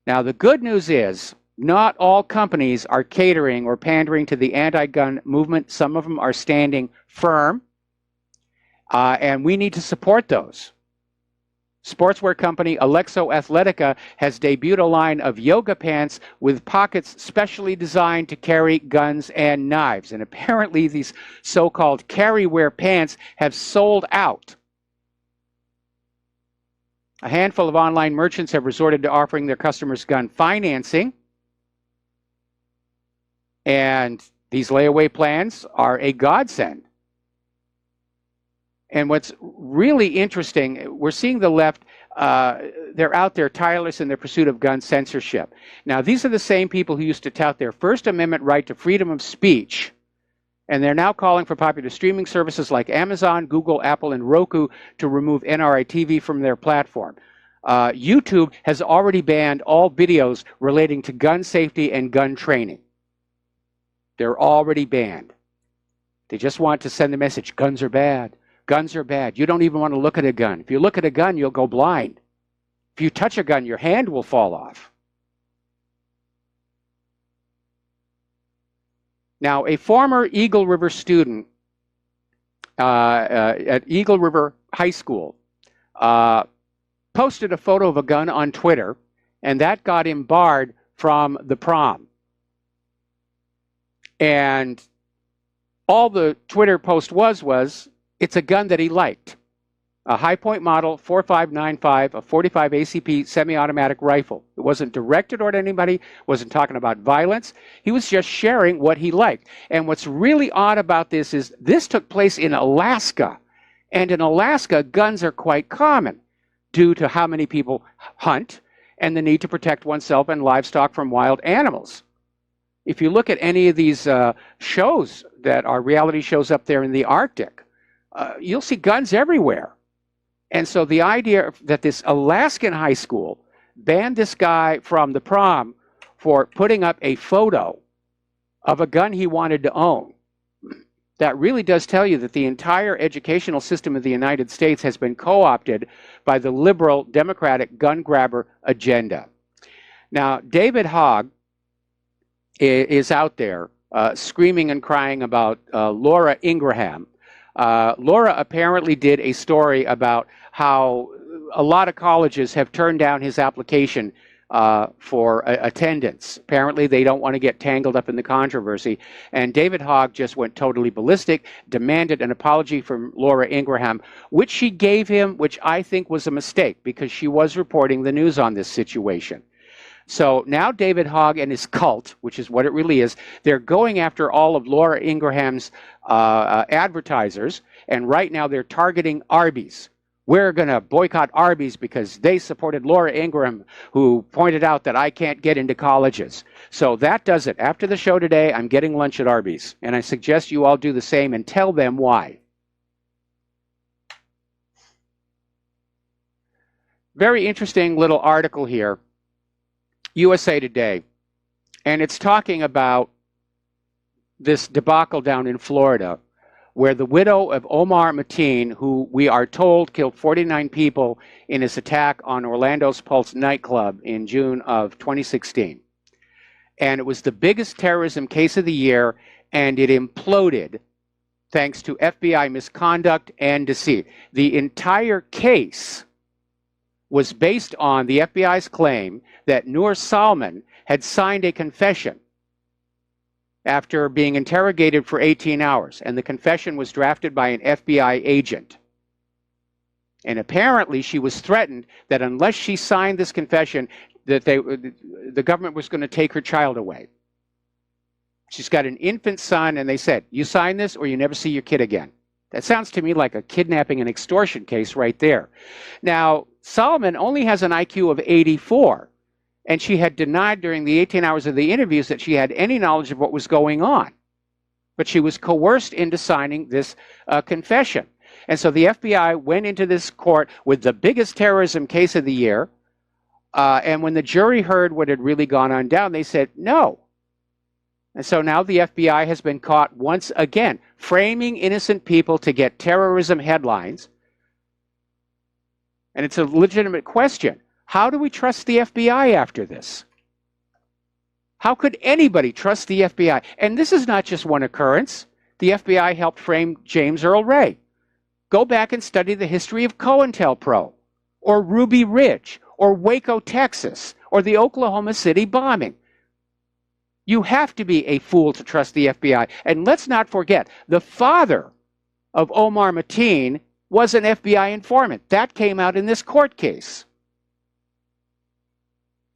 Now, the good news is not all companies are catering or pandering to the anti-gun movement. Some of them are standing firm. And we need to support those. Sportswear company Alexo Athletica has debuted a line of yoga pants with pockets specially designed to carry guns and knives. And apparently these so-called carry-wear pants have sold out. A handful of online merchants have resorted to offering their customers gun financing. And these layaway plans are a godsend. And what's really interesting, we're seeing the left, they're out there tireless in their pursuit of gun censorship. Now, these are the same people who used to tout their First Amendment right to freedom of speech, and they're now calling for popular streaming services like Amazon, Google, Apple, and Roku to remove NRI TV from their platform. YouTube has already banned all videos relating to gun safety and gun training. They're already banned. They just want to send the message, guns are bad. Guns are bad. You don't even want to look at a gun. If you look at a gun, you'll go blind. If you touch a gun, your hand will fall off. Now, a former Eagle River student at Eagle River High School posted a photo of a gun on Twitter, and that got him barred from the prom. And all the Twitter post was it's a gun that he liked. A High Point model 4595, a 45 ACP semi-automatic rifle. It wasn't directed toward anybody, wasn't talking about violence. He was just sharing what he liked. And what's really odd about this is this took place in Alaska. And in Alaska, guns are quite common due to how many people hunt and the need to protect oneself and livestock from wild animals. If you look at any of these shows that are reality shows up there in the Arctic, you'll see guns everywhere. And so the idea that this Alaskan high school banned this guy from the prom for putting up a photo of a gun he wanted to own, that really does tell you that the entire educational system of the United States has been co-opted by the liberal Democratic gun grabber agenda. Now, David Hogg is out there screaming and crying about Laura Ingraham. Laura apparently did a story about how a lot of colleges have turned down his application for attendance. Apparently they don't want to get tangled up in the controversy. And David Hogg just went totally ballistic, demanded an apology from Laura Ingraham, which she gave him, which I think was a mistake because she was reporting the news on this situation. So now David Hogg and his cult, which is what it really is, they're going after all of Laura Ingraham's advertisers, and right now they're targeting Arby's. We're going to boycott Arby's because they supported Laura Ingraham, who pointed out that I can't get into colleges. So that does it. After the show today, I'm getting lunch at Arby's, and I suggest you all do the same and tell them why. Very interesting little article here. USA Today, and it's talking about this debacle down in Florida where the widow of Omar Mateen, who we are told killed 49 people in his attack on Orlando's Pulse nightclub in June of 2016. And it was the biggest terrorism case of the year, and it imploded thanks to FBI misconduct and deceit. The entire case was based on the FBI's claim that Noor Salman had signed a confession after being interrogated for 18 hours, and the confession was drafted by an FBI agent. And apparently she was threatened that unless she signed this confession, that the government was going to take her child away. She's got an infant son, and they said, you sign this or you never see your kid again. That sounds to me like a kidnapping and extortion case right there. Now, Solomon only has an IQ of 84, and she had denied during the 18 hours of the interviews that she had any knowledge of what was going on. But she was coerced into signing this confession. And so the FBI went into this court with the biggest terrorism case of the year, and when the jury heard what had really gone on down, they said no. And so now the FBI has been caught once again, framing innocent people to get terrorism headlines. And it's a legitimate question. How do we trust the FBI after this? How could anybody trust the FBI? And this is not just one occurrence. The FBI helped frame James Earl Ray. Go back and study the history of COINTELPRO, or Ruby Ridge, or Waco, Texas, or the Oklahoma City bombing. You have to be a fool to trust the FBI. And let's not forget, the father of Omar Mateen was an FBI informant. That came out in this court case.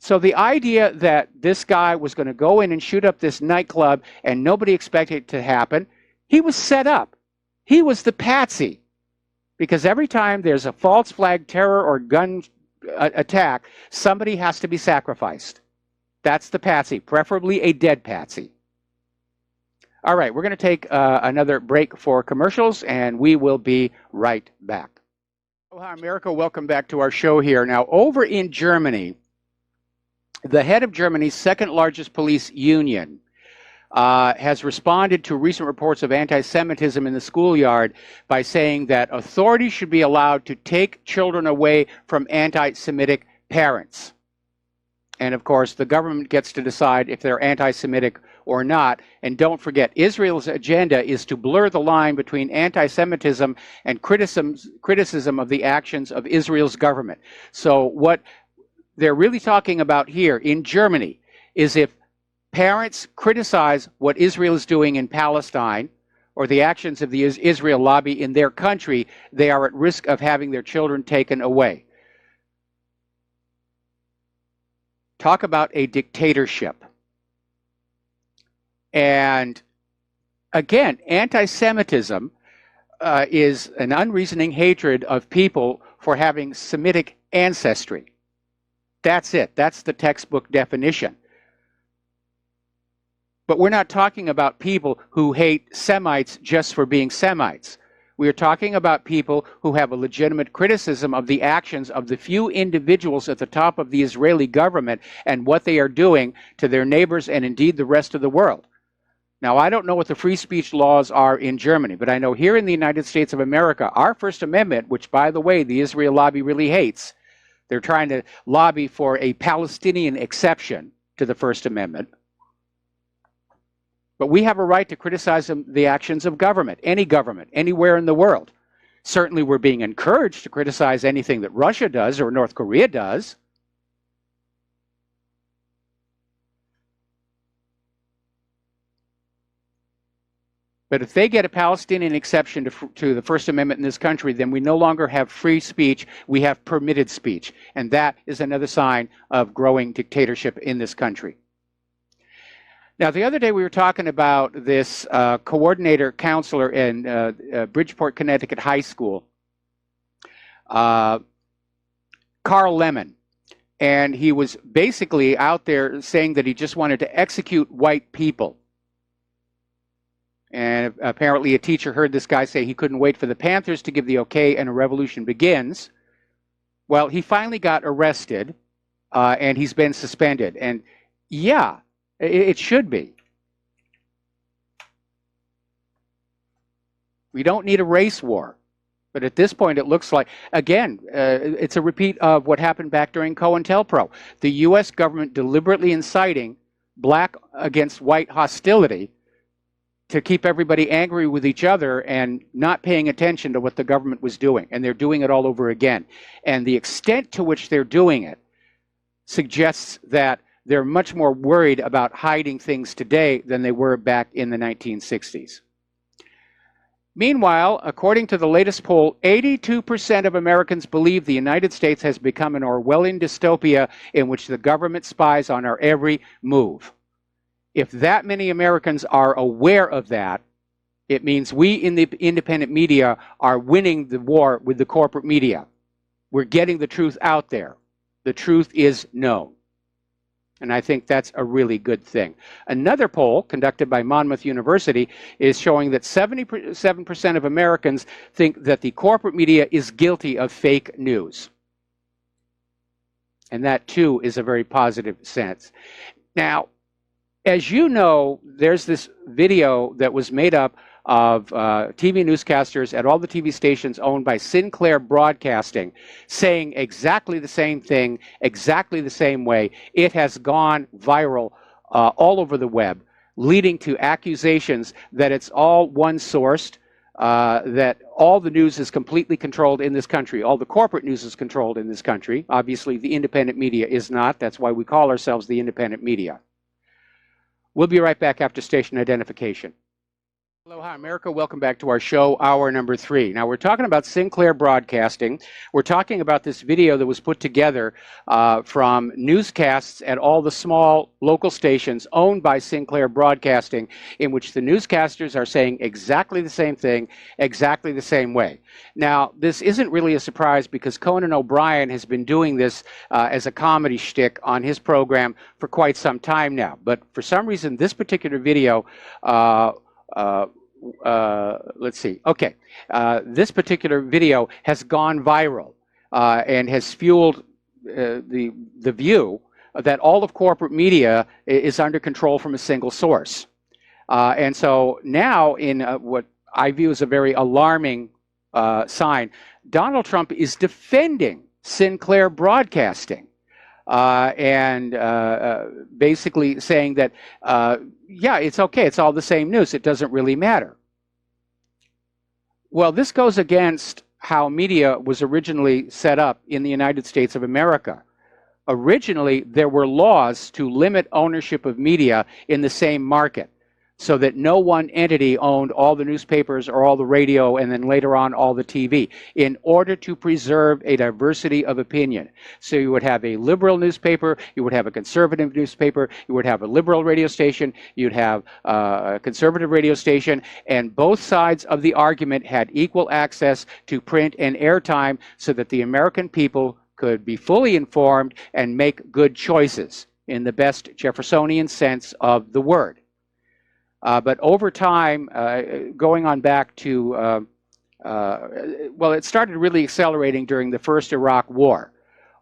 So the idea that this guy was going to go in and shoot up this nightclub and nobody expected it to happen, he was set up. He was the patsy. Because every time there's a false flag terror or gun attack, somebody has to be sacrificed. That's the patsy, preferably a dead patsy. All right, we're going to take another break for commercials, and we will be right back. Aloha, America. Welcome back to our show here. Now, over in Germany, the head of Germany's second largest police union has responded to recent reports of anti-Semitism in the schoolyard by saying that authorities should be allowed to take children away from anti-Semitic parents. And of course, the government gets to decide if they're anti-Semitic or not. And don't forget, Israel's agenda is to blur the line between anti-Semitism and criticism of the actions of Israel's government. So what they're really talking about here in Germany is if parents criticize what Israel is doing in Palestine or the actions of the Israel lobby in their country, they are at risk of having their children taken away. Talk about a dictatorship. And again, anti-Semitism is an unreasoning hatred of people for having Semitic ancestry. That's it. That's the textbook definition. But we're not talking about people who hate Semites just for being Semites. We are talking about people who have a legitimate criticism of the actions of the few individuals at the top of the Israeli government and what they are doing to their neighbors and indeed the rest of the world. Now, I don't know what the free speech laws are in Germany, but I know here in the United States of America, our First Amendment, which, by the way, the Israel lobby really hates, they're trying to lobby for a Palestinian exception to the First Amendment. But we have a right to criticize the actions of government, anywhere in the world. Certainly we're being encouraged to criticize anything that Russia does or North Korea does. But if they get a Palestinian exception to the First Amendment in this country, then we no longer have free speech, we have permitted speech. And that is another sign of growing dictatorship in this country. Now, the other day we were talking about this coordinator counselor in Bridgeport, Connecticut High School, Carl Lemon. And he was basically out there saying that he just wanted to execute white people. And apparently a teacher heard this guy say he couldn't wait for the Panthers to give the okay and a revolution begins. Well, he finally got arrested and he's been suspended. And yeah, it should be. We don't need a race war. But at this point, it looks like, again, it's a repeat of what happened back during COINTELPRO. The U.S. government deliberately inciting black against white hostility to keep everybody angry with each other and not paying attention to what the government was doing. And they're doing it all over again. And the extent to which they're doing it suggests that they're much more worried about hiding things today than they were back in the 1960s. Meanwhile, according to the latest poll, 82% of Americans believe the United States has become an Orwellian dystopia in which the government spies on our every move. If that many Americans are aware of that, it means we in the independent media are winning the war with the corporate media. We're getting the truth out there. The truth is known. And I think that's a really good thing. Another poll conducted by Monmouth University is showing that 77% of Americans think that the corporate media is guilty of fake news. And that, too, is a very positive sense. Now, as you know, there's this video that was made up of TV newscasters at all the TV stations owned by Sinclair Broadcasting saying exactly the same thing, exactly the same way. It has gone viral all over the web, leading to accusations that it's all one-sourced, that all the news is completely controlled in this country. All the corporate news is controlled in this country. Obviously, the independent media is not. That's why we call ourselves the independent media. We'll be right back after station identification. Aloha, America. Welcome back to our show, hour number 3. Now, we're talking about Sinclair Broadcasting. We're talking about this video that was put together from newscasts at all the small local stations owned by Sinclair Broadcasting, in which the newscasters are saying exactly the same thing, exactly the same way. Now, this isn't really a surprise because Conan O'Brien has been doing this as a comedy shtick on his program for quite some time now. But for some reason, this particular video let's see. Okay, this particular video has gone viral and has fueled the view that all of corporate media is under control from a single source. And so now, in what I view as a very alarming sign, Donald Trump is defending Sinclair Broadcasting and basically saying that, yeah, it's okay, it's all the same news, it doesn't really matter. Well, this goes against how media was originally set up in the United States of America. Originally, there were laws to limit ownership of media in the same market, so that no one entity owned all the newspapers or all the radio and then later on all the TV, in order to preserve a diversity of opinion. So you would have a liberal newspaper, you would have a conservative newspaper, you would have a liberal radio station, you'd have a conservative radio station, and both sides of the argument had equal access to print and airtime so that the American people could be fully informed and make good choices in the best Jeffersonian sense of the word. But over time, going on back to, well, it started really accelerating during the first Iraq War,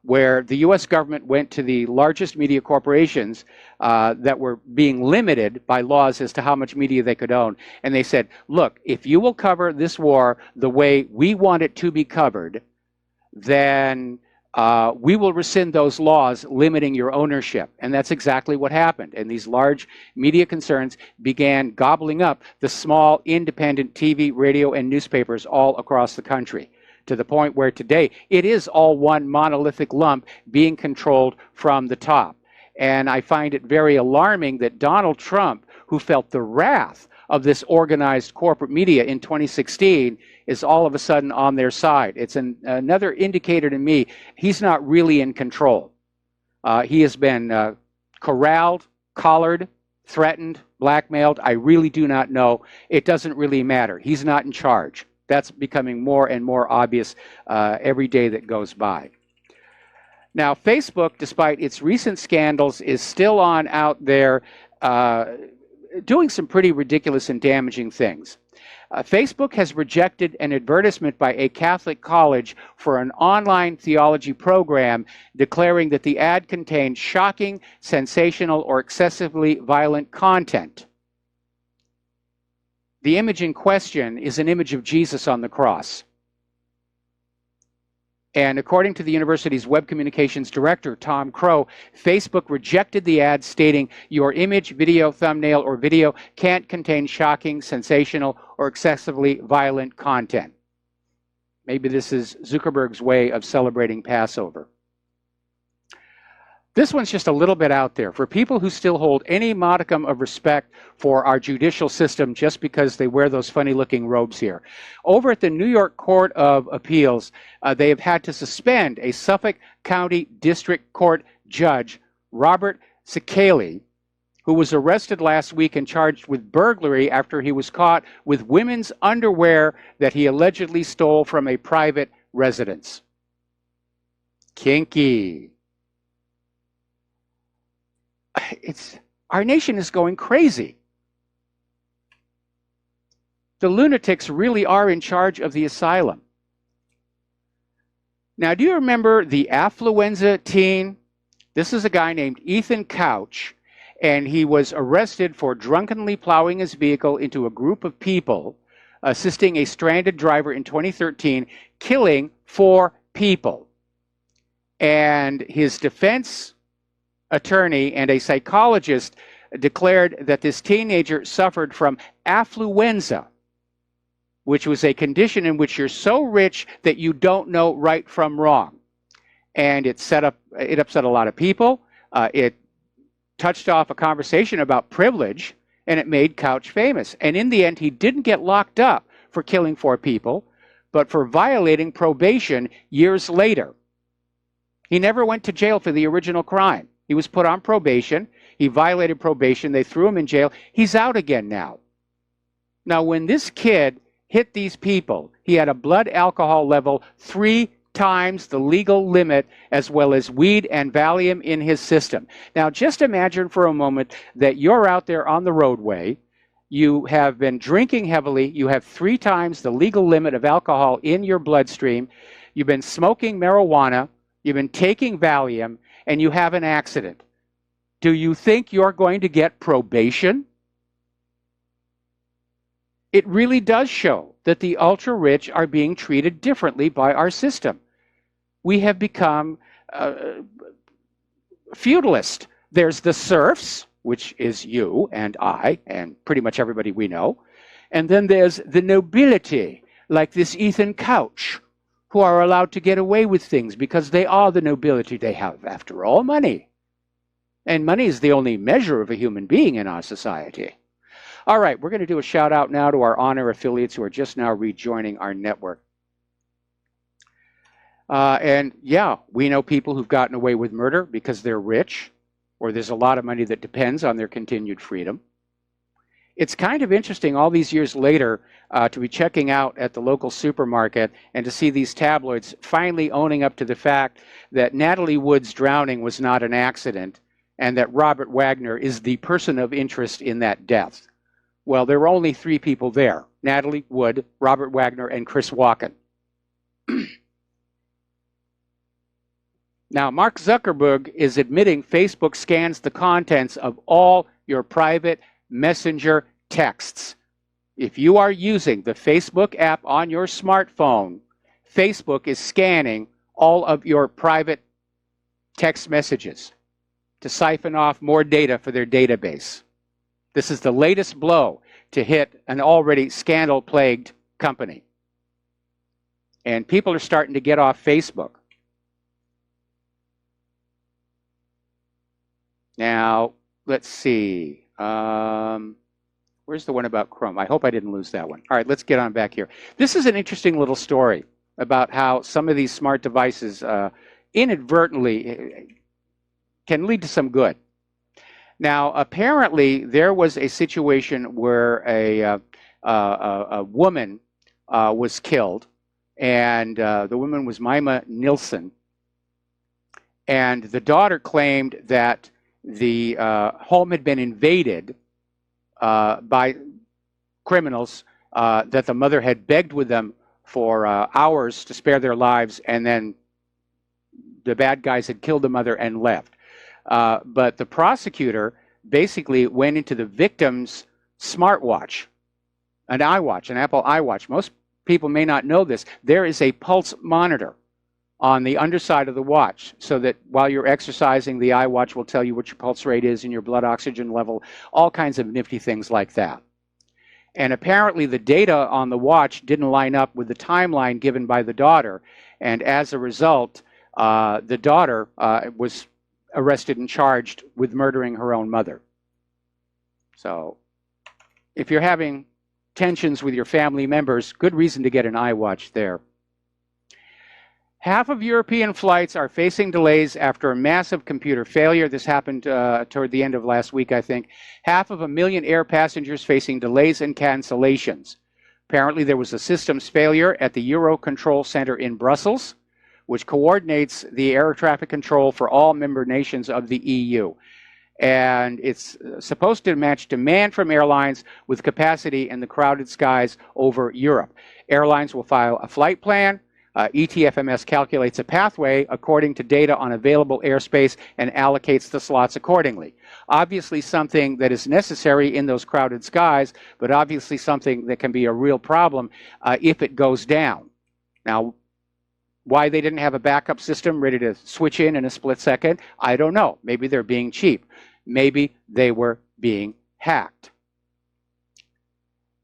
where the U.S. government went to the largest media corporations that were being limited by laws as to how much media they could own. And they said, look, if you will cover this war the way we want it to be covered, then we will rescind those laws limiting your ownership. And that's exactly what happened. And these large media concerns began gobbling up the small independent TV, radio, and newspapers all across the country, to the point where today it is all one monolithic lump being controlled from the top. And I find it very alarming that Donald Trump, who felt the wrath of this organized corporate media in 2016, is all of a sudden on their side. It's another indicator to me he's not really in control. He has been corralled, collared, threatened, blackmailed. I really do not know. It doesn't really matter. He's not in charge. That's becoming more and more obvious every day that goes by. Now, Facebook, despite its recent scandals, is still on out there doing some pretty ridiculous and damaging things. Facebook has rejected an advertisement by a Catholic college for an online theology program, declaring that the ad contained shocking, sensational, or excessively violent content. The image in question is an image of Jesus on the cross. And according to the university's web communications director, Tom Crow, Facebook rejected the ad, stating, your image, video, thumbnail, or video can't contain shocking, sensational, or excessively violent content. Maybe this is Zuckerberg's way of celebrating Passover. This one's just a little bit out there. For people who still hold any modicum of respect for our judicial system just because they wear those funny-looking robes here. Over at the New York Court of Appeals, they have had to suspend a Suffolk County District Court judge, Robert Sekeli, who was arrested last week and charged with burglary after he was caught with women's underwear that he allegedly stole from a private residence. Kinky. Our nation is going crazy. The lunatics really are in charge of the asylum. Now, do you remember the affluenza teen? This is a guy named Ethan Couch, and he was arrested for drunkenly plowing his vehicle into a group of people, assisting a stranded driver in 2013, killing 4 people. And his defense attorney and a psychologist declared that this teenager suffered from affluenza, which was a condition in which you're so rich that you don't know right from wrong. And it upset a lot of people. It touched off a conversation about privilege, and it made Couch famous. And in the end, he didn't get locked up for killing 4 people, but for violating probation years later. He never went to jail for the original crime. He was put on probation. He violated probation. They threw him in jail. He's out again now. Now, when this kid hit these people, he had a blood alcohol level 3 times the legal limit, as well as weed and Valium in his system. Now, just imagine for a moment that you're out there on the roadway you have been drinking heavily, you have 3 times the legal limit of alcohol in your bloodstream, you've been smoking marijuana, you've been taking Valium, and you have an accident. Do you think you're going to get probation? It really does show that the ultra-rich are being treated differently by our system. We have become feudalist. There's the serfs, which is you and I and pretty much everybody we know. And then there's the nobility, like this Ethan Couch, who are allowed to get away with things because they are the nobility. They have, after all, money. And money is the only measure of a human being in our society. All right, we're going to do a shout out now to our honor affiliates who are just now rejoining our network. And yeah, we know people who've gotten away with murder because they're rich, or there's a lot of money that depends on their continued freedom. It's kind of interesting all these years later to be checking out at the local supermarket and to see these tabloids finally owning up to the fact that Natalie Wood's drowning was not an accident and that Robert Wagner is the person of interest in that death. Well, there were only 3 people there: Natalie Wood, Robert Wagner, and Chris Walken. Now, Mark Zuckerberg is admitting Facebook scans the contents of all your private messenger texts. If you are using the Facebook app on your smartphone, Facebook is scanning all of your private text messages to siphon off more data for their database. This is the latest blow to hit an already scandal-plagued company. And people are starting to get off Facebook. Now, let's see. Where's the one about Chrome? I hope I didn't lose that one. All right, let's get on back here. This is an interesting little story about how some of these smart devices inadvertently can lead to some good. Now, apparently, there was a situation where a woman was killed, and the woman was Mima Nilsson, and the daughter claimed that the home had been invaded by criminals, that the mother had begged with them for hours to spare their lives, and then the bad guys had killed the mother and left. But the prosecutor basically went into the victim's smartwatch, an iWatch, an Apple iWatch. Most people may not know this. There is a pulse monitor on the underside of the watch, so that while you're exercising, the iWatch will tell you what your pulse rate is and your blood oxygen level, all kinds of nifty things like that. And apparently the data on the watch didn't line up with the timeline given by the daughter, and as a result, the daughter was arrested and charged with murdering her own mother. So if you're having tensions with your family members, good reason to get an iWatch there. Half of European flights are facing delays after a massive computer failure. This happened toward the end of last week, I think. 500,000 air passengers facing delays and cancellations. Apparently there was a systems failure at the Eurocontrol Center in Brussels, which coordinates the air traffic control for all member nations of the EU. And it's supposed to match demand from airlines with capacity in the crowded skies over Europe. Airlines will file a flight plan. ETFMS calculates a pathway according to data on available airspace and allocates the slots accordingly. Obviously something that is necessary in those crowded skies, but obviously something that can be a real problem if it goes down. Now, why they didn't have a backup system ready to switch in a split second, I don't know. Maybe they're being cheap. Maybe they were being hacked.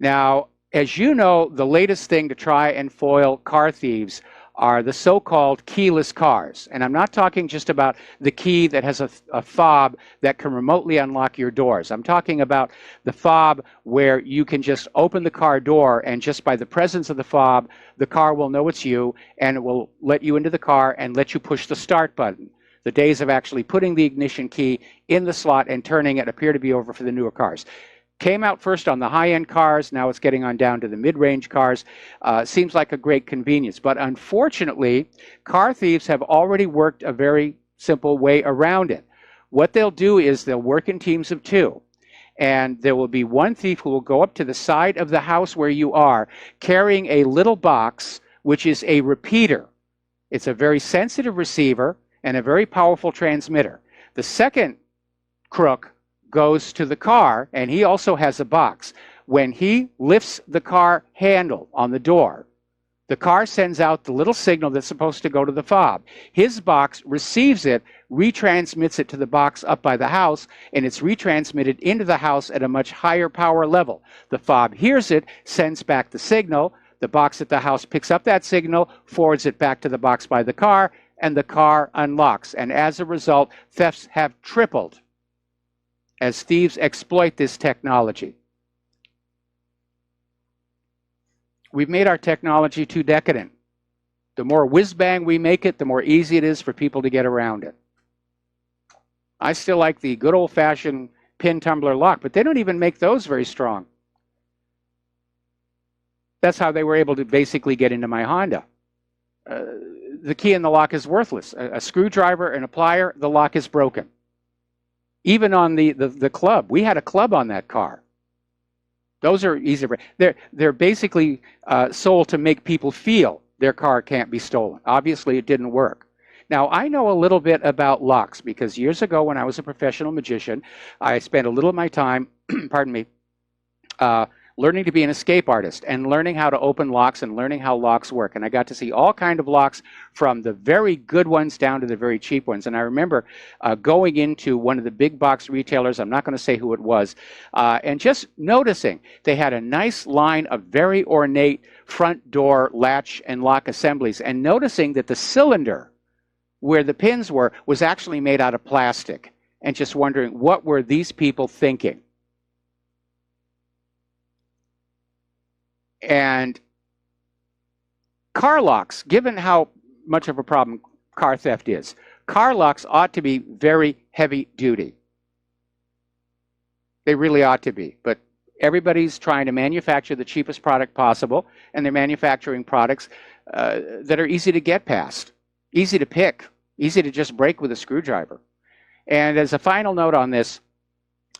Now, as you know, the latest thing to try and foil car thieves are the so-called keyless cars. And I'm not talking just about the key that has a fob that can remotely unlock your doors. I'm talking about the fob where you can just open the car door, and just by the presence of the fob, the car will know it's you, and it will let you into the car and let you push the start button. The days of actually putting the ignition key in the slot and turning it appear to be over for the newer cars. Came out first on the high-end cars, now it's getting on down to the mid-range cars. Seems like a great convenience, but unfortunately, car thieves have already worked a very simple way around it. What they'll do is they'll work in teams of 2, and there will be one thief who will go up to the side of the house where you are, carrying a little box, which is a repeater. It's a very sensitive receiver and a very powerful transmitter. The second crook goes to the car, and he also has a box. When he lifts the car handle on the door, the car sends out the little signal that's supposed to go to the fob. His box receives it, retransmits it to the box up by the house, and it's retransmitted into the house at a much higher power level. The fob hears it, sends back the signal. The box at the house picks up that signal, forwards it back to the box by the car, and the car unlocks. And as a result, thefts have tripled as thieves exploit this technology. We've made our technology too decadent. The more whiz-bang we make it, the more easy it is for people to get around it. I still like the good old-fashioned pin tumbler lock, but they don't even make those very strong. That's how they were able to basically get into my Honda. The key in the lock is worthless. A screwdriver and a plier, the lock is broken. Even on the club. We had a club on that car. Those are easy. They're basically sold to make people feel their car can't be stolen. Obviously, it didn't work. Now, I know a little bit about locks because years ago when I was a professional magician, I spent a little of my time, pardon me, learning to be an escape artist and learning how to open locks and learning how locks work. And I got to see all kinds of locks from the very good ones down to the very cheap ones. And I remember going into one of the big box retailers, I'm not going to say who it was, and just noticing they had a nice line of very ornate front door latch and lock assemblies, and noticing that the cylinder where the pins were was actually made out of plastic, and just wondering, what were these people thinking? And car locks, given how much of a problem car theft is, car locks ought to be very heavy duty. They really ought to be. But everybody's trying to manufacture the cheapest product possible, and they're manufacturing products that are easy to get past, easy to pick, easy to just break with a screwdriver. And as a final note on this,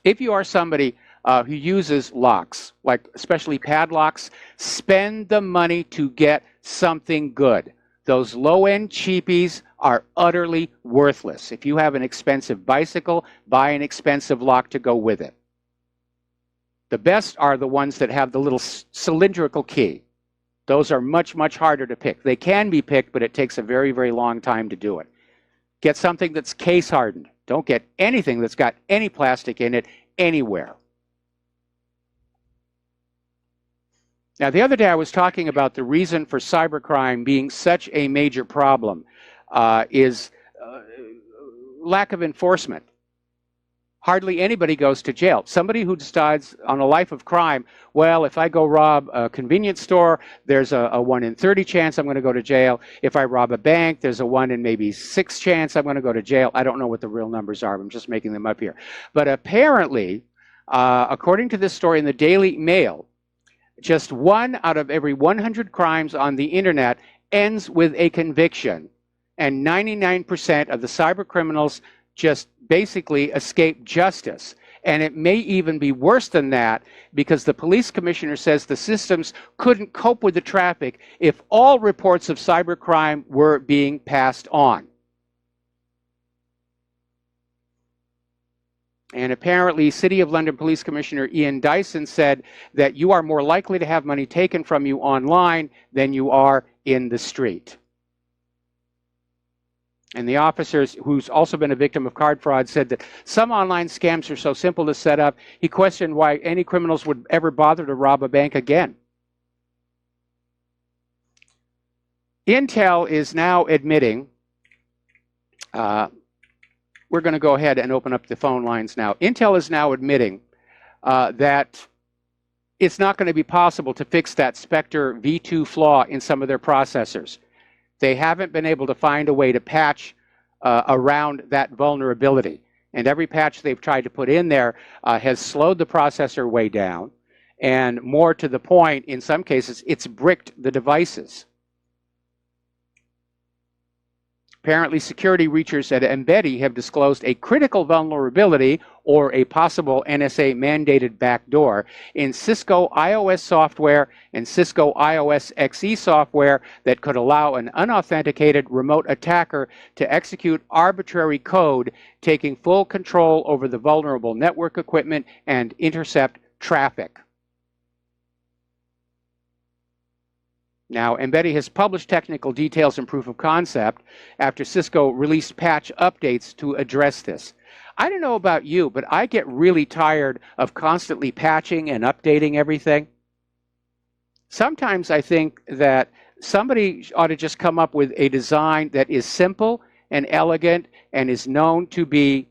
if you are somebody who uses locks, like especially padlocks, spend the money to get something good. Those low-end cheapies are utterly worthless. If you have an expensive bicycle, buy an expensive lock to go with it. The best are the ones that have the little cylindrical key. Those are much, much harder to pick. They can be picked, but it takes a very, very long time to do it. Get something that's case hardened. Don't get anything that's got any plastic in it anywhere. Now, the other day I was talking about the reason for cybercrime being such a major problem is lack of enforcement. Hardly anybody goes to jail. Somebody who decides on a life of crime, well, if I go rob a convenience store, there's a 1 in 30 chance I'm going to go to jail. If I rob a bank, there's a 1 in maybe 6 chance I'm going to go to jail. I don't know what the real numbers are. I'm just making them up here. But apparently, according to this story in the Daily Mail, just 1 out of every 100 crimes on the internet ends with a conviction, and 99% of the cyber criminals just basically escape justice. And it may even be worse than that, because the police commissioner says the systems couldn't cope with the traffic if all reports of cybercrime were being passed on. And apparently, City of London Police Commissioner Ian Dyson said that you are more likely to have money taken from you online than you are in the street. And the officers, who's also been a victim of card fraud, said that some online scams are so simple to set up, he questioned why any criminals would ever bother to rob a bank again. Intel is now admitting, we're going to go ahead and open up the phone lines now. Intel is now admitting that it's not going to be possible to fix that Spectre V2 flaw in some of their processors. They haven't been able to find a way to patch around that vulnerability. And every patch they've tried to put in there has slowed the processor way down. And more to the point, in some cases, it's bricked the devices. Apparently, security researchers at Embeddy have disclosed a critical vulnerability or a possible NSA-mandated backdoor in Cisco iOS software and Cisco iOS XE software that could allow an unauthenticated remote attacker to execute arbitrary code, taking full control over the vulnerable network equipment and intercept traffic. Now, Embeddy has published technical details and proof of concept after Cisco released patch updates to address this. I don't know about you, but I get really tired of constantly patching and updating everything. Sometimes I think that somebody ought to just come up with a design that is simple and elegant and is known to be,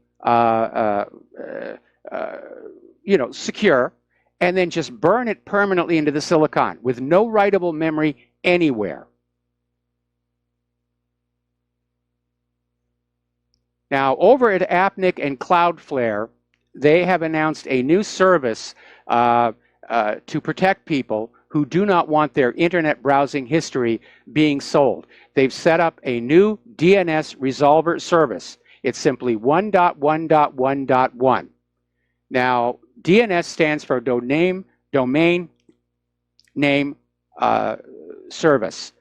secure, and then just burn it permanently into the silicon with no writable memory anywhere. Now, over at Appnik and Cloudflare, they have announced a new service to protect people who do not want their internet browsing history being sold. They've set up a new DNS resolver service. It's simply 1.1.1.1. Now, DNS stands for domain name service.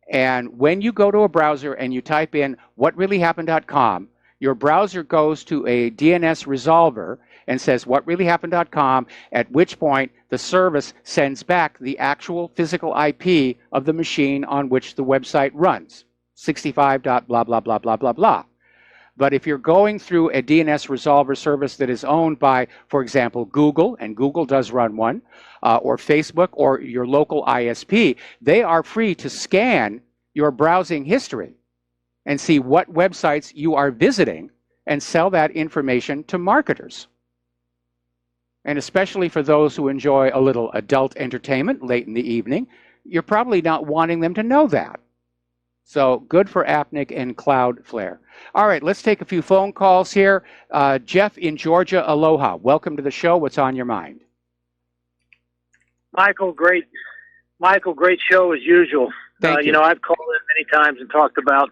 And when you go to a browser and you type in whatreallyhappened.com, your browser goes to a DNS resolver and says whatreallyhappened.com, at which point the service sends back the actual physical IP of the machine on which the website runs, 65. Blah, blah, blah, blah, blah, blah. But if you're going through a DNS resolver service that is owned by, for example, Google, and Google does run one, or Facebook, or your local ISP, they are free to scan your browsing history and see what websites you are visiting and sell that information to marketers. And especially for those who enjoy a little adult entertainment late in the evening, you're probably not wanting them to know that. So good for Appnik and Cloudflare. All right, let's take a few phone calls here. Jeff in Georgia, aloha. Welcome to the show. What's on your mind? Michael, great show as usual. Thank you. I've called in many times and talked about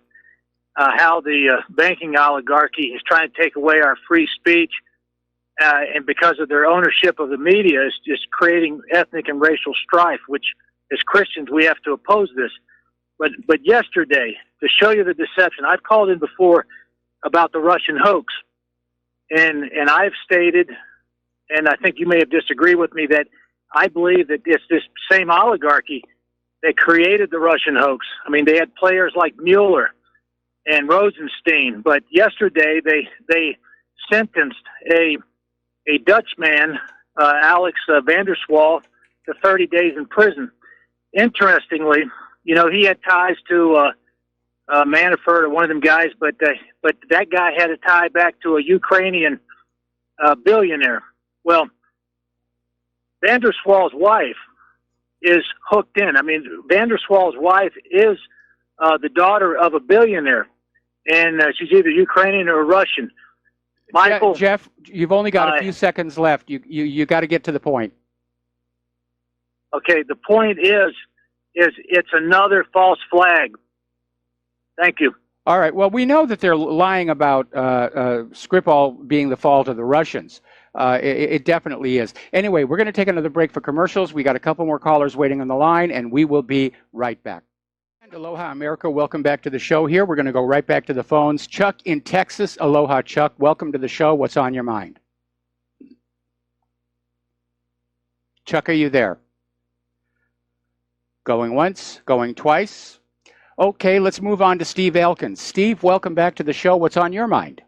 how the banking oligarchy is trying to take away our free speech, and because of their ownership of the media, is just creating ethnic and racial strife, which as Christians we have to oppose this. But yesterday, to show you the deception, I've called in before about the Russian hoax, and I've stated, and I think you may have disagreed with me, that I believe that it's this same oligarchy that created the Russian hoax. I mean, they had players like Mueller and Rosenstein, but yesterday they sentenced a Dutch man, Alex van der Swal, to 30 days in prison. Interestingly, he had ties to Manafort or one of them guys, but that guy had a tie back to a Ukrainian billionaire. Well, van der Swal's wife is hooked in. I mean, van der Swal's wife is the daughter of a billionaire, and she's either Ukrainian or Russian. Michael, Jeff, you've only got a few seconds left. You got to get to the point. Okay, the point is it's another false flag. Thank you. All right. Well, we know that they're lying about Skripal being the fault of the Russians. It definitely is. Anyway, we're going to take another break for commercials. We got a couple more callers waiting on the line, and we will be right back. And aloha, America. Welcome back to the show here. We're going to go right back to the phones. Chuck in Texas. Aloha, Chuck. Welcome to the show. What's on your mind? Chuck, are you there? Going once, going twice. Okay, let's move on to Steve Elkins. Steve, welcome back to the show. What's on your mind?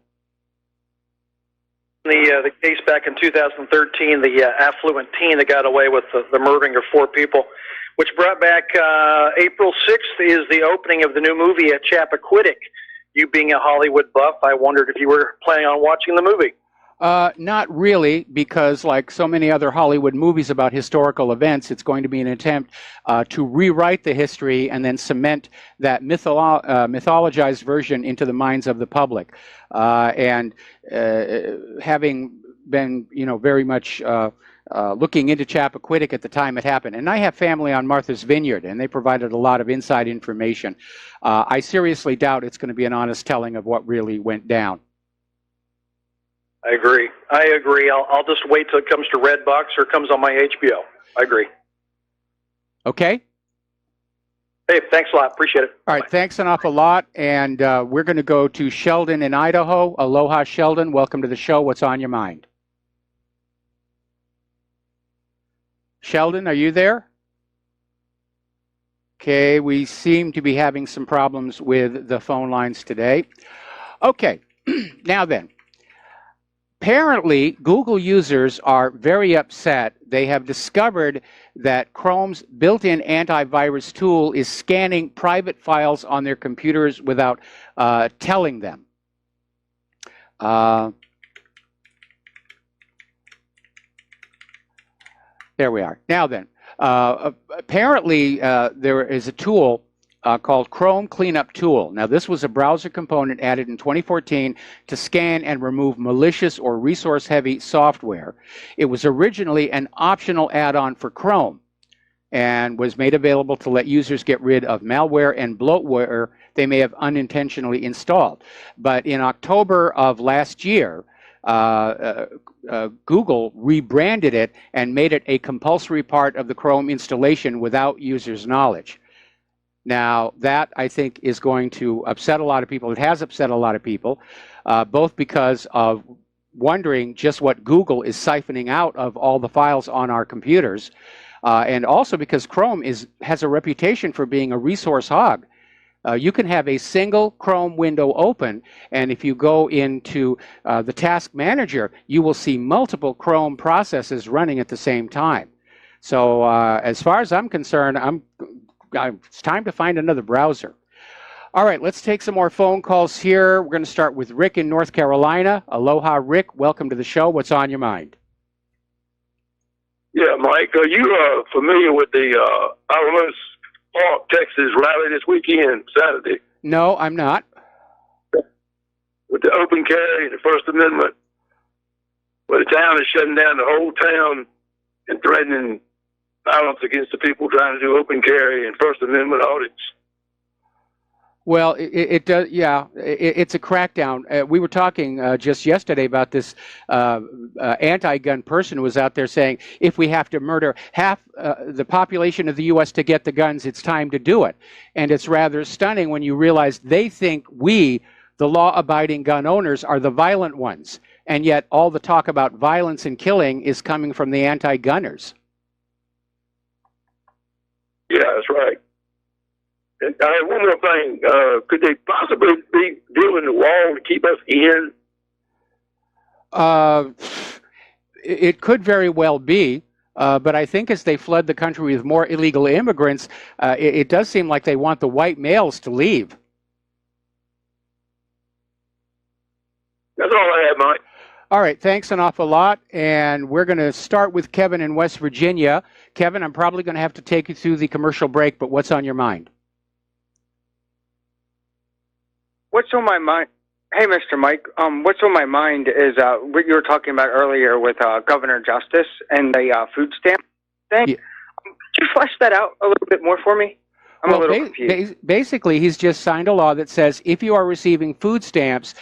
The case back in 2013, the affluent teen that got away with the murdering of 4 people, which brought back April 6th is the opening of the new movie at Chappaquiddick. You being a Hollywood buff, I wondered if you were planning on watching the movie. Not really, because like so many other Hollywood movies about historical events, it's going to be an attempt to rewrite the history and then cement that mythologized version into the minds of the public. And having been very much looking into Chappaquiddick at the time it happened. And I have family on Martha's Vineyard, and they provided a lot of inside information. I seriously doubt it's going to be an honest telling of what really went down. I agree. I'll just wait till it comes to Redbox or comes on my HBO. I agree. Okay. Hey, thanks a lot. Appreciate it. All right. Bye. Thanks an awful lot. And we're going to go to Sheldon in Idaho. Aloha, Sheldon. Welcome to the show. What's on your mind? Sheldon, are you there? Okay. We seem to be having some problems with the phone lines today. Okay. Now then. Apparently, Google users are very upset. They have discovered that Chrome's built-in antivirus tool is scanning private files on their computers without telling them. There we are. Now then, apparently there is a tool called Chrome Cleanup Tool. Now, this was a browser component added in 2014 to scan and remove malicious or resource-heavy software. It was originally an optional add-on for Chrome and was made available to let users get rid of malware and bloatware they may have unintentionally installed. But in October of last year, Google rebranded it and made it a compulsory part of the Chrome installation without users' knowledge. Now, that, I think, is going to upset a lot of people. It has upset a lot of people, both because of wondering just what Google is siphoning out of all the files on our computers, and also because Chrome has a reputation for being a resource hog. You can have a single Chrome window open, and if you go into the task manager, you will see multiple Chrome processes running at the same time. So as far as I'm concerned, it's time to find another browser. All right, let's take some more phone calls here. We're going to start with Rick in North Carolina. Aloha, Rick. Welcome to the show. What's on your mind? Yeah, Mike, are you familiar with the Alamos Park, Texas rally this weekend, Saturday? No, I'm not. With the open carry, the First Amendment, where the town is shutting down the whole town and threatening violence against the people trying to do open carry and First Amendment audits. Well, it does. Yeah, it's a crackdown. We were talking just yesterday about this anti-gun person who was out there saying, if we have to murder half the population of the U.S. to get the guns, it's time to do it. And it's rather stunning when you realize they think we, the law-abiding gun owners, are the violent ones. And yet all the talk about violence and killing is coming from the anti-gunners. Yeah, that's right. And one more thing, could they possibly be building the wall to keep us in? It could very well be, but I think as they flood the country with more illegal immigrants, it does seem like they want the white males to leave. That's all I have, Mike. All right, thanks an awful lot, and we're going to start with Kevin in West Virginia. Kevin, I'm probably going to have to take you through the commercial break, but what's on your mind? What's on my mind? Hey, Mr. Mike. What's on my mind is what you were talking about earlier with Governor Justice and the food stamp thing. Yeah. Could you flesh that out a little bit more for me? I'm a little confused. Basically, he's just signed a law that says if you are receiving food stamps,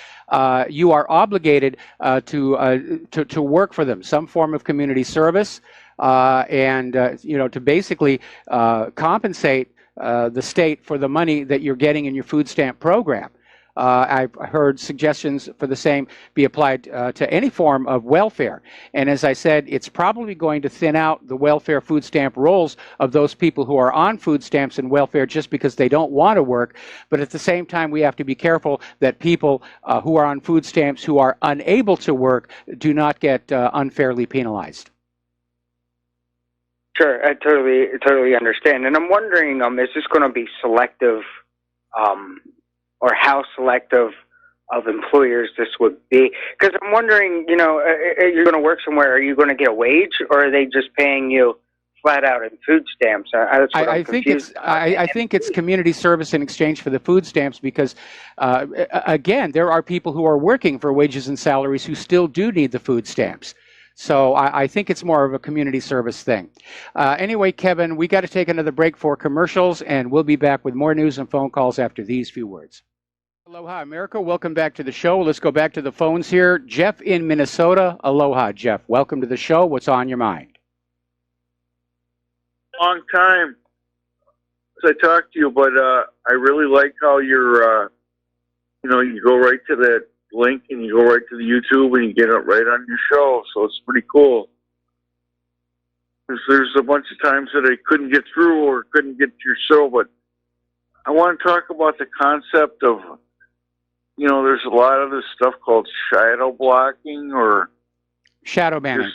you are obligated to work for them, some form of community service, and to basically compensate the state for the money that you're getting in your food stamp program. I've heard suggestions for the same be applied to any form of welfare. And as I said, it's probably going to thin out the welfare food stamp rolls of those people who are on food stamps and welfare just because they don't want to work. But at the same time, we have to be careful that people who are on food stamps who are unable to work do not get unfairly penalized. Sure, I totally understand. And I'm wondering, is this going to be selective, or how selective of employers this would be? Because I'm wondering, you're going to work somewhere, are you going to get a wage, or are they just paying you flat out in food stamps. That's what I think it's I think it's community service in exchange for the food stamps because, again, there are people who are working for wages and salaries who still do need the food stamps. So I think it's more of a community service thing. Anyway, Kevin, we got to take another break for commercials, and we'll be back with more news and phone calls after these few words. Aloha, America. Welcome back to the show. Let's go back to the phones here. Jeff in Minnesota. Aloha, Jeff. Welcome to the show. What's on your mind? Long time since I talked to you, but I really like how you're, you go right to that link and you go right to the YouTube and you get it right on your show. So it's pretty cool. There's a bunch of times that I couldn't get through or couldn't get to your show, but I want to talk about the concept of, there's a lot of this stuff called shadow blocking or shadow banning.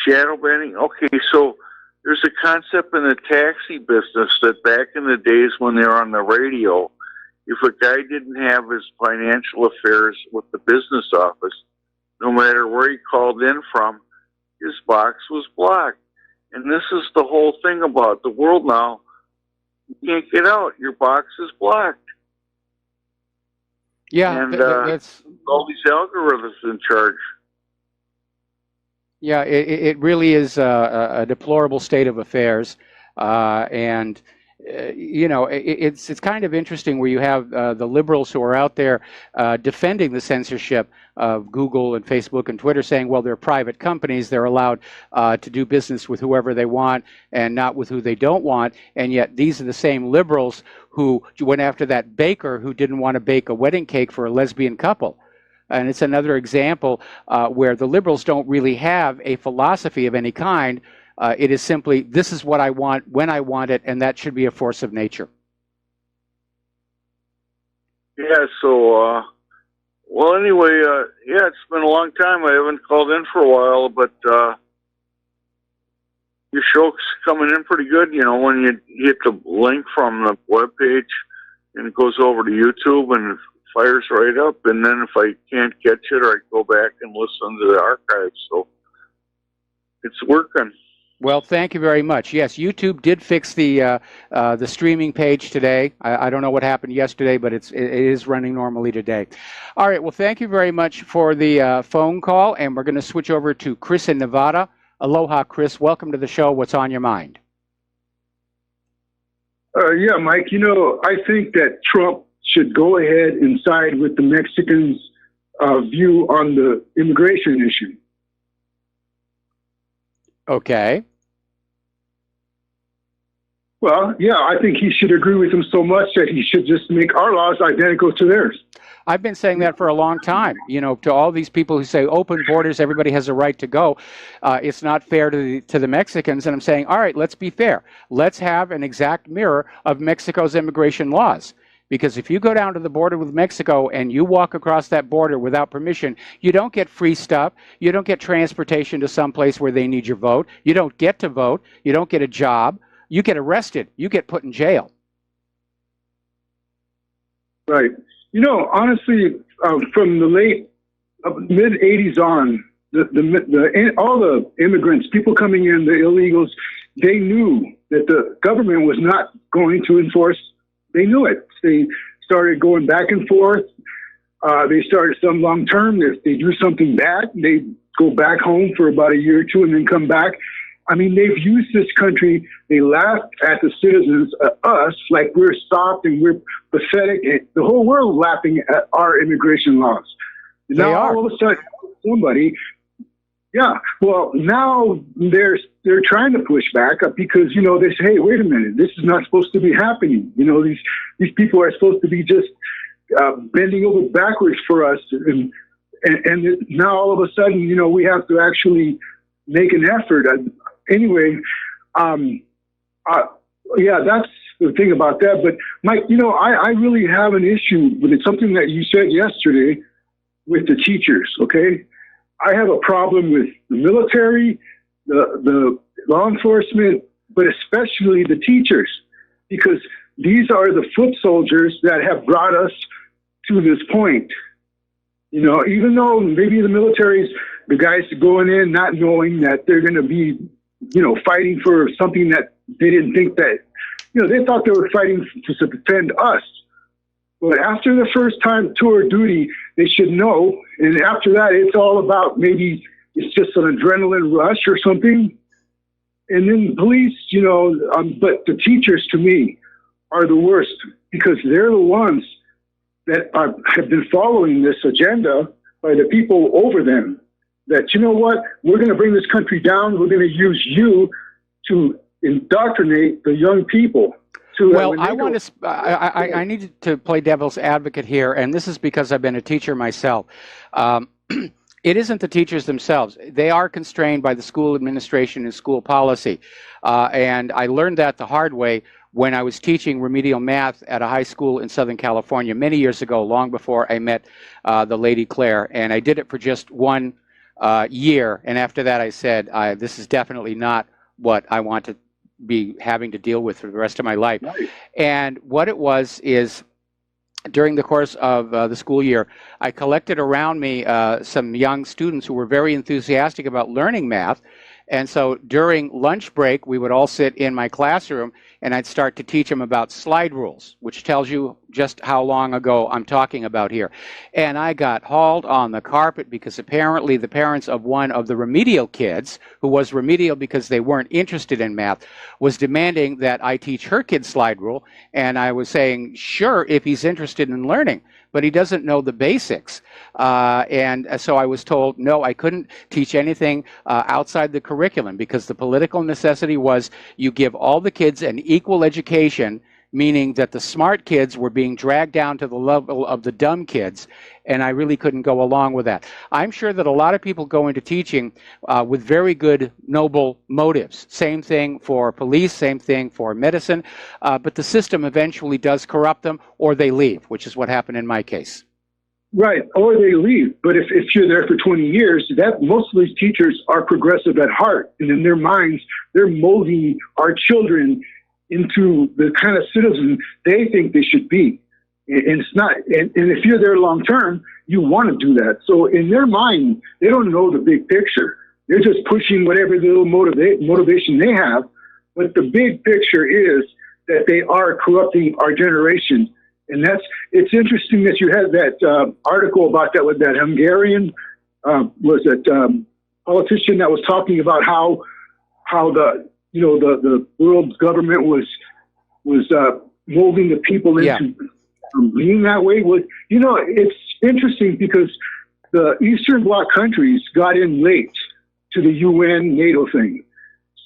Shadow banning. Okay, so there's a concept in the taxi business that back in the days when they were on the radio, if a guy didn't have his financial affairs with the business office, no matter where he called in from, his box was blocked. And this is the whole thing about the world now. You can't get out. Your box is blocked. Yeah, and that's all these algorithms in charge. Yeah, it really is a deplorable state of affairs, and it's kind of interesting where you have the liberals who are out there defending the censorship of Google and Facebook and Twitter, saying, well, they're private companies, they're allowed to do business with whoever they want and not with who they don't want, and yet these are the same liberals who went after that baker who didn't want to bake a wedding cake for a lesbian couple. And it's another example where the liberals don't really have a philosophy of any kind. It is simply, this is what I want, when I want it, and that should be a force of nature. Yeah, so, well, anyway, it's been a long time. I haven't called in for a while, but your show's coming in pretty good, when you hit the link from the webpage and it goes over to YouTube and fires right up, and then if I can't catch it, or I go back and listen to the archives. So it's working. Well, thank you very much. Yes, YouTube did fix the streaming page today. I don't know what happened yesterday, but it is running normally today. All right. Well, thank you very much for the phone call, and we're going to switch over to Chris in Nevada. Aloha, Chris. Welcome to the show. What's on your mind? Yeah, Mike. I think that Trump should go ahead and side with the Mexicans' view on the immigration issue. Okay. Well, yeah, I think he should agree with them so much that he should just make our laws identical to theirs. I've been saying that for a long time, to all these people who say open borders, everybody has a right to go. It's not fair to the Mexicans. And I'm saying, all right, let's be fair. Let's have an exact mirror of Mexico's immigration laws. Because if you go down to the border with Mexico and you walk across that border without permission, you don't get free stuff. You don't get transportation to some place where they need your vote. You don't get to vote. You don't get a job. You get arrested. You get put in jail. Right. Honestly, from the mid 80s on, all the immigrants, people coming in, the illegals, they knew that the government was not going to enforce. They knew it. They started going back and forth. They started some long term. If they do something bad, they go back home for about a year or two and then come back. I mean, they've used this country. They laugh at the citizens, us, like we're soft and we're pathetic. And the whole world laughing at our immigration laws. Now all of a sudden, somebody, now they're trying to push back because, they say, hey, wait a minute, this is not supposed to be happening. These people are supposed to be just bending over backwards for us. And now all of a sudden, we have to actually make an effort. Anyway, that's the thing about that. But Mike, I really have an issue with it. Something that you said yesterday with the teachers. Okay, I have a problem with the military, the law enforcement, but especially the teachers, because these are the foot soldiers that have brought us to this point. Even though maybe the military's the guys going in not knowing that they're going to be fighting for something that they didn't think that, they thought they were fighting to defend us. But after the first time tour of duty, they should know. And after that, it's all about maybe it's just an adrenaline rush or something. And then police, but the teachers to me are the worst because they're the ones that have been following this agenda by the people over them. That, we're going to bring this country down. We're going to use you to indoctrinate the young people. Well, I need to play devil's advocate here, and this is because I've been a teacher myself. It isn't the teachers themselves. They are constrained by the school administration and school policy. And I learned that the hard way when I was teaching remedial math at a high school in Southern California many years ago, long before I met the lady Claire. And I did it for just 1 year. And after that, I said, this is definitely not what I want to be having to deal with for the rest of my life. Right. And what it was is, during the course of the school year, I collected around me some young students who were very enthusiastic about learning math. And so during lunch break, we would all sit in my classroom and I'd start to teach them about slide rules, which tells you just how long ago I'm talking about here. And I got hauled on the carpet because apparently the parents of one of the remedial kids, who was remedial because they weren't interested in math, was demanding that I teach her kid slide rule. And I was saying, sure, if he's interested in learning, but he doesn't know the basics. And so I was told, no, I couldn't teach anything outside the curriculum because the political necessity was you give all the kids an equal education, meaning that the smart kids were being dragged down to the level of the dumb kids, and I really couldn't go along with that. I'm sure that a lot of people go into teaching with very good, noble motives. Same thing for police, same thing for medicine, but the system eventually does corrupt them, or they leave, which is what happened in my case. Right, or they leave. But if you're there for 20 years, most of these teachers are progressive at heart, and in their minds, they're molding our children into the kind of citizen they think they should be. And it's not, and if you're there long term, you want to do that. So in their mind, they don't know the big picture. They're just pushing whatever little motivation they have. But the big picture is that they are corrupting our generation. And it's interesting that you had that article about that with that Hungarian, politician that was talking about how the world government was molding the people into being that way. It's interesting because the Eastern Bloc countries got in late to the UN NATO thing.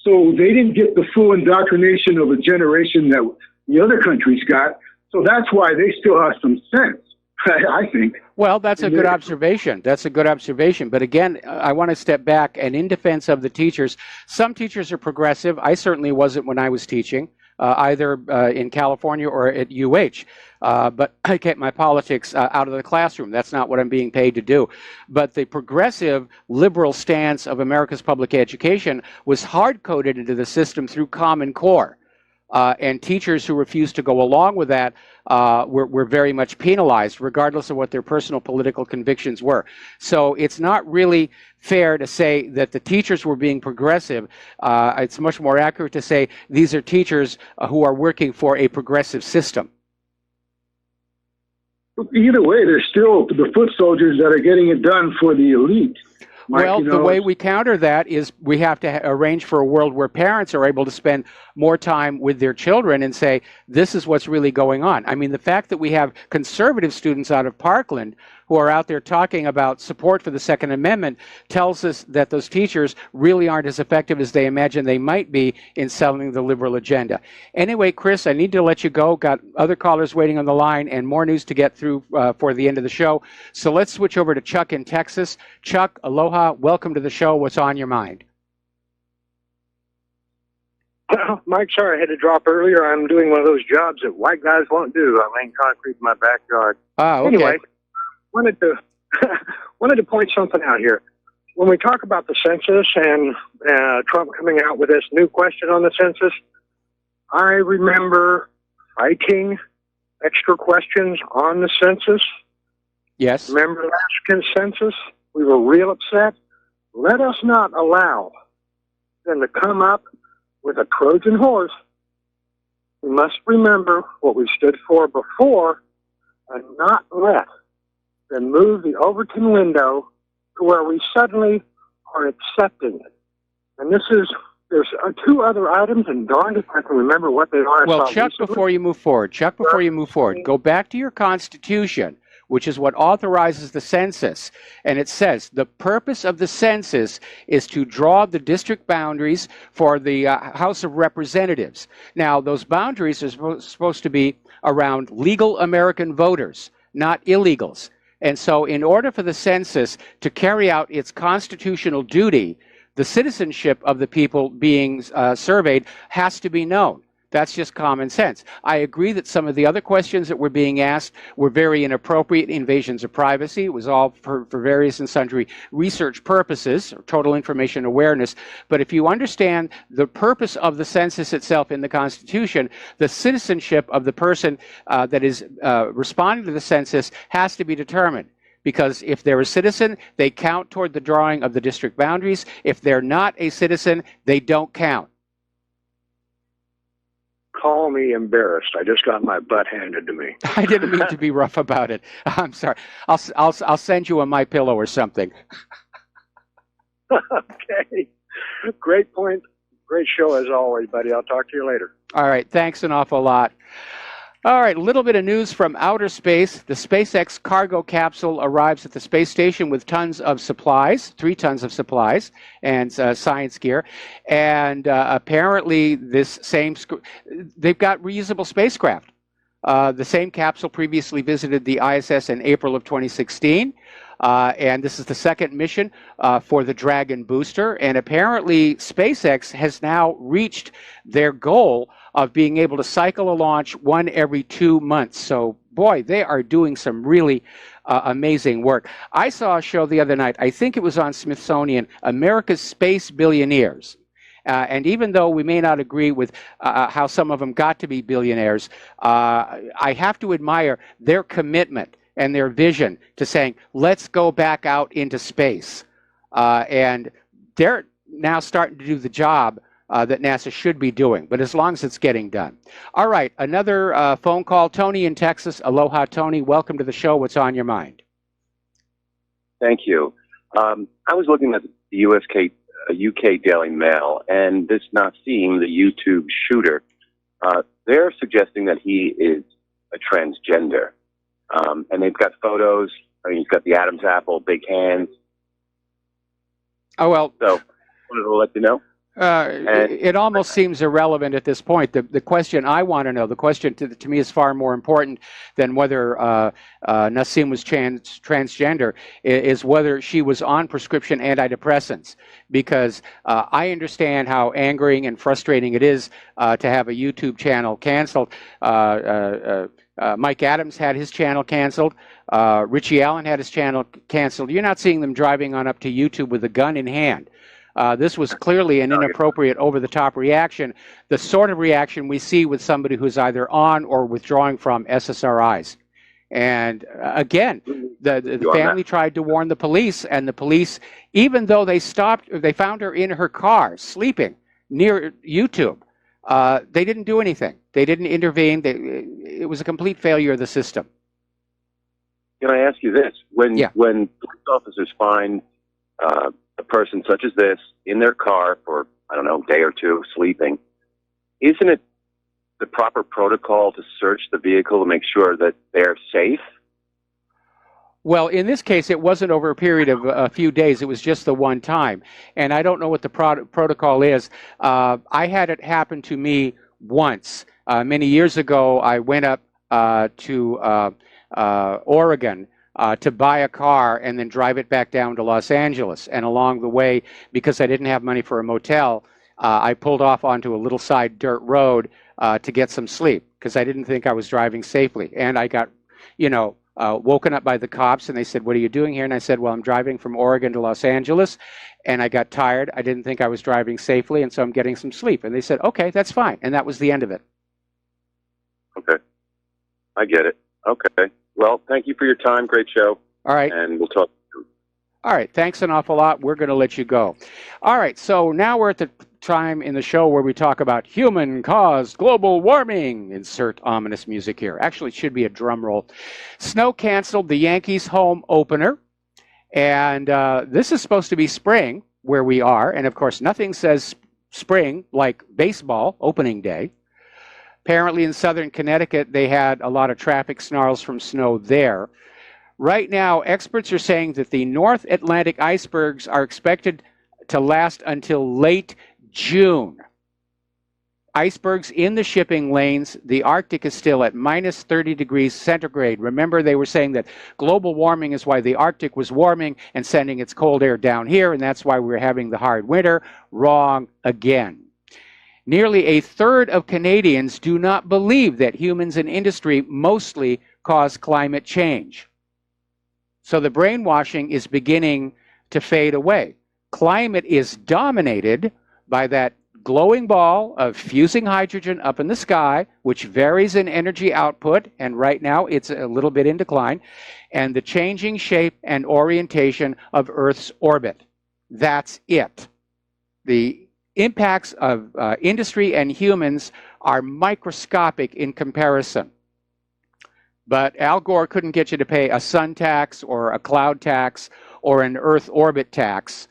So they didn't get the full indoctrination of a generation that the other countries got. So that's why they still have some sense, I think. Well, that's a good observation. That's a good observation. But again, I want to step back, and in defense of the teachers, some teachers are progressive. I certainly wasn't when I was teaching, either in California or at UH. But I kept my politics out of the classroom. That's not what I'm being paid to do. But the progressive liberal stance of America's public education was hard-coded into the system through Common Core. And teachers who refused to go along with that were very much penalized, regardless of what their personal political convictions were. So it's not really fair to say that the teachers were being progressive. It's much more accurate to say these are teachers who are working for a progressive system. Either way, they're still the foot soldiers that are getting it done for the elite. Mike, well, the way we counter that is we have to arrange for a world where parents are able to spend more time with their children and say, this is what's really going on. I mean, the fact that we have conservative students out of Parkland who are out there talking about support for the Second Amendment tells us that those teachers really aren't as effective as they imagine they might be in selling the liberal agenda. Anyway, Chris, I need to let you go. Got other callers waiting on the line and more news to get through for the end of the show. So let's switch over to Chuck in Texas. Chuck, aloha. Welcome to the show. What's on your mind? Mike, sorry I had to drop earlier. I'm doing one of those jobs that white guys won't do. I'm laying concrete in my backyard. Okay. Anyway, wanted to point something out here. When we talk about the census and Trump coming out with this new question on the census, I remember writing extra questions on the census. Yes. Remember last census? We were real upset. Let us not allow than to come up with a Trojan horse. We must remember what we stood for before and not let them move the Overton window to where we suddenly are accepting it. And there's two other items, and darned if I can remember what they are. Well, Chuck, before you move forward, go back to your Constitution, which is what authorizes the census. And it says the purpose of the census is to draw the district boundaries for the House of Representatives. Now, those boundaries are supposed to be around legal American voters, not illegals. And so in order for the census to carry out its constitutional duty, the citizenship of the people being surveyed has to be known. That's just common sense. I agree that some of the other questions that were being asked were very inappropriate invasions of privacy. It was all for various and sundry research purposes, or total information awareness. But if you understand the purpose of the census itself in the Constitution, the citizenship of the person that is responding to the census has to be determined. Because if they're a citizen, they count toward the drawing of the district boundaries. If they're not a citizen, they don't count. Call me embarrassed. I just got my butt handed to me. I didn't mean to be rough about it. I'm sorry. I'll send you a MyPillow or something. Okay. Great point. Great show as always, buddy. I'll talk to you later. All right. Thanks an awful lot. All right, a little bit of news from outer space. The SpaceX cargo capsule arrives at the space station with tons of supplies, 3 tons of supplies and science gear. And apparently they've got reusable spacecraft. The same capsule previously visited the ISS in April of 2016. And this is the second mission for the Dragon booster. And apparently SpaceX has now reached their goal of being able to cycle a launch 1 every 2 months. So, boy, they are doing some really amazing work. I saw a show the other night, I think it was on Smithsonian, America's Space Billionaires. And even though we may not agree with how some of them got to be billionaires, I have to admire their commitment and their vision to saying, let's go back out into space. And they're now starting to do the job that NASA should be doing, but as long as it's getting done. All right, another phone call. Tony in Texas. Aloha, Tony. Welcome to the show. What's on your mind? Thank you. I was looking at the UK Daily Mail, and this Nassim, the YouTube shooter, they're suggesting that he is a transgender. And they've got photos. I mean, he's got the Adam's apple, big hands. Oh, well. So, wanted to let you know. It almost seems irrelevant at this point. The question I want to know, the question to me is far more important than whether Nassim was transgender, is whether she was on prescription antidepressants. Because I understand how angering and frustrating it is to have a YouTube channel canceled. Mike Adams had his channel canceled. Richie Allen had his channel canceled. You're not seeing them driving on up to YouTube with a gun in hand. This was clearly an inappropriate, over-the-top reaction, the sort of reaction we see with somebody who's either on or withdrawing from SSRIs. And again, the family tried to warn the police, and the police, even though they found her in her car, sleeping near YouTube, they didn't do anything. They didn't intervene. It was a complete failure of the system. Can I ask you this? When police officers find a person such as this in their car for, I don't know, a day or two, sleeping, isn't it the proper protocol to search the vehicle to make sure that they're safe? Well, in this case, it wasn't over a period of a few days. It was just the one time. And I don't know what the protocol is. I had it happen to me once. Many years ago, I went up to Oregon to buy a car and then drive it back down to Los Angeles. And along the way, because I didn't have money for a motel, I pulled off onto a little side dirt road to get some sleep because I didn't think I was driving safely. And I got, woken up by the cops, and they said, "What are you doing here?" And I said, "Well, I'm driving from Oregon to Los Angeles, and I got tired. I didn't think I was driving safely, and so I'm getting some sleep." And they said, "Okay, that's fine." And that was the end of it. Okay. I get it. Okay. Well, thank you for your time. Great show. All right. And we'll talk. All right. Thanks an awful lot. We're going to let you go. All right. So now we're at the time in the show where we talk about human-caused global warming. Insert ominous music here. Actually, it should be a drum roll. Snow canceled the Yankees home opener. And this is supposed to be spring where we are. And, of course, nothing says spring like baseball opening day. Apparently in southern Connecticut, they had a lot of traffic snarls from snow there. Right now, experts are saying that the North Atlantic icebergs are expected to last until late June. Icebergs in the shipping lanes. The Arctic is still at minus 30 degrees centigrade. Remember, they were saying that global warming is why the Arctic was warming and sending its cold air down here, and that's why we're having the hard winter. Wrong again. Nearly a third of Canadians do not believe that humans and industry mostly cause climate change. So the brainwashing is beginning to fade away. Climate is dominated by that glowing ball of fusing hydrogen up in the sky, which varies in energy output, and right now it's a little bit in decline, and the changing shape and orientation of Earth's orbit. That's it. The impacts of industry and humans are microscopic in comparison. But Al Gore couldn't get you to pay a sun tax or a cloud tax or an Earth orbit tax.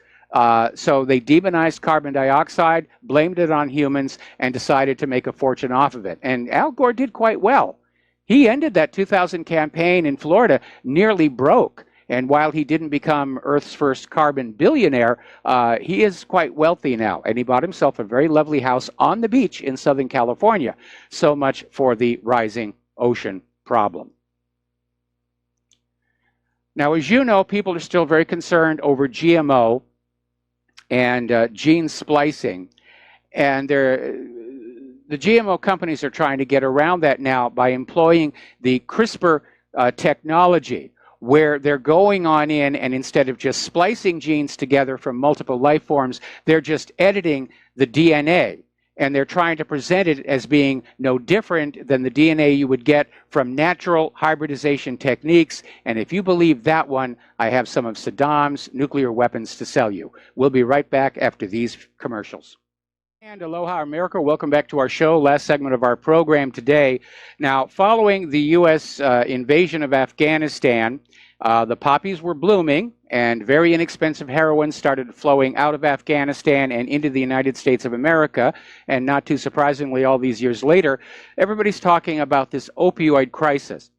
So they demonized carbon dioxide, blamed it on humans, and decided to make a fortune off of it. And Al Gore did quite well. He ended that 2000 campaign in Florida nearly broke. And while he didn't become Earth's first carbon billionaire, he is quite wealthy now. And he bought himself a very lovely house on the beach in Southern California. So much for the rising ocean problem. Now, as you know, people are still very concerned over GMO and gene splicing. And the GMO companies are trying to get around that now by employing the CRISPR technology, where they're going on in and instead of just splicing genes together from multiple life forms, they're just editing the DNA. And they're trying to present it as being no different than the DNA you would get from natural hybridization techniques. And if you believe that one, I have some of Saddam's nuclear weapons to sell you. We'll be right back after these commercials. And aloha, America. Welcome back to our show, last segment of our program today. Now, following the U.S. Invasion of Afghanistan, the poppies were blooming and very inexpensive heroin started flowing out of Afghanistan and into the United States of America. And not too surprisingly, all these years later, everybody's talking about this opioid crisis.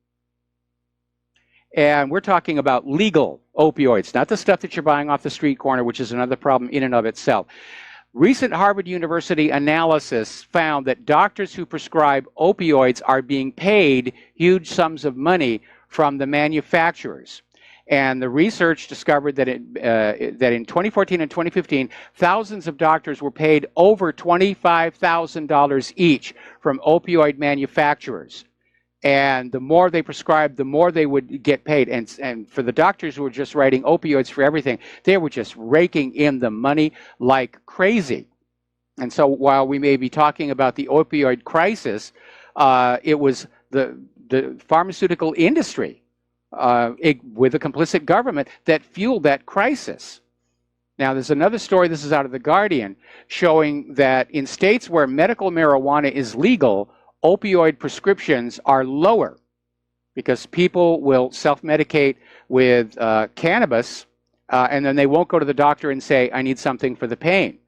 And we're talking about legal opioids, not the stuff that you're buying off the street corner, which is another problem in and of itself. Recent Harvard University analysis found that doctors who prescribe opioids are being paid huge sums of money from the manufacturers. And the research discovered that, that in 2014 and 2015, thousands of doctors were paid over $25,000 each from opioid manufacturers. And the more they prescribed, the more they would get paid. And for the doctors who were just writing opioids for everything, they were just raking in the money like crazy. And so while we may be talking about the opioid crisis, it was the pharmaceutical industry with a complicit government that fueled that crisis. Now, there's another story, this is out of The Guardian, showing that in states where medical marijuana is legal, opioid prescriptions are lower because people will self-medicate with cannabis and then they won't go to the doctor and say, I need something for the pain.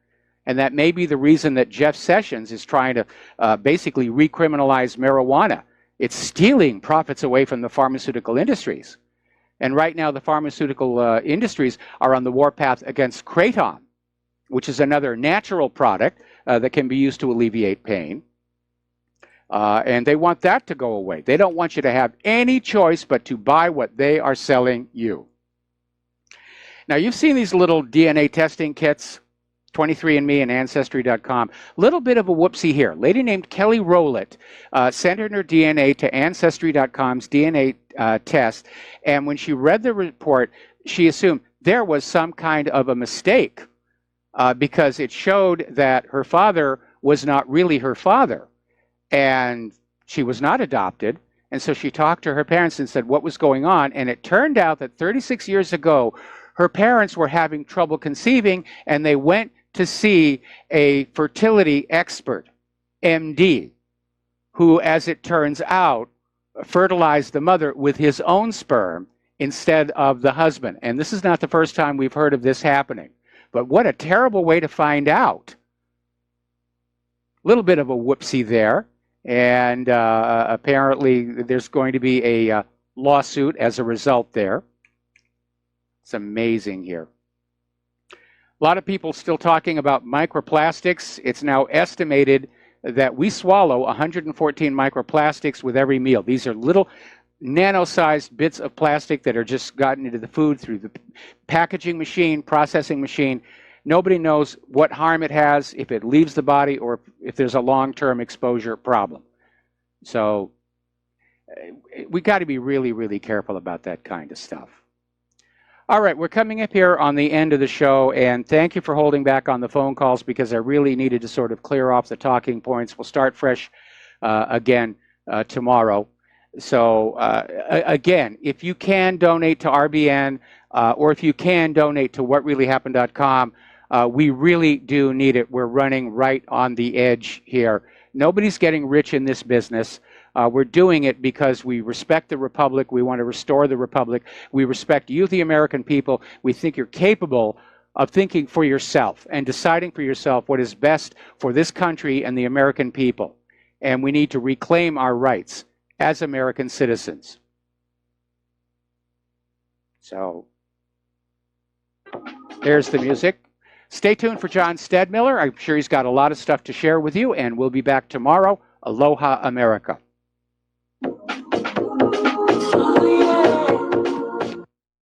And that may be the reason that Jeff Sessions is trying to basically recriminalize marijuana. It's stealing profits away from the pharmaceutical industries. And right now the pharmaceutical industries are on the warpath against kratom, which is another natural product that can be used to alleviate pain. And they want that to go away. They don't want you to have any choice but to buy what they are selling you. Now, you've seen these little DNA testing kits, 23andMe and Ancestry.com. Little bit of a whoopsie here. Lady named Kelly Rowlett sent in her DNA to Ancestry.com's DNA test, and when she read the report, she assumed there was some kind of a mistake because it showed that her father was not really her father. And she was not adopted. And so she talked to her parents and said what was going on. And it turned out that 36 years ago, her parents were having trouble conceiving, and they went to see a fertility expert, MD, who, as it turns out, fertilized the mother with his own sperm instead of the husband. And this is not the first time we've heard of this happening. But what a terrible way to find out. A little bit of a whoopsie there. And apparently there's going to be a lawsuit as a result there. It's amazing here. A lot of people still talking about microplastics. It's now estimated that we swallow 114 microplastics with every meal. These are little nano-sized bits of plastic that are just gotten into the food through the packaging machine, processing machine. Nobody knows what harm it has, if it leaves the body, or if there's a long-term exposure problem. So we got to be really, really careful about that kind of stuff. All right, we're coming up here on the end of the show, and thank you for holding back on the phone calls because I really needed to sort of clear off the talking points. We'll start fresh again tomorrow. So again, if you can donate to RBN or if you can donate to whatreallyhappened.com, we really do need it. We're running right on the edge here. Nobody's getting rich in this business. We're doing it because we respect the Republic. We want to restore the Republic. We respect you, the American people. We think you're capable of thinking for yourself and deciding for yourself what is best for this country and the American people. And we need to reclaim our rights as American citizens. So there's the music. Stay tuned for John Stedmiller. I'm sure he's got a lot of stuff to share with you, and we'll be back tomorrow. Aloha, America.